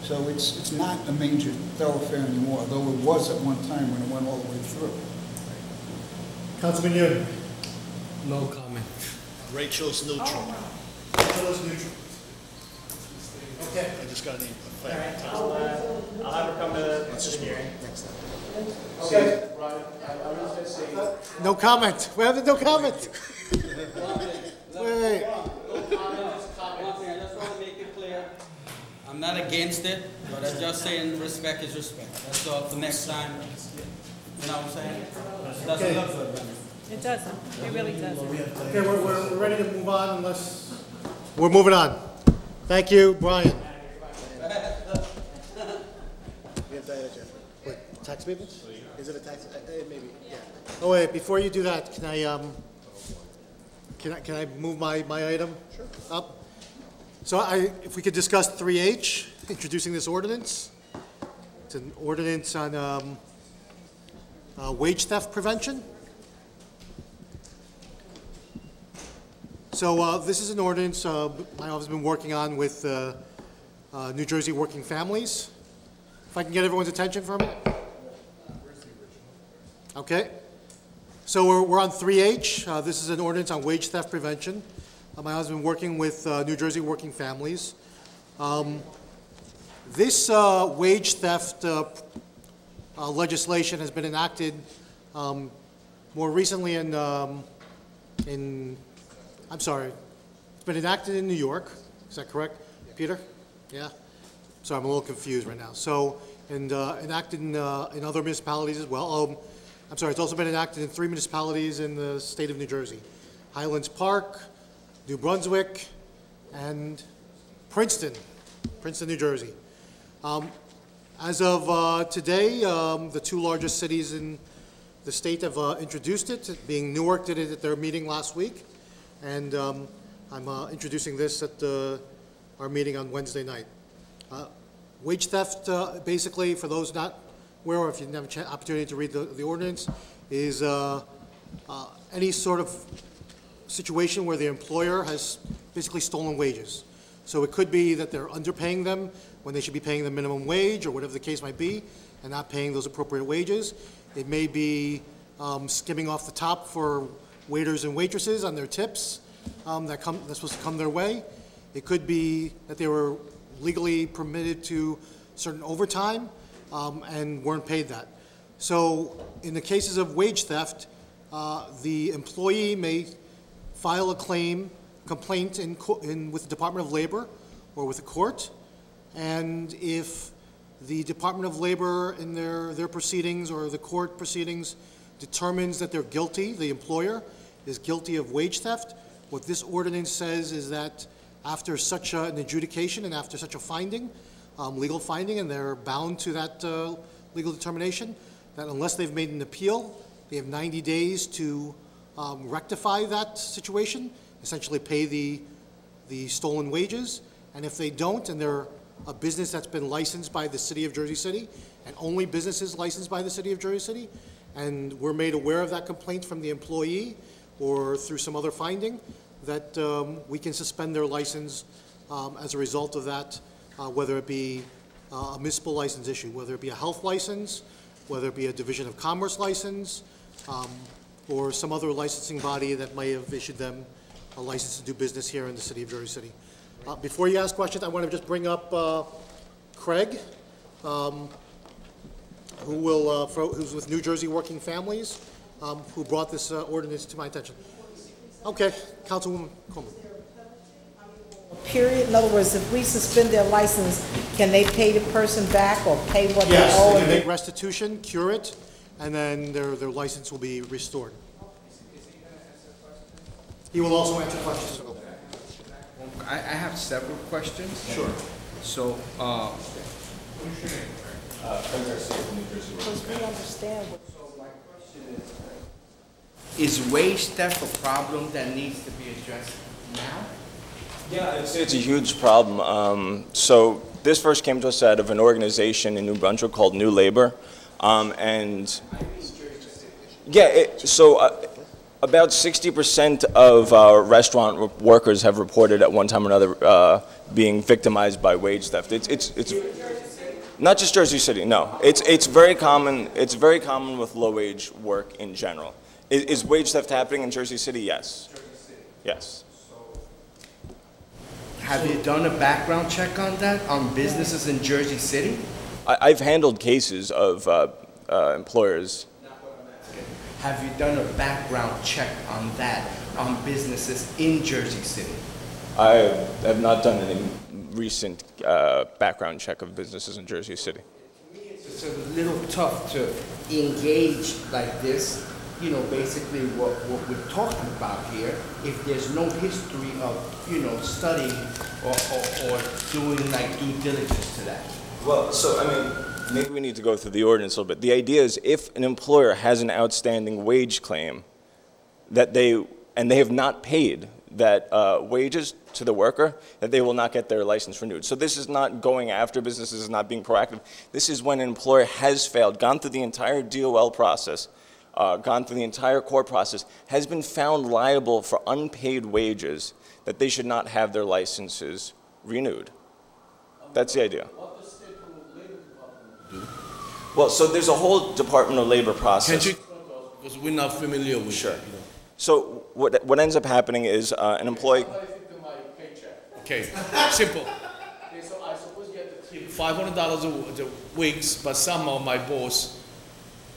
So it's not a major thoroughfare anymore, though it was at one time when it went all the way through. Councilman Yun. No comment. Rachel's neutral. Rachel's neutral. Okay. I just got an email. I'll have her come to the hearing. Okay. No comment. We have no comment. Wait. I just want to make it clear, I'm not against it, but I'm just saying respect is respect. That's all for next time. You know what I'm saying? Doesn't look good, man. It doesn't. It really doesn't. Okay, we're ready to move on unless... We're moving on. Thank you, Brian. Wait, tax abatements? Is it a tax, maybe, yeah. Oh, wait, before you do that, can I move my item up? So if we could discuss 3H, introducing this ordinance. It's an ordinance on wage theft prevention. So this is an ordinance my office has been working on with New Jersey Working Families. If I can get everyone's attention for a minute. Okay. So we're on 3H. This is an ordinance on wage theft prevention. My husband working with New Jersey Working Families. This wage theft legislation has been enacted more recently I'm sorry, it's been enacted in New York. Is that correct, Peter? Yeah. Sorry, I'm a little confused right now. So, and enacted in other municipalities as well. I'm sorry, it's also been enacted in 3 municipalities in the state of New Jersey. Highlands Park, New Brunswick, and Princeton, New Jersey. As of today, the 2 largest cities in the state have introduced it, being Newark did it at their meeting last week, and I'm introducing this at our meeting on Wednesday night. Wage theft, basically, for those not aware, or if you didn't have an opportunity to read the ordinance, is any sort of situation where the employer has basically stolen wages. So it could be that they're underpaying them when they should be paying the minimum wage, or whatever the case might be, and not paying those appropriate wages. It may be skimming off the top for waiters and waitresses on their tips that's supposed to come their way. It could be that they were legally permitted to certain overtime and weren't paid that. So in the cases of wage theft, the employee may file a complaint with the Department of Labor or with the court, and if the Department of Labor in their proceedings or the court proceedings determines that they're guilty, the employer is guilty of wage theft, what this ordinance says is that after such an adjudication and after such a finding, legal finding, and they're bound to that legal determination, that unless they've made an appeal, they have 90 days to rectify that situation, essentially pay the stolen wages, and if they don't and they're a business that's been licensed by the City of Jersey City, and only businesses licensed by the City of Jersey City, and we're made aware of that complaint from the employee or through some other finding, that we can suspend their license as a result of that, whether it be a municipal license issue, whether it be a health license, whether it be a Division of Commerce license, or some other licensing body that may have issued them a license to do business here in the City of Jersey City. Before you ask questions, I want to just bring up Craig, who's with New Jersey Working Families, who brought this ordinance to my attention. Okay, Councilwoman Coleman. Period. In other words, if we suspend their license, can they pay the person back or pay what Yes, they owe? they can make restitution, cure it, and then their license will be restored. He will also answer questions. I have several questions. Sure. So, Because we understand what. is wage theft a problem that needs to be addressed now? Yeah, it's a huge problem. So this first came to us out of an organization in New Brunswick called New Labor, and yeah, about 60% of restaurant workers have reported at one time or another being victimized by wage theft. It's not just Jersey City. No, it's very common. It's very common with low wage work in general. Is wage theft happening in Jersey City? Yes. Yes. Have you done a background check on that, on businesses in Jersey City? I've handled cases of employers. Have you done a background check on that, on businesses in Jersey City? I have not done any recent background check of businesses in Jersey City. It's a little tough to engage like this, you know, basically what we're talking about here, if there's no history of, you know, studying or doing like due diligence to that. Well, so, I mean, maybe we need to go through the ordinance a little bit. The idea is if an employer has an outstanding wage claim that they have not paid that wages to the worker, that they will not get their license renewed. So this is not going after businesses, is not being proactive. This is when an employer has failed, gone through the entire DOL process, gone through the entire court process, has been found liable for unpaid wages, that they should not have their licenses renewed. That's the idea. Well, so there's a whole Department of Labor process. Can't you, because we're not familiar with Sure. that, you know. So what ends up happening is an employee. Okay, simple. Okay, so I suppose get the tip $500 a week, but somehow my boss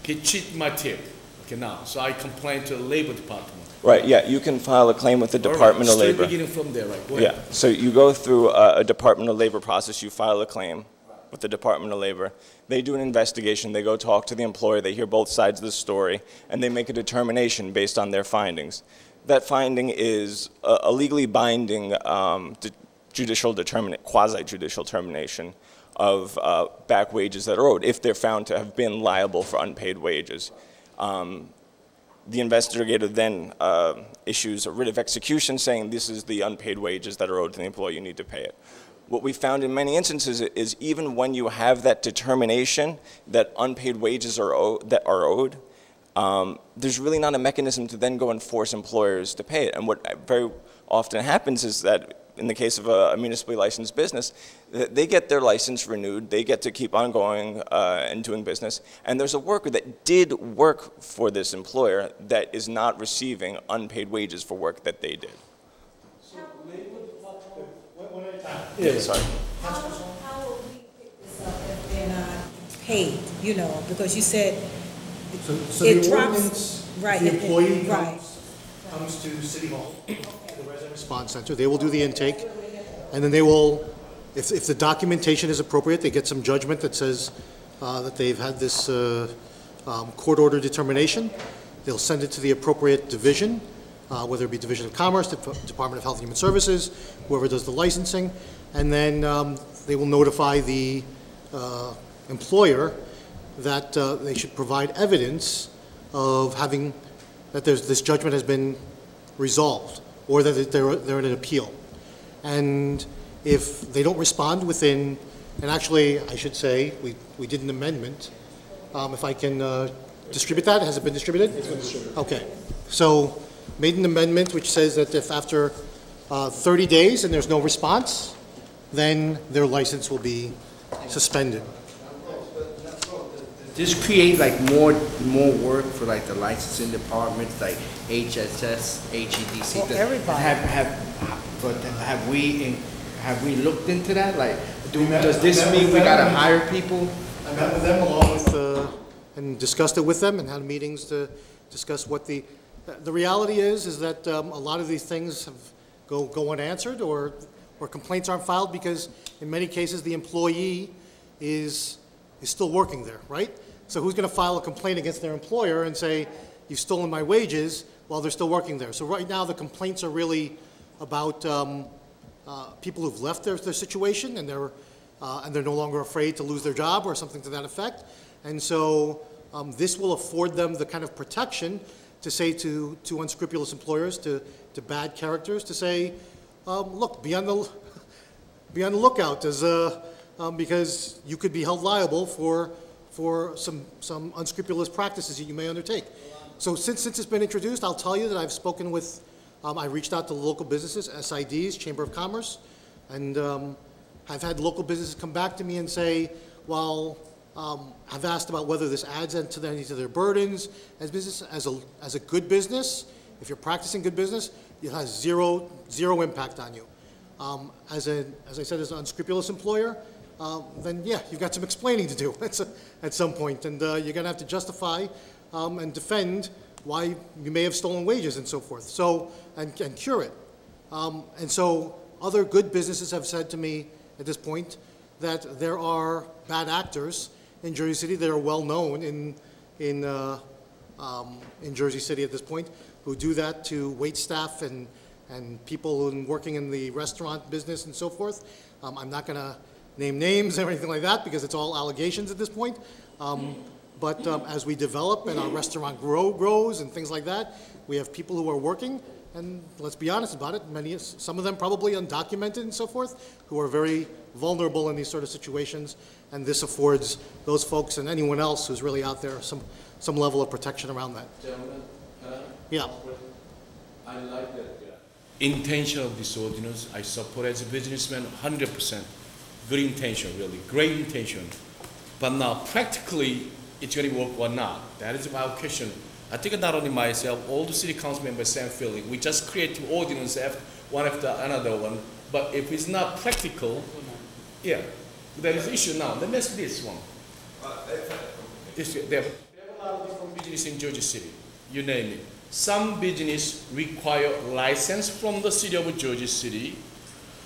he cheat my tip. Okay, now, so I complain to the Labor Department. Right, yeah, you can file a claim with the Department of Labor. Beginning from there, right? Go Yeah, ahead. so you go through a Department of Labor process, you file a claim with the Department of Labor. They do an investigation, they go talk to the employer, they hear both sides of the story, and they make a determination based on their findings. That finding is a legally binding quasi-judicial determination of back wages that are owed, if they're found to have been liable for unpaid wages. The investigator then issues a writ of execution saying this is the unpaid wages that are owed to the employee, you need to pay it. What we found in many instances is even when you have that determination that unpaid wages are owed, there's really not a mechanism to then go and force employers to pay it. And what very often happens is that in the case of a municipally licensed business, they get their license renewed, they get to keep on going and doing business, and there's a worker that did work for this employer that is not receiving unpaid wages for work that they did. Yeah. Sorry. How will we pick this up if they're not paid, you know, because you said So it the drops, ordinance, right, the employee right. comes to City Hall, the Resident Response Center, they will do the intake, and then they will, if the documentation is appropriate, they get some judgment that says that they've had this court order determination, they'll send it to the appropriate division, whether it be Division of Commerce, Department of Health and Human Services, whoever does the licensing, and then they will notify the employer that they should provide evidence of having, that this judgment has been resolved, or that they're in an appeal. And if they don't respond within, and actually, I should say, we did an amendment. If I can distribute that, has it been distributed? It's been distributed. Okay. So, made an amendment which says that if after 30 days and there's no response, then their license will be suspended. Just create like more work for like the licensing departments, like HSS, HEDC. For everybody. But have we looked into that? Like, does this mean we gotta hire people? I met with them along with, and discussed it with them and had meetings to discuss what the reality is that a lot of these things go unanswered or complaints aren't filed because in many cases the employee is still working there, right? So who's going to file a complaint against their employer and say, you've stolen my wages while they're still working there? So right now the complaints are really about people who've left their situation and they're no longer afraid to lose their job or something to that effect. And so this will afford them the kind of protection to say to unscrupulous employers, to bad characters, to say, look, be on the lookout because you could be held liable for some unscrupulous practices that you may undertake. So since it's been introduced, I'll tell you that I've spoken with, I reached out to local businesses, SIDs, Chamber of Commerce, and I've had local businesses come back to me and say, well, I've asked about whether this adds to any of their burdens as business, as a good business. If you're practicing good business, it has zero impact on you. As I said, as an unscrupulous employer, then yeah, you've got some explaining to do at some point, and you're going to have to justify and defend why you may have stolen wages and so forth. So and cure it. And so other good businesses have said to me at this point that there are bad actors in Jersey City that are well known in Jersey City at this point who do that to wait staff and people working in the restaurant business and so forth. I'm not going to name names or anything like that because it's all allegations at this point. But as we develop and our restaurant grows and things like that, we have people who are working, and let's be honest about it, some of them probably undocumented and so forth, who are very vulnerable in these sort of situations, and this affords those folks and anyone else who's really out there some level of protection around that. Gentlemen, yeah. I like that intention of this ordinance. I support as a businessman 100%. Good intention, really, great intention. But now, practically, it's going to work or not. That is my question. I think not only myself, all the city council members, same feeling. We just create two ordinances, one after another one. But if it's not practical, yeah, there is an issue now. Let me ask this one. There are a lot of different businesses in Jersey City. You name it. Some business require license from the city of Jersey City,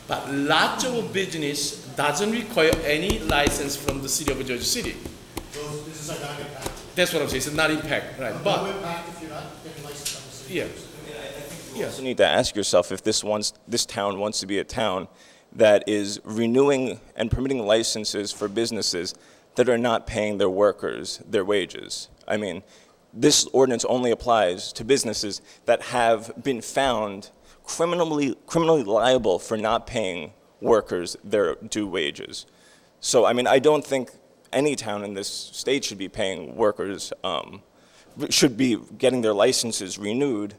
but lots of business doesn't require any license from the city of Jersey City. Those businesses are not impacted. That's what I'm saying. It's not impact, right? But no impact if you're not getting licensed from the city. Yeah. You also need to ask yourself if this town wants to be a town that is renewing and permitting licenses for businesses that are not paying their workers their wages. I mean, this ordinance only applies to businesses that have been found criminally liable for not paying workers their due wages. So, I mean, I don't think any town in this state should be paying workers, should be getting their licenses renewed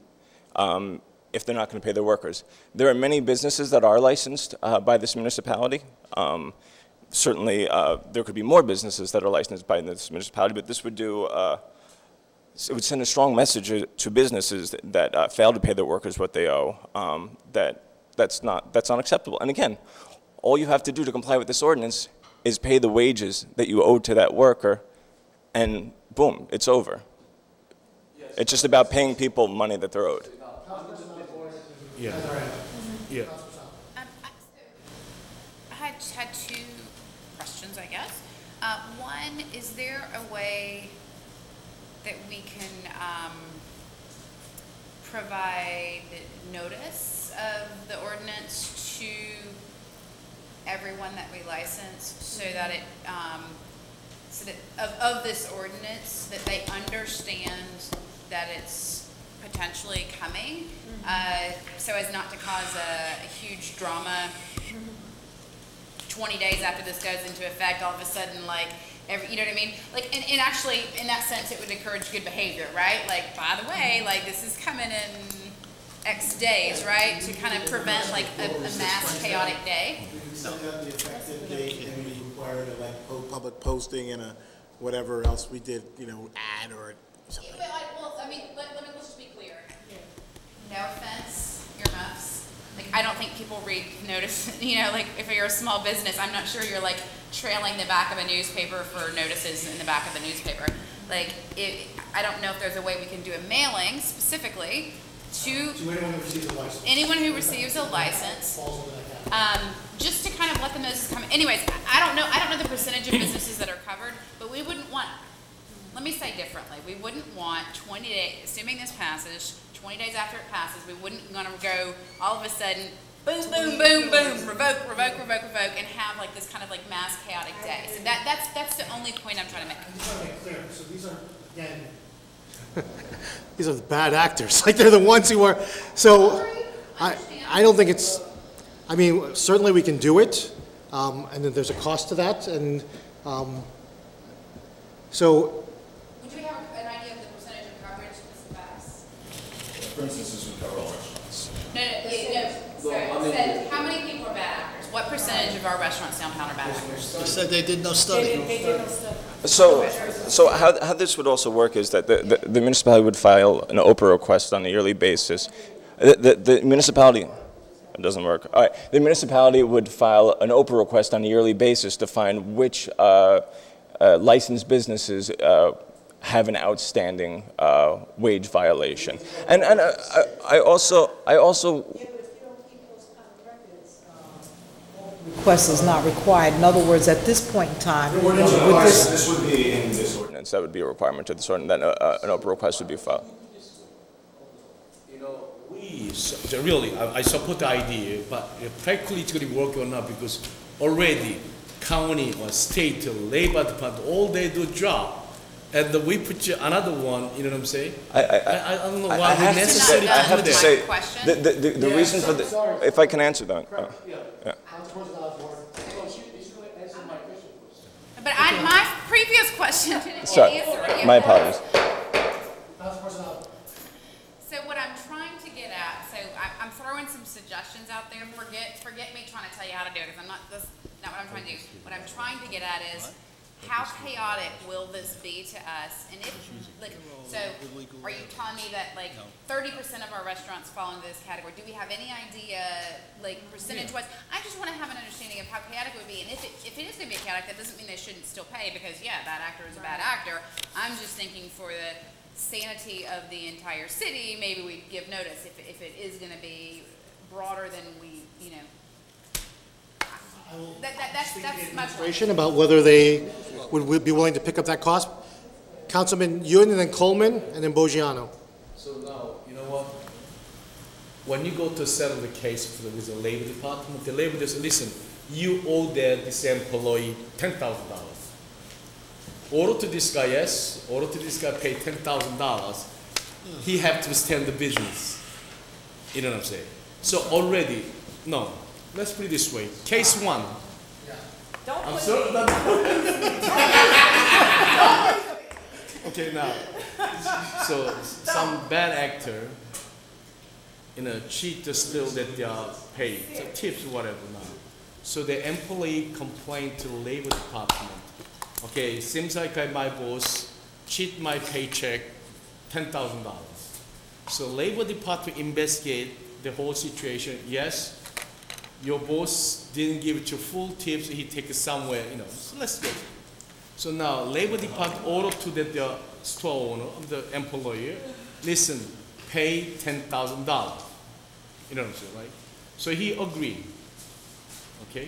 if they're not going to pay their workers. There are many businesses that are licensed by this municipality. Certainly, there could be more businesses that are licensed by this municipality, but this would do, it would send a strong message to businesses that fail to pay their workers what they owe, that's not acceptable. And again, all you have to do to comply with this ordinance is pay the wages that you owe to that worker, and boom, it's over. It's just about paying people money that they're owed. Yeah. Yeah. I just had two questions, I guess. One, is there a way that we can provide notice of the ordinance to everyone that we license so that it, of this ordinance, that they understand that it's potentially coming, so as not to cause a huge drama 20 days after this goes into effect, all of a sudden, like, you know what I mean? Like, and actually, in that sense, it would encourage good behavior, right? Like, by the way, like, this is coming in X days, right? To kind of prevent, like, a mass chaotic day. Send out the effective date and we require the, like, public posting and a whatever else we did, you know, ad or something. Yeah, but well, I mean, let's just be clear. No offense, earmuffs. Like, I don't think people read notice, you know, like, if you're a small business, I'm not sure you're, like, trailing the back of a newspaper for notices in the back of the newspaper. Like, I don't know if there's a way we can do a mailing specifically to anyone who receives a license. Anyone who receives a license. Just to kind of let the notices come. Anyways, I don't know the percentage of businesses that are covered, but we wouldn't want, let me say differently, we wouldn't want 20 days, assuming this passes, 20 days after it passes, we wouldn't want to go all of a sudden, boom, boom, boom, boom, revoke, and have like this kind of like mass chaotic day. So that's the only point I'm trying to make. I just want to make clear, so these are, again, these are the bad actors, like they're the ones who are, so I don't think it's, I mean, certainly we can do it, and then there's a cost to that, and so. Would you have an idea of the percentage of coverage this pass? For instance, this would cover all restaurants. No, sorry, how many people are bad actors? What percentage of our restaurants downtown are bad actors? They said they did no study. They did no study. So how this would also work is that the municipality would file an OPA request on a yearly basis. The municipality, it doesn't work. All right, the municipality would file an OPA request on a yearly basis to find which licensed businesses have an outstanding wage violation. And I also. Request is not required. In other words, at this point in time, with This would be in this ordinance. That would be a requirement to this ordinance. Then an OPA request would be filed. You know, really, I support the idea, but practically it's going to work or not because already county or state or labor department, all they do job. And we put you another one, you know what I'm saying? I don't know why we necessarily I have do to that. say, the reason for the, if I can answer that. Yeah. But my previous question didn't Sorry, answer. my apologies. So what I'm trying to get at, so I'm throwing some suggestions out there. Forget me trying to tell you how to do it, because that's not what I'm trying to do. What I'm trying to get at is, how chaotic will this be to us? And if, like, so are you telling me that like 30% of our restaurants fall into this category? Do we have any idea, like percentage-wise? I just want to have an understanding of how chaotic it would be. And if it is going to be chaotic, that doesn't mean they shouldn't still pay, because yeah, bad actor is a bad actor. I'm just thinking for the sanity of the entire city, maybe we give notice if it is going to be broader than we, you know. That's my point. About whether they would be willing to pick up that cost. Councilman Yun, and then Coleman, and then Bogiano. So now, you know what? When you go to settle the case with the labor department, the labor just listen, you owe this employee $10,000. Order to this guy, yes. Order to this guy pay $10,000. He have to stand the business. You know what I'm saying? So already, no. Let's put it this way. Case one. I'm sorry. Okay, now. So some bad actor, cheat the still that they are paid, tips, whatever now. So the employee complained to the labor department. Okay, seems like my boss cheat my paycheck $10,000. So labor department investigate the whole situation. Yes. Your boss didn't give you full tips, he take it somewhere, so let's go. So now, labor department ordered to the store owner, the employer, listen, pay $10,000. You know what I'm saying, right? So he agreed, okay?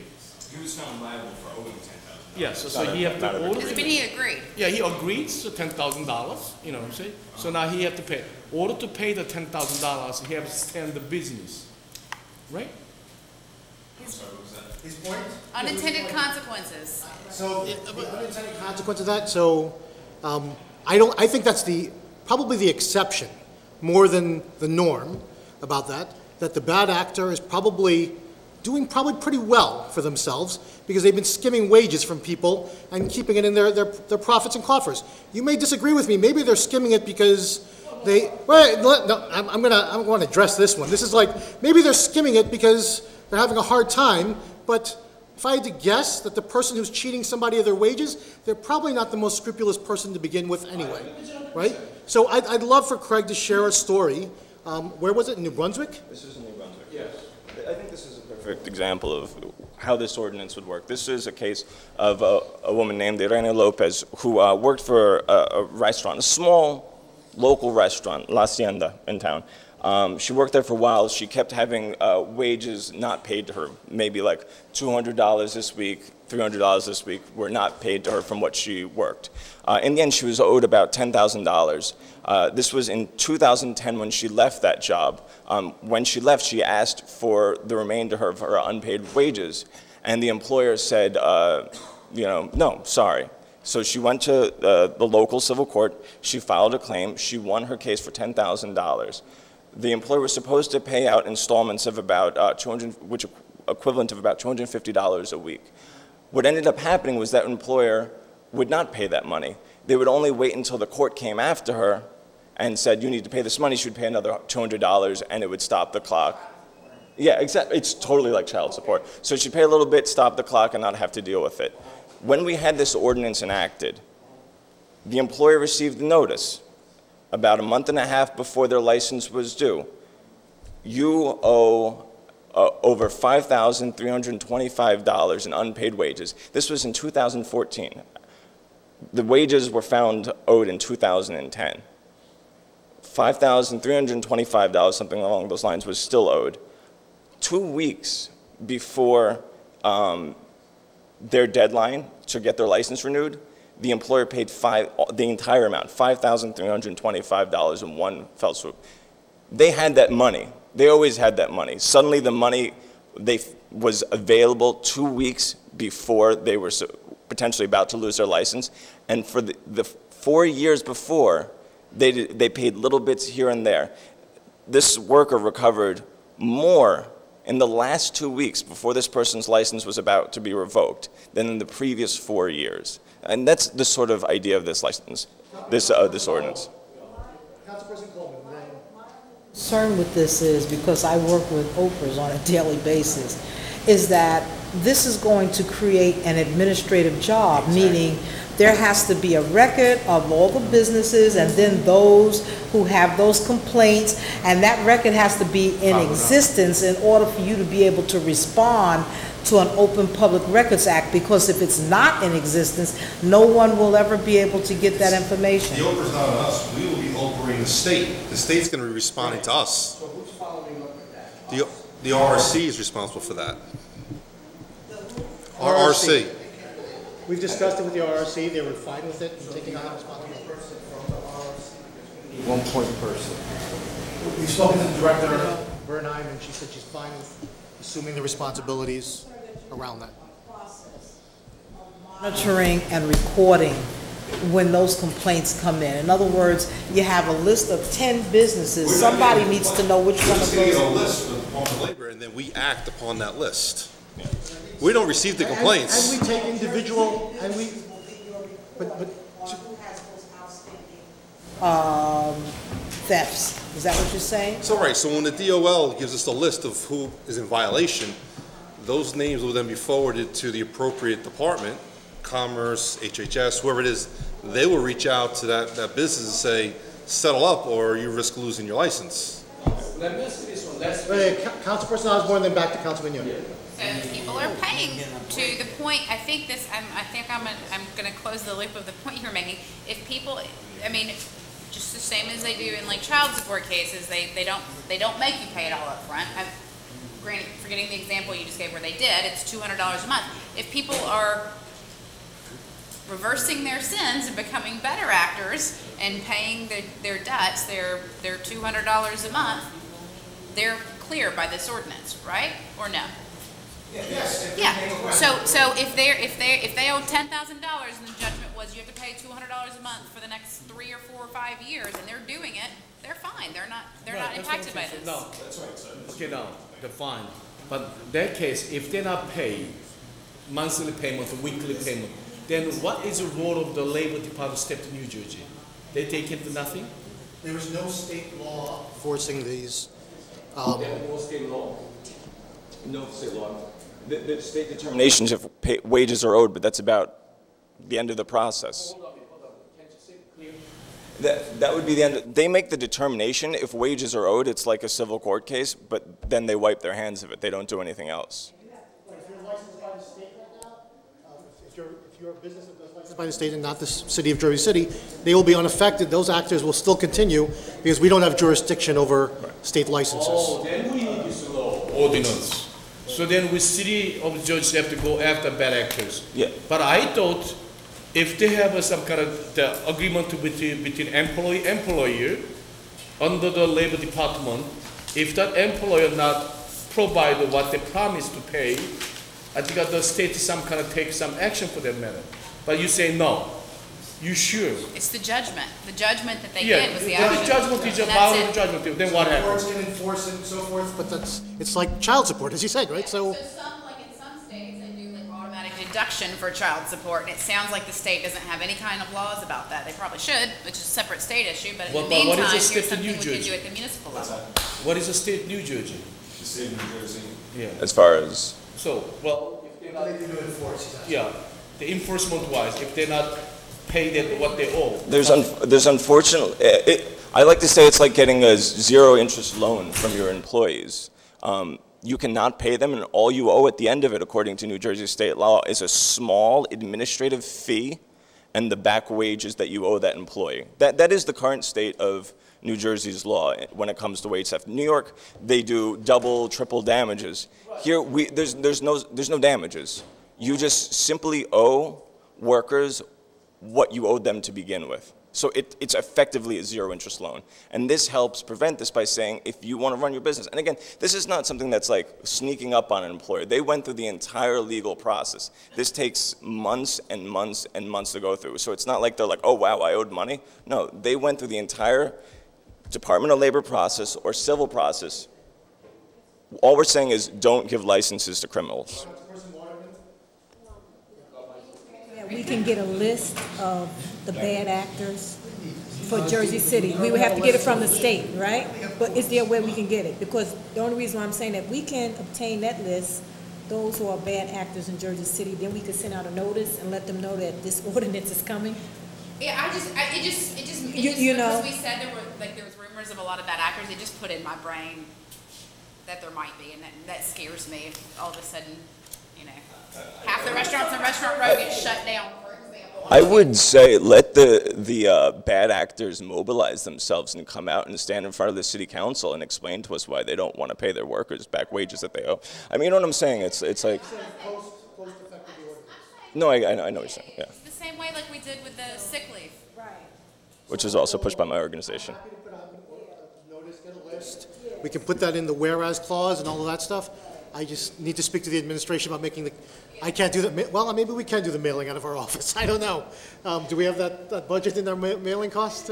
He was found liable for owing $10,000. Yeah, so he have to order. Does it mean he agreed? Yeah, he agreed, so $10,000, you know what I'm saying? So now he have to pay. Order to pay the $10,000, he have to stand the business, right? His point? Unintended consequences. So the unintended consequence of that. So I think that's probably the exception more than the norm about that. That the bad actor is probably doing probably pretty well for themselves because they've been skimming wages from people and keeping it in their profits and coffers. You may disagree with me. Maybe they're skimming it because they, wait, no, I'm going to address this one. This is like, maybe they're skimming it because they're having a hard time, but if I had to guess that the person who's cheating somebody of their wages, they're probably not the most scrupulous person to begin with anyway, right? So I'd love for Craig to share a story. Where was it, in New Brunswick? This is in New Brunswick, yes. I think this is a perfect example of how this ordinance would work. This is a case of a woman named Irene Lopez who worked for a restaurant, a small local restaurant, La Hacienda in town. She worked there for a while. She kept having wages not paid to her, maybe like $200 this week, $300 this week were not paid to her from what she worked. In the end, she was owed about $10,000. This was in 2010 when she left that job. When she left, she asked for the remainder of her unpaid wages, and the employer said, no, sorry. So she went to the local civil court. She filed a claim. She won her case for $10,000. The employer was supposed to pay out installments of about equivalent of about $250 a week. What ended up happening was that employer would not pay that money. They would only wait until the court came after her and said, you need to pay this money. She would pay another $200, and it would stop the clock. Yeah, exactly. It's totally like child support. So she'd pay a little bit, stop the clock, and not have to deal with it. When we had this ordinance enacted, the employer received a notice about a month and a half before their license was due. You owe over $5,325 in unpaid wages. This was in 2014. The wages were found owed in 2010. $5,325, something along those lines, was still owed. 2 weeks before their deadline to get their license renewed, the employer paid the entire amount, $5,325 in one fell swoop. They had that money. They always had that money. Suddenly the money was available 2 weeks before they were potentially about to lose their license. And for the 4 years before, they paid little bits here and there. This worker recovered more in the last 2 weeks before this person's license was about to be revoked than in the previous 4 years. And that's the sort of idea of this license, this ordinance. Councilperson Coleman, Concern with this is, because I work with Oprahs on a daily basis, is that this is going to create an administrative job, meaning there has to be a record of all the businesses and then those who have those complaints, and that record has to be in existence in order for you to be able to respond to an Open Public Records Act, because if it's not in existence, no one will ever be able to get that information. The Oprah's not on us. We will be Oprahing the state. The state's going to be responding to us. So who's following up with that? The RRC is responsible for that. RRC. we've discussed it with the RRC. They were fine with it and taking on that responsibility. One point person. We've spoken to the director, Bernheim, and she said she's fine with assuming the responsibilities around that. Monitoring and recording when those complaints come in. In other words, you have a list of 10 businesses. Somebody needs to know which one of We're those. a list of Department of Labor, and then we act upon that list. We don't receive the complaints. And we take individual, and we, but thefts. Is that what you're saying? So, right, so when the DOL gives us the list of who is in violation, those names will then be forwarded to the appropriate department, Commerce, HHS, whoever it is. They will reach out to that business and say, settle up or you risk losing your license. Let me ask this one. Councilperson Osborne, then back to Councilman Young. So people are paying to the point, I think I'm gonna close the loop of the point you're making. If people, I mean, just the same as they do in like child support cases, they don't make you pay it all up front. Granted, forgetting the example you just gave where they did, it's $200 a month. If people are reversing their sins and becoming better actors and paying their debts, their $200 a month, they're clear by this ordinance, right? Or no? Yes. Yeah. So if they owe $10,000 and the judgment was you have to pay $200 a month for the next 3 or 4 or 5 years, and they're doing it, they're fine. They're not impacted by this. No, that's right, sir. Okay, no, they're fine. But in that case, if they're not paid monthly payment or weekly payment, then what is the role of the Labor Department State of New Jersey? They take it to nothing? There is no state law forcing these. No state law. No state law. The state determinations if wages are owed, but that's about the end of the process. That would be the end. They make the determination if wages are owed. It's like a civil court case, but then they wipe their hands of it. They don't do anything else. If you're licensed by the state right now, if your business is licensed by the state and not the city of Jersey City, they will be unaffected. Those actors will still continue because we don't have jurisdiction over state licenses. Oh, then we need this law, ordinance. So then we city of Jersey have to go after bad actors. Yeah. But I thought if they have some kind of the agreement between employer under the Labor Department, if that employer not provide what they promised to pay, I think the state some kind of take some action for that matter. But you say no. You sure? It's the judgment. The judgment that they Yeah, get was the the action. judgment is And about that's the it. judgment. Then what happens? Courts can enforce it and so forth, but it's like child support, as you said, right? So Some, like in some states, they do like automatic deduction for child support, and it sounds like the state doesn't have any kind of laws about that. They probably should, which is a separate state issue, but in the What is the meantime, state here's of something New we can Jersey? do at the municipal level. What is the state of New Jersey? The state of New Jersey. Yeah. As far as So, well, if they're not, yeah, the enforcement wise, if they're not paid at what they owe. there's unfortunately, I like to say it's like getting a zero interest loan from your employees. You cannot pay them, and all you owe at the end of it, according to New Jersey state law, is a small administrative fee and the back wages that you owe that employee. That is the current state of New Jersey's law when it comes to wage theft. In New York, they do double, triple damages. Here, there's no damages. You just simply owe workers what you owed them to begin with. So it's effectively a zero interest loan. And this helps prevent this by saying, if you want to run your business, and again, this is not something that's like sneaking up on an employer. They went through the entire legal process. This takes months and months and months to go through. So it's not like they're like, oh wow, I owed money. No, they went through the entire Department of Labor process or civil process. All we're saying is don't give licenses to criminals. We can get a list of the bad actors for Jersey City. We would have to get it from the state, right? But is there a way we can get it? Because the only reason why I'm saying that we can obtain that list, those who are bad actors in Jersey City, then we could send out a notice and let them know that this ordinance is coming. Yeah, it just You know. because we said there was rumors of a lot of bad actors, it just put in my brain that there might be, and that scares me if all of a sudden, you know, half the restaurants on Restaurant Row get shut down, for example. I would say let the bad actors mobilize themselves and come out and stand in front of the city council and explain to us why they don't want to pay their workers back wages that they owe. I mean, you know what I'm saying? It's like. No, I know what you're saying. Yeah. It's the same way like we did with the sick leave. Right. Which is also pushed by my organization. we can put that in the whereas clause and all of that stuff. I just need to speak to the administration about making the, I can't do that, well, maybe we can do the mailing out of our office, I don't know. Do we have that budget in our mailing cost?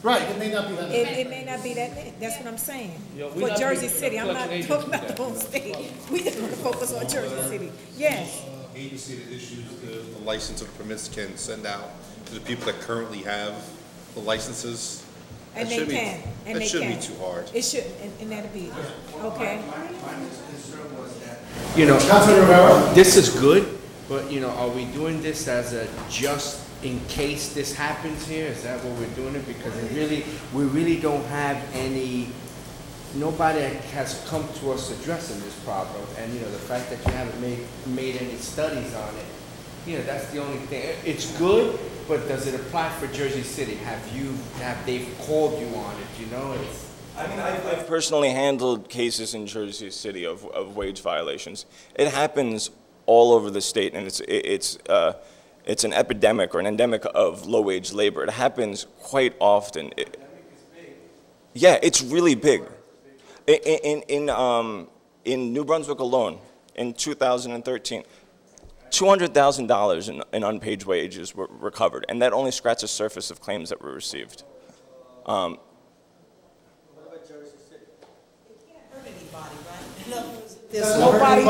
Right, it may not be that. It may not be that, that's what I'm saying. Yeah, For Jersey City, I'm not talking about the whole state. We just want to focus on Jersey City. Yes. Agency that issues the license or the permits can send out to the people that currently have the licenses. And they can, and they That shouldn't can. be too hard. It should, and that'll be, okay. You know, this is good, but you know, are we doing this as a just in case this happens here? Is that what we're doing it? Because we really don't have any, nobody has come to us addressing this problem. And you know, the fact that you haven't made any studies on it, you know, that's the only thing. It's good, but does it apply for Jersey City? Have they called you on it? You know, I mean, I've personally handled cases in Jersey City of wage violations. It happens all over the state, and it's an epidemic or an endemic of low-wage labor. It happens quite often. Yeah, it's really big. In New Brunswick alone, in 2013, $200,000 in unpaid wages were recovered, and that only scratched the surface of claims that were received. There's nobody,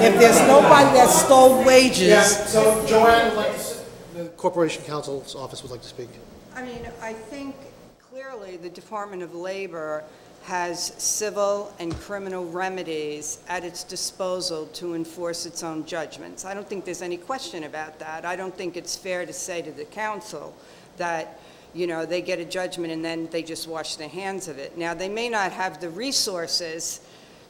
if there's nobody that stole wages. Yeah, so Joanne, would like to the Corporation Counsel's office would like to speak. I mean, I think clearly the Department of Labor has civil and criminal remedies at its disposal to enforce its own judgments. I don't think there's any question about that. I don't think it's fair to say to the council that, you know, they get a judgment and then they just wash their hands of it. Now, they may not have the resources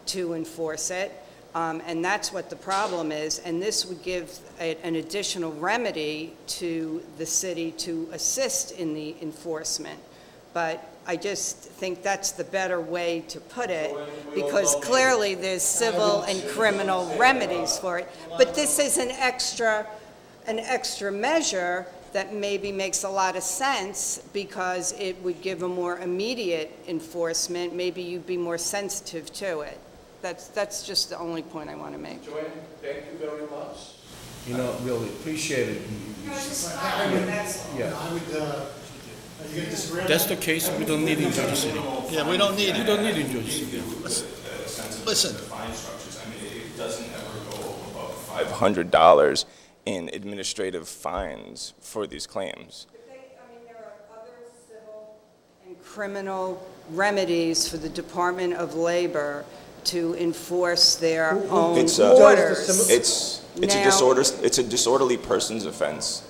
to enforce it, and that's what the problem is, and this would give an additional remedy to the city to assist in the enforcement. But I just think that's the better way to put it, because clearly there's civil and criminal remedies for it. But this is an extra measure that maybe makes a lot of sense because it would give a more immediate enforcement. Maybe you'd be more sensitive to it. That's just the only point I want to make. Joanne, thank you very much. You know, really appreciate it. That's the case we don't need in Jersey City. Yeah, we don't need it. We don't need it in Jersey City. Listen. It doesn't ever go above $500 in administrative fines for these claims. And criminal remedies for the Department of Labor to enforce their own orders. It's a disorderly person's offense,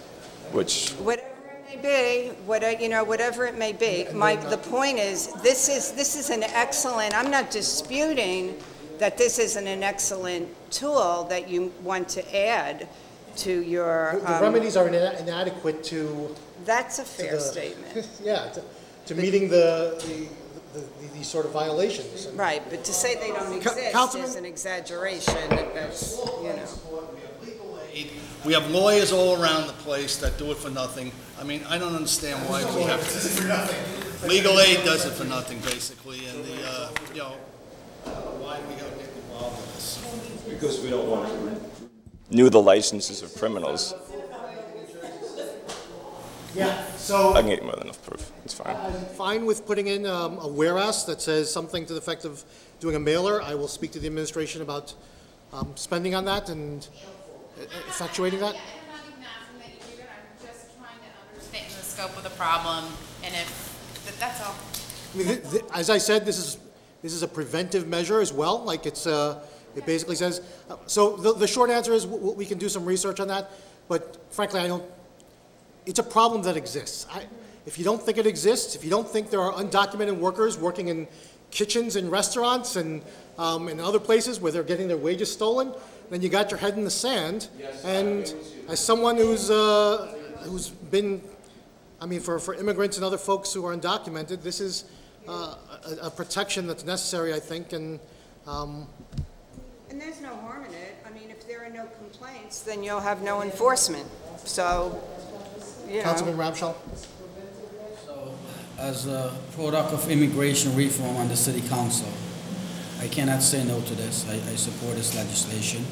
which. Whatever it may be, whatever it may be. The point is, this is an excellent. I'm not disputing that this isn't an excellent tool that you want to add to your. The remedies are inadequate to. That's a fair statement. Yeah, to meeting these sort of violations. Right, but to say they don't exist is an exaggeration. That's, you know. We have lawyers all around the place that do it for nothing. I mean, I don't understand why we have to. Legal aid does it for nothing, basically, and why do we have to get involved in this? Because we don't want to renew the licenses of criminals. Yeah, so. I can get you more than enough proof. It's fine. I'm fine with putting in a whereas that says something to the effect of doing a mailer. I will speak to the administration about spending on that and effectuating that. I'm not even asking that you do it. I'm just trying to understand the scope of the problem, and that's all. I mean, as I said, this is a preventive measure as well. Like it basically says. So the short answer is we can do some research on that, but frankly, I don't. It's a problem that exists. If you don't think it exists, if you don't think there are undocumented workers working in kitchens and restaurants and in other places where they're getting their wages stolen, then you got your head in the sand. And as someone who's been, I mean, for immigrants and other folks who are undocumented, this is a protection that's necessary, I think. And there's no harm in it. I mean, if there are no complaints, then you'll have no enforcement. So. Councilman Ramschall. So, as a product of immigration reform on the City Council, I cannot say no to this. I support this legislation.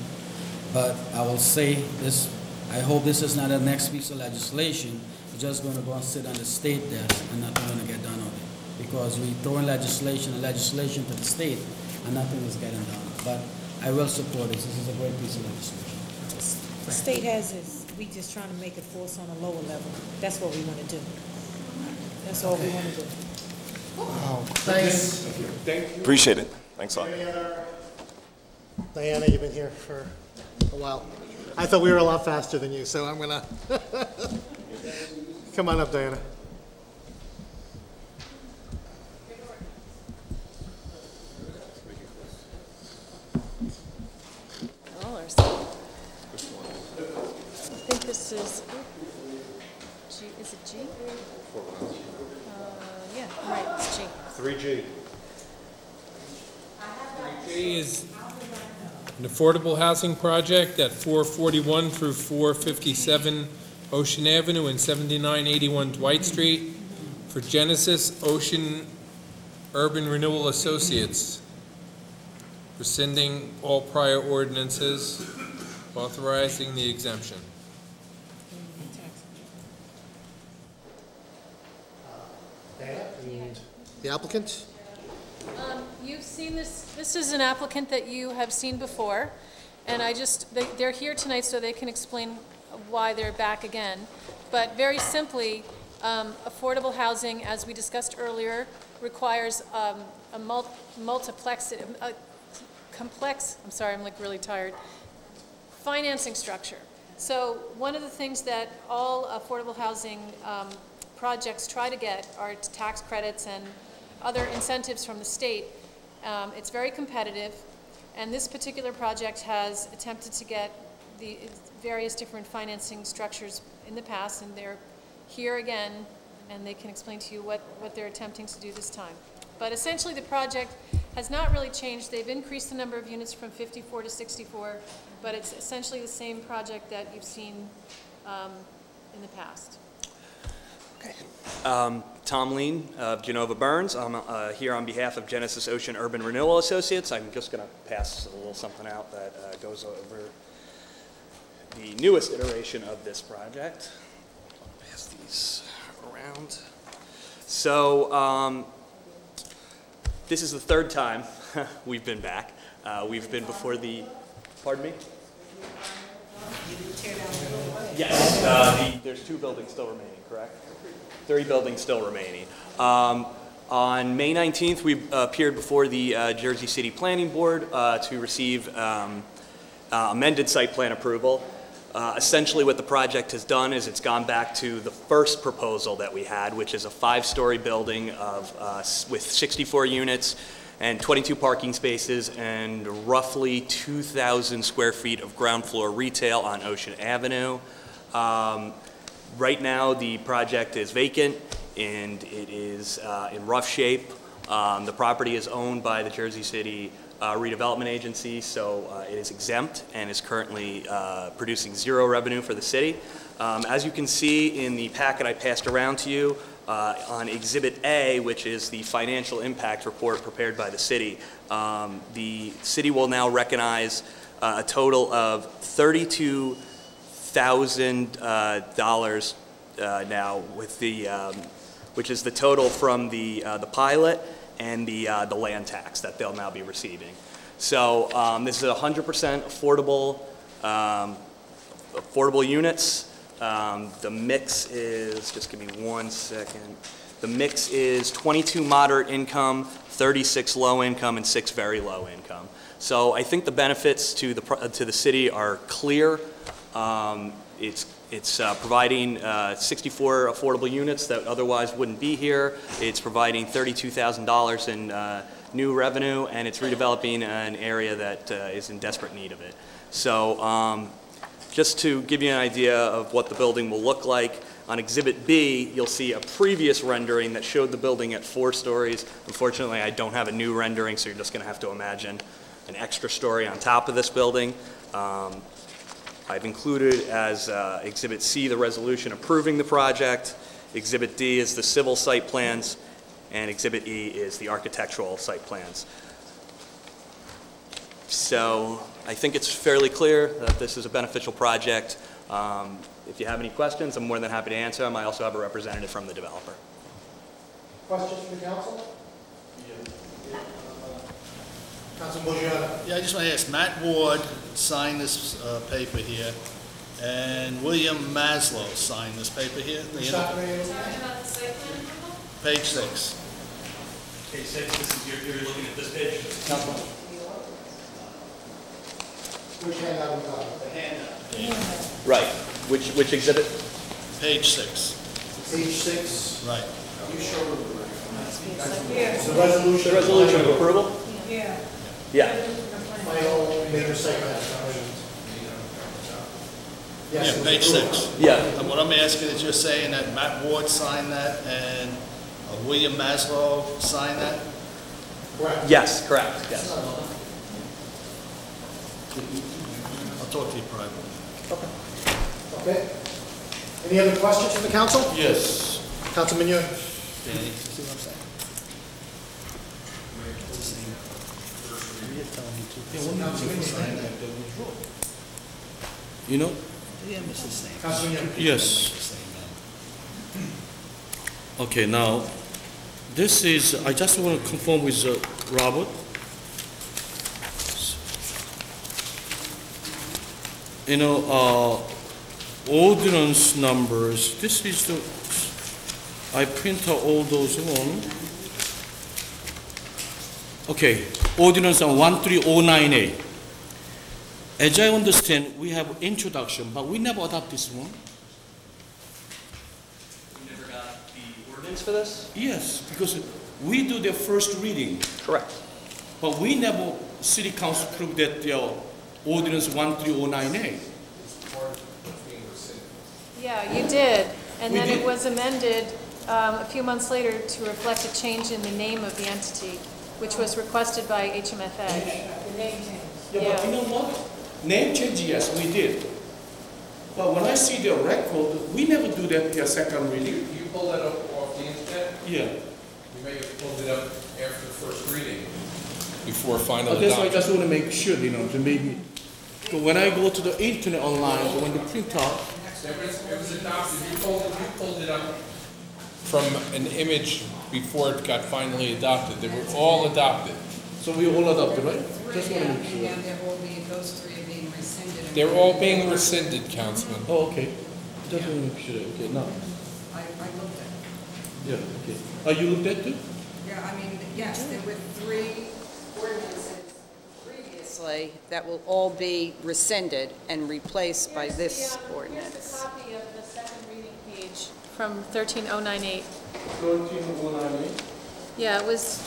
But I will say this, I hope this is not the next piece of legislation. We're just going to go and sit on the state desk and nothing going to get done on it. Because we throw in legislation to the state and nothing is getting done. But I will support this. This is a great piece of legislation. The state has this. We just trying to make it force on a lower level. That's what we want to do. That's all we want to do. Wow. Thanks. Thank you. Appreciate it. Thanks a lot. Diana, you've been here for a while. I thought we were a lot faster than you, so I'm gonna come on up, Diana. I think this is G. Is it G? Yeah, right. It's G. 3G. 3G is an affordable housing project at 441 through 457 Ocean Avenue and 7981 Dwight Street for Genesis Ocean Urban Renewal Associates, rescinding all prior ordinances Authorizing the exemption. The applicant? You've seen this, this is an applicant that you have seen before, and they're here tonight so they can explain why they're back again. But very simply, affordable housing, as we discussed earlier, requires a complex, I'm sorry, I'm like really tired, financing structure. So one of the things that all affordable housing projects try to get are tax credits and other incentives from the state. It's very competitive, and this particular project has attempted to get the various different financing structures in the past, and they're here again, and they can explain to you what they're attempting to do this time. But essentially the project has not really changed. They've increased the number of units from 54 to 64, but it's essentially the same project that you've seen in the past. Tom Lean of Genova Burns. I'm here on behalf of Genesis Ocean Urban Renewal Associates. I'm just going to pass a little something out that goes over the newest iteration of this project. I'll pass these around. So this is the third time we've been back. We've been before the, pardon me? Yes, there's 2 buildings still remaining, correct? 3 buildings still remaining. On May 19th, we appeared before the Jersey City Planning Board to receive amended site plan approval. Essentially what the project has done is it's gone back to the first proposal that we had, which is a 5-story building with 64 units and 22 parking spaces and roughly 2,000 square feet of ground floor retail on Ocean Avenue. Right now, the project is vacant and it is in rough shape. The property is owned by the Jersey City Redevelopment Agency, so it is exempt and is currently producing 0 revenue for the city. As you can see in the packet I passed around to you, on Exhibit A, which is the financial impact report prepared by the city will now recognize a total of $32,000 now, with the which is the total from the pilot and the land tax that they'll now be receiving. So this is 100% affordable units. The mix is, just give me 1 second. The mix is 22 moderate income, 36 low income, and 6 very low income. So I think the benefits to the city are clear. It's providing 64 affordable units that otherwise wouldn't be here. It's providing $32,000 in new revenue, and it's redeveloping an area that is in desperate need of it. So just to give you an idea of what the building will look like, on Exhibit B, you'll see a previous rendering that showed the building at 4 stories. Unfortunately, I don't have a new rendering, so you're just going to have to imagine an extra story on top of this building. I've included as Exhibit C the resolution approving the project. Exhibit D is the civil site plans, and Exhibit E is the architectural site plans. So I think it's fairly clear that this is a beneficial project. If you have any questions, I'm more than happy to answer them. I also have a representative from the developer. Questions from the council? Councilman Boggiano. Yeah, I just want to ask, Matt Ward signed this paper here, and William Maslow signed this paper here. Talking about the site plan approval? Page 6. Page 6, this is, you're looking at this page. Which handout are we talking about? The handout. Right. Which exhibit? Page 6. Page 6. Right. You show Yeah. the resolution. The resolution of approval? Yeah. Yeah. Final major site plan. Yes, Yeah, page 6. Yeah. And what I'm asking is you're saying that Matt Ward signed that and William Maslow signed that? Correct. Yes, correct. Yes. I'll talk to you privately. Okay. Okay. Any other questions from the council? Yes. Councilman Young. Danny, see what I'm saying? You're telling me to sign that building. You know? Yes. Okay, now, this is, I just want to confirm with Robert. You know, ordinance numbers, this is the, I print out all those one. Okay, ordinance on 13098. As I understand, we have introduction, but we never adopt this one. We never got the ordinance for this? Yes, because we do the first reading. Correct. But we never, city council approved that ordinance 13098. Yeah, you did. And We then did. it was amended a few months later to reflect a change in the name of the entity, which was requested by HMFA. The name change. Yeah, but you know what? Name change, yes, we did. But when I see the record, we never do that here second reading. You pulled that up off the internet? Yeah. You may have pulled it up after the first reading, before final But that's why I adoption. just want to make sure, you know, to maybe, so when I go to the internet online, so when the print out, It was adopted, you pulled it up from an image before it got finally adopted. They were all adopted. so we all adopted, right? Just want to make sure. Yeah, those three are being rescinded. They're all being rescinded, Councilman. Oh, okay. Just want to make sure, okay, now. I looked at it. Yeah, okay. Oh, you looked at too? Yeah, I mean, yes, there were three ordinances previously that will all be rescinded and replaced by this Here's the ordinance. copy of the second reading page from 13098. 13098? Yeah, it was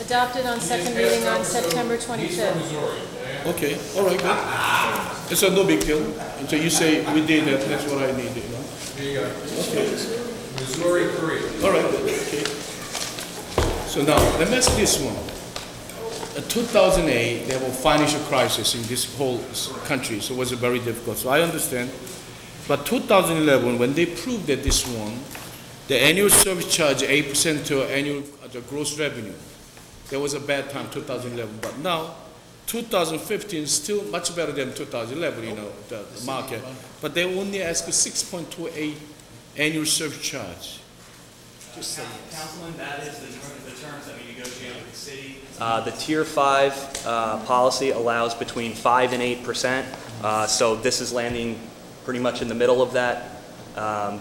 adopted on second reading on September He's from 25th. Missouri. Okay, all right, good. It's a no big deal. And so you say we did that, that's what I needed, you know? There you go. Okay. Missouri, Korea. All right, okay. So now, let me ask this one. 2008, there was a financial crisis in this whole country, so it was very difficult. So I understand. But 2011, when they proved that this one, the annual service charge 8% to annual the gross revenue, there was a bad time, 2011. But now, 2015 is still much better than 2011, you know, the market. But they only ask for 6.28 annual service charge. Just say yes. Councilman, that is the terms that we negotiated with the city. The Tier 5 policy allows between 5 and 8%, so this is landing pretty much in the middle of that.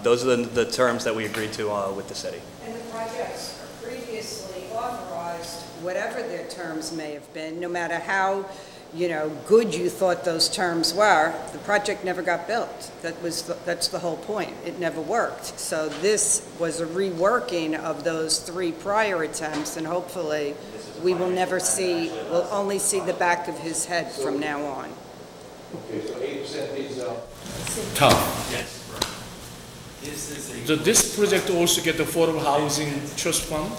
Those are the terms that we agreed to with the city. And the projects are previously authorized, whatever their terms may have been, no matter how, good you thought those terms were, the project never got built. That's the whole point. It never worked. So this was a reworking of those three prior attempts, and hopefully we will we'll only see the back of his head from now on. Okay, so 8% is tough. Yes. So this project also get affordable housing trust fund?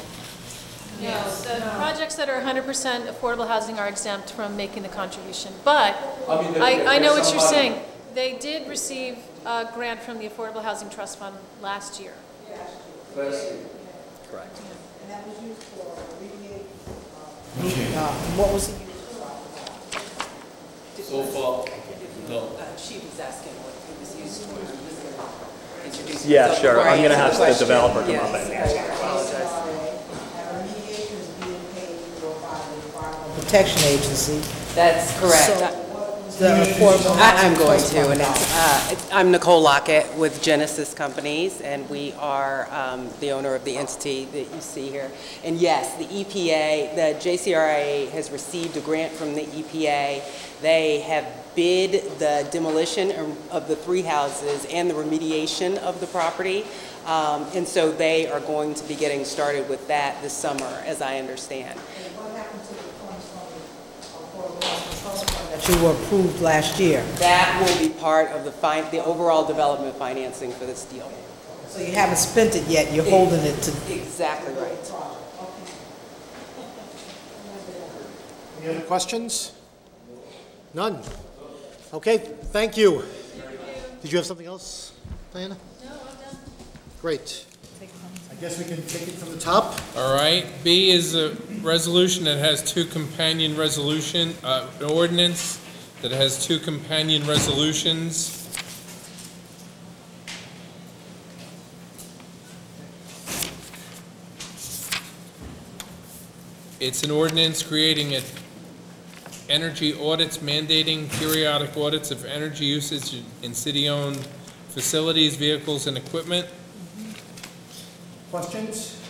No, the projects that are 100% affordable housing are exempt from making the contribution. But I know what you're saying. They did receive a grant from the Affordable Housing Trust Fund last year. Correct. And that was used for alleviate, what was it used for? So far, no. She was asking what it was used for. Introduce Yeah, yourself sure. before I I'm going to have answer the question. developer come Yes. up and answer. I apologize. Protection Agency. That's correct. So, the affordable I'm housing going trust to, fund and dollars. I'm Nicole Lockett with Genesis Companies, and we are the owner of the entity that you see here. And yes, the EPA, the JCRIA has received a grant from the EPA. They have bid the demolition of the three houses and the remediation of the property. And so they are going to be getting started with that this summer, as I understand. What happened to the funds from the affordable housing trust fund that you were approved last year? That will be part of the overall development financing for this deal. So you haven't spent it yet, you're holding it to... Exactly right. Any other questions? None? Okay, thank you. Did you have something else, Diana? No, I'm done. Great. I guess we can take it from the top. All right, B is a resolution that has two companion resolution, an ordinance that has two companion resolutions. It's an ordinance creating energy audits, mandating periodic audits of energy usage in city-owned facilities, vehicles, and equipment. Questions?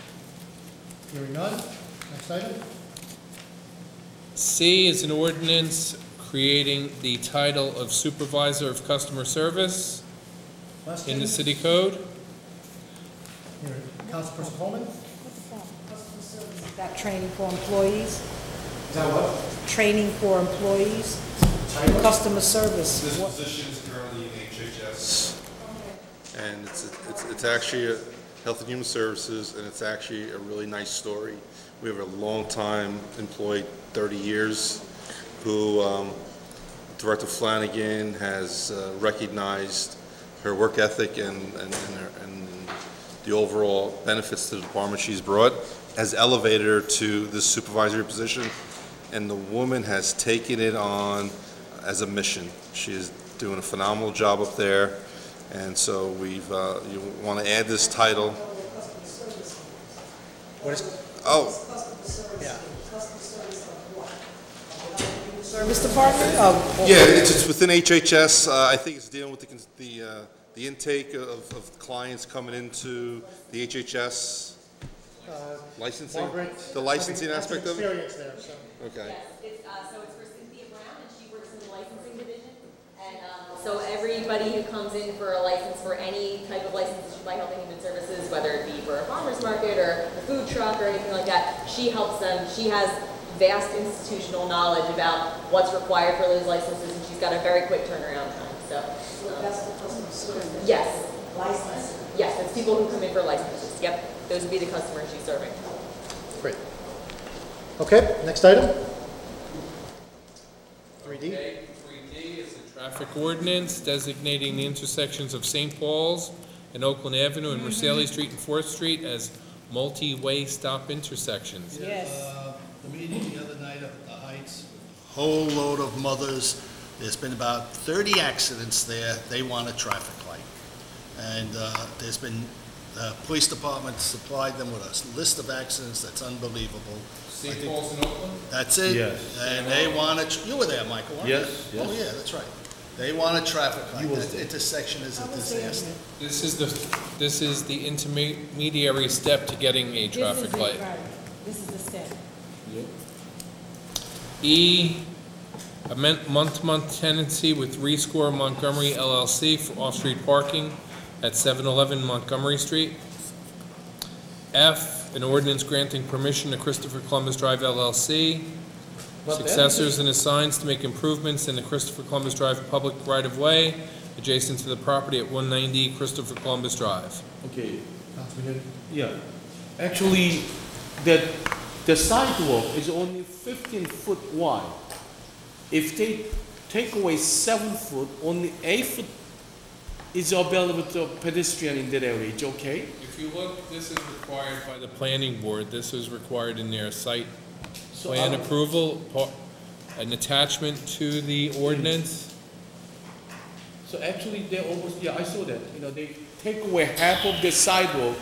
Hearing none. Next item. C is an ordinance creating the title of Supervisor of Customer Service in the city code. Here, Councilperson Coleman. Is that training for employees? Is that what? Training for employees? Customer service. This position is currently in HHS, and it's actually Health and Human Services, and it's actually a really nice story. We have a long-time employee, 30 years, who Director Flanagan has recognized her work ethic and the overall benefits to the department she's brought, has elevated her to this supervisory position, and the woman has taken it on as a mission. She is doing a phenomenal job up there, and so you want to add this title. What is? Oh. Yeah. Service department? Yeah, it's within HHS. I think it's dealing with the intake of clients coming into the HHS licensing, Margaret, the licensing has some aspect of it. experience there, so. Okay. Yes, so it's for Cynthia Brown, and she works in the licensing division. And so everybody who comes in for a license for any type of license issued by Health and Human Services, whether it be for a farmer's market or a food truck or anything like that, she helps them. She has vast institutional knowledge about what's required for those licenses, and she's got a very quick turnaround time. So that's the customer service. yes. License. Yes, it's people who come in for licenses. Yep, those would be the customers she's serving. Great. Okay, next item. 3D. Okay, 3D is the traffic ordinance designating the intersections of St. Paul's and Oakland Avenue and Mercedes Street and 4th Street as multi-way stop intersections. Yes. The meeting the other night up at the Heights, whole load of mothers. There's been about 30 accidents there. They want a traffic light. And there's been, the police department supplied them with a list of accidents that's unbelievable. St. Paul's in Oakland? That's it. Yes. And they want you were there, Michael, weren't you? Yes, yes. Oh, yeah, that's right. They want a traffic light. That intersection is a disaster. This is the intermediary step to getting a traffic light. Right. This is the step. E, a month-to-month tenancy with Rescore Montgomery LLC for off-street parking at 711 Montgomery Street. F, an ordinance granting permission to Christopher Columbus Drive LLC, successors and assigns to make improvements in the Christopher Columbus Drive public right-of-way adjacent to the property at 190 Christopher Columbus Drive. Okay. Councilman Good. Yeah. Actually, the sidewalk is only 15 foot wide. If they take away 7 foot, only 8 foot is available to a pedestrian in that area. It's okay? If you look, this is required by the planning board. This is required in their site plan approval, an attachment to the ordinance. So actually, they almost, yeah, I saw that. You know, they take away half of the sidewalk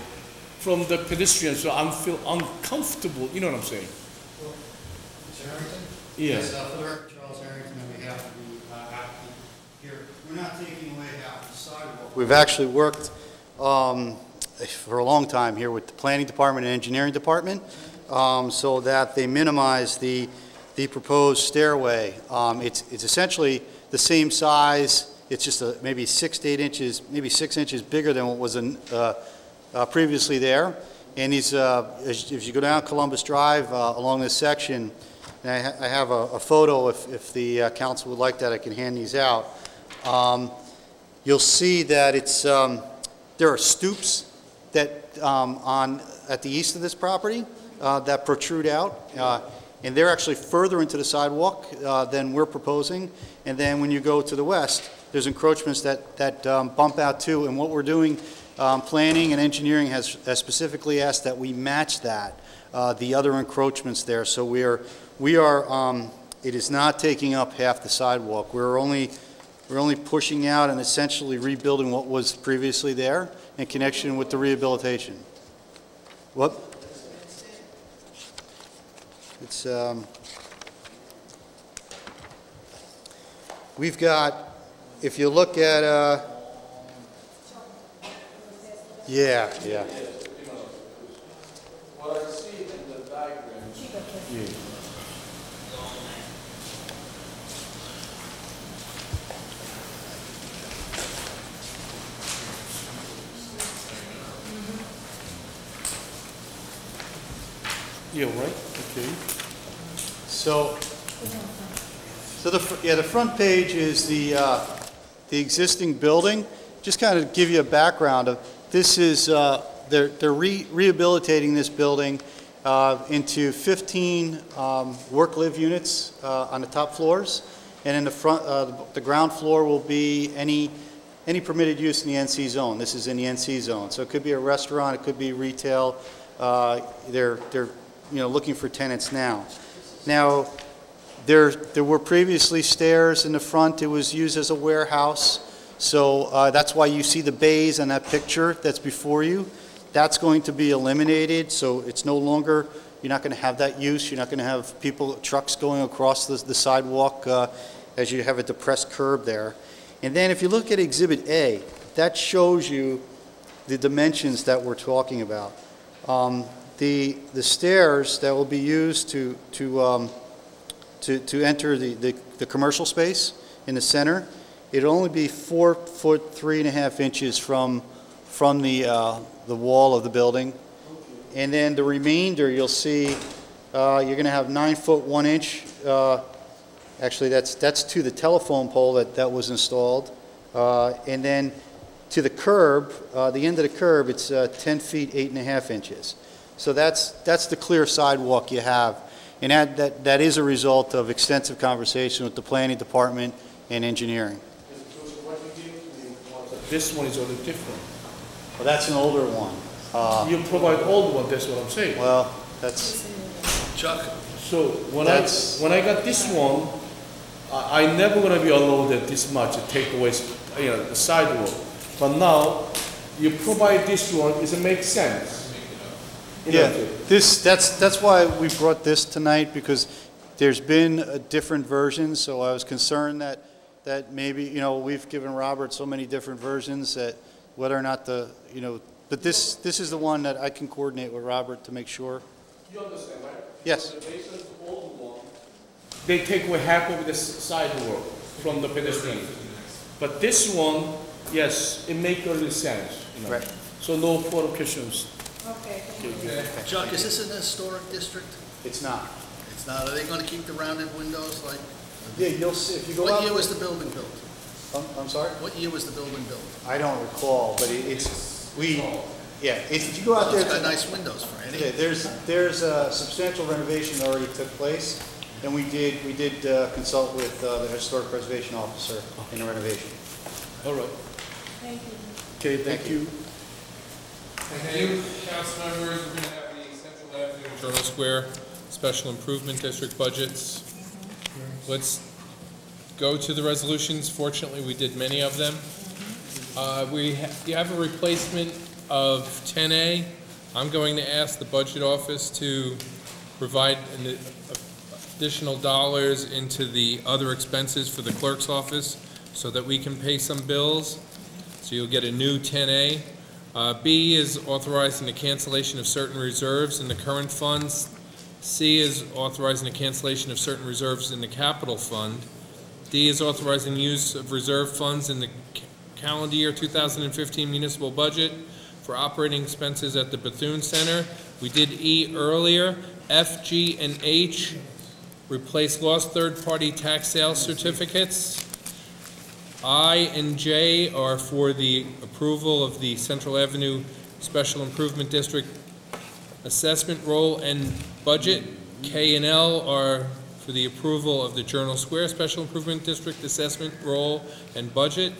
from the pedestrian, so I feel uncomfortable. You know what I'm saying? Mr. Harrington? Yeah. Yes, for the record, Charles Harrington, on behalf of the applicant here. We're not taking away half the sidewalk. We've actually worked for a long time here with the planning department and engineering department so that they minimize the proposed stairway. It's essentially the same size. It's just maybe 6 to 8 inches, maybe 6 inches bigger than what was previously there. And these, if you go down Columbus Drive along this section, and I have a photo, if the council would like that, I can hand these out. You'll see that it's, there are stoops that at the east of this property that protrude out, and they're actually further into the sidewalk than we're proposing. And then when you go to the west, there's encroachments that bump out too. And what we're doing, planning and engineering has specifically asked that we match that, the other encroachments there. So we are it is not taking up half the sidewalk. We're only pushing out and essentially rebuilding what was previously there in connection with the rehabilitation. What? It's, we've got, if you look at, yeah. What I see in the diagram. Yeah. Yeah, right, okay. So the front page is the existing building. Just kind of give you a background of, this is, they're rehabilitating this building into 15 work-live units on the top floors, and in the front, the ground floor will be any permitted use in the NC zone. This is in the NC zone, so it could be a restaurant, it could be retail. They're looking for tenants now. Now, there were previously stairs in the front. It was used as a warehouse. So that's why you see the bays on that picture that's before you. That's going to be eliminated, so it's no longer, you're not going to have that use. You're not going to have trucks going across the sidewalk as you have a depressed curb there. And then if you look at Exhibit A, that shows you the dimensions that we're talking about. The stairs that will be used to enter the commercial space in the center, it'll only be 4 foot 3.5 inches from the wall of the building, and then the remainder you'll see you're going to have 9 foot 1 inch. Actually, that's to the telephone pole that was installed, and then to the curb, the end of the curb, it's 10 feet 8.5 inches. So that's the clear sidewalk you have, and that is a result of extensive conversation with the planning department and engineering. This one is a little different. Well, that's an older one. You provide old one, that's what I'm saying. Well, that's... Chuck. So when I got this one, I never gonna be allowed that this much to take away, the sidewalk. But now you provide this one, it makes sense. Yeah, that's why we brought this tonight, because there's been a different versions. So I was concerned that maybe, we've given Robert so many different versions that whether or not but this is the one that I can coordinate with Robert to make sure. You understand, right? Yes. So based on the old one, they take away half of the sidewalk from the pedestrian. But this one, yes, it makes a little sense. Right. So no further questions. Okay. Chuck, is this an historic district? It's not. It's not. Are they going to keep the rounded windows like? Yeah, you'll see if you go. What year was the building built? I'm sorry? What year was the building built? I don't recall, but if you go out there. It's got nice windows for any. Yeah, there's a substantial renovation that already took place, and we did consult with the historic preservation officer in the renovation. All right. Thank you. Okay, thank you. Thank you, council members. We're going to have the Central Avenue Journal Square Special Improvement District budgets. Let's go to the resolutions. Fortunately, we did many of them. You have a replacement of 10A. I'm going to ask the budget office to provide additional dollars into the other expenses for the clerk's office so that we can pay some bills. So you'll get a new 10A. B is authorizing the cancellation of certain reserves in the current funds. C is authorizing the cancellation of certain reserves in the capital fund. D is authorizing use of reserve funds in the calendar year 2015 municipal budget for operating expenses at the Bethune Center. We did E earlier. F, G, and H replace lost third-party tax sales certificates. I and J are for the approval of the Central Avenue Special Improvement District assessment roll and budget. K and L are for the approval of the Journal Square Special Improvement District assessment roll and budget.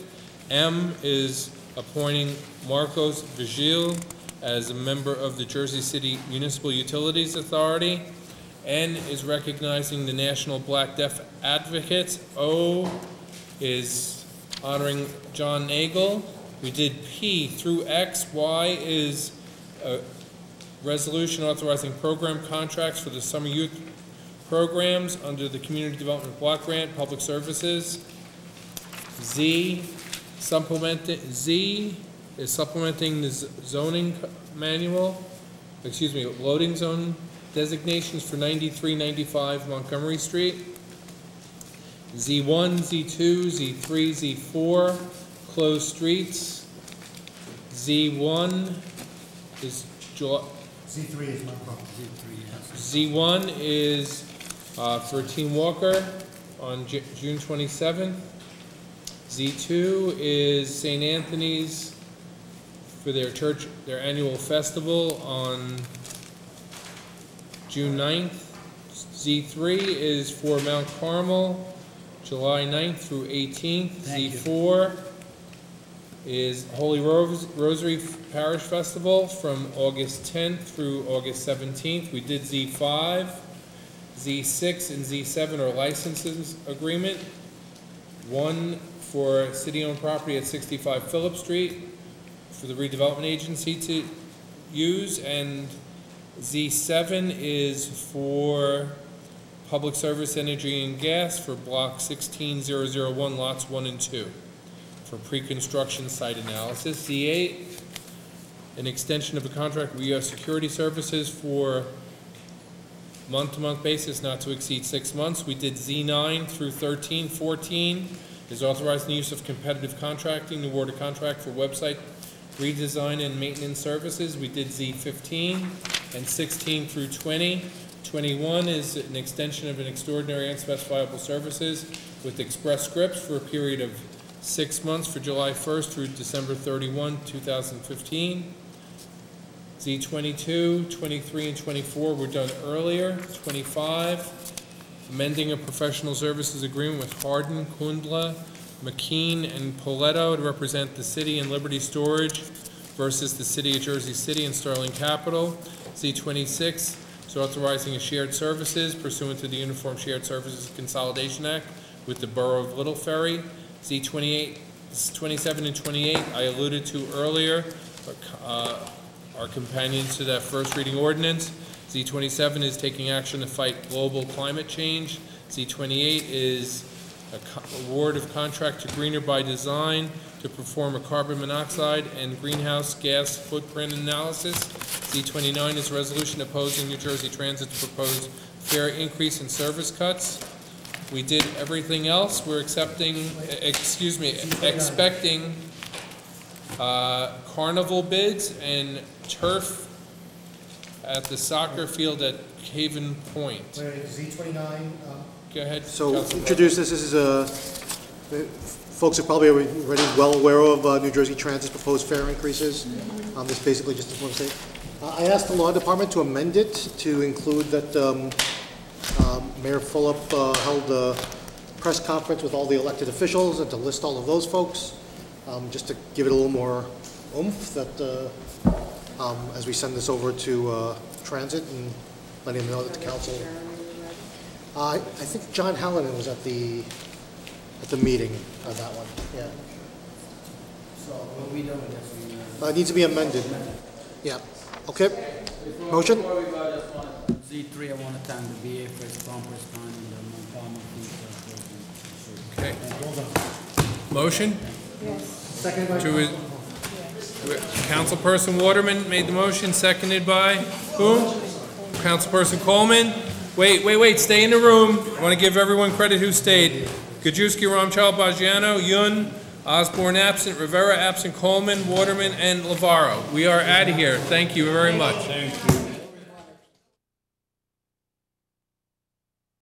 M is appointing Marcos Vigil as a member of the Jersey City Municipal Utilities Authority. N is recognizing the National Black Deaf Advocates. O is honoring John Nagel. We did P through X. Y is a resolution authorizing program contracts for the summer youth programs under the Community Development Block Grant, Public Services. Z is supplementing the zoning manual, loading zone designations for 9395 Montgomery Street. Z1, Z2, Z3, Z4, closed streets. Z1 is Z3 is my problem. Z1 is for Team Walker on June 27th. Z2 is St. Anthony's for their church, their annual festival on June 9th. Z3 is for Mount Carmel, July 9th through 18th. Z4 is Holy Rosary Parish Festival from August 10th through August 17th. We did Z5. Z6 and Z7 are licenses agreement. One for city-owned property at 65 Phillip Street for the redevelopment agency to use, and Z7 is for Public Service Energy and Gas for Block 16001, Lots 1 and 2 for pre-construction site analysis. Z8, an extension of a contract with U.S. Security Services for month-to-month basis not to exceed 6 months. We did Z9 through 13. 14 is authorizing the use of competitive contracting to award a contract for website redesign and maintenance services. We did Z15 and 16 through 20. 21 is an extension of an extraordinary unspecifiable services with Express Scripts for a period of 6 months for July 1st through December 31, 2015. Z22, 23, and 24 were done earlier. 25, amending a professional services agreement with Hardin, Kundla, McKean, and Poletto to represent the city and Liberty Storage versus the City of Jersey City and Sterling Capital. Z26 is authorizing a shared services pursuant to the Uniform Shared Services Consolidation Act with the Borough of Little Ferry. Z28, 27 and 28 I alluded to earlier, are companions to that first reading ordinance. Z27 is taking action to fight global climate change. Z28 is award of contract to Greener by Design to perform a carbon monoxide and greenhouse gas footprint analysis. Z29 is a resolution opposing New Jersey Transit's proposed fare increase and service cuts. We did everything else. We're expecting carnival bids and turf at the soccer field at Haven Point. Z29. Go ahead. So Councilman. introduce this. This is folks are probably already well aware of New Jersey Transit's proposed fare increases. This basically just one state. I asked the law department to amend it to include that Mayor Fulop held a press conference with all the elected officials and to list all of those folks, just to give it a little more oomph that as we send this over to Transit and letting them know that the council. I think John Hallinan was at the meeting on that one. Yeah. So what we doing with this? It needs to be amended. Yeah. Okay. Motion. Z3, I want to thank the VA for its prompt response and the Montgomery Okay. Motion? Yes. Second by Councilperson Waterman made the motion, seconded by who? Councilperson Coleman. Wait, stay in the room. I want to give everyone credit who stayed. Gajewski, Ramchal, Bajiano, Yun, Osborne absent, Rivera absent, Coleman, Waterman, and Lavaro. We are out of here. Thank you very much. Thank you.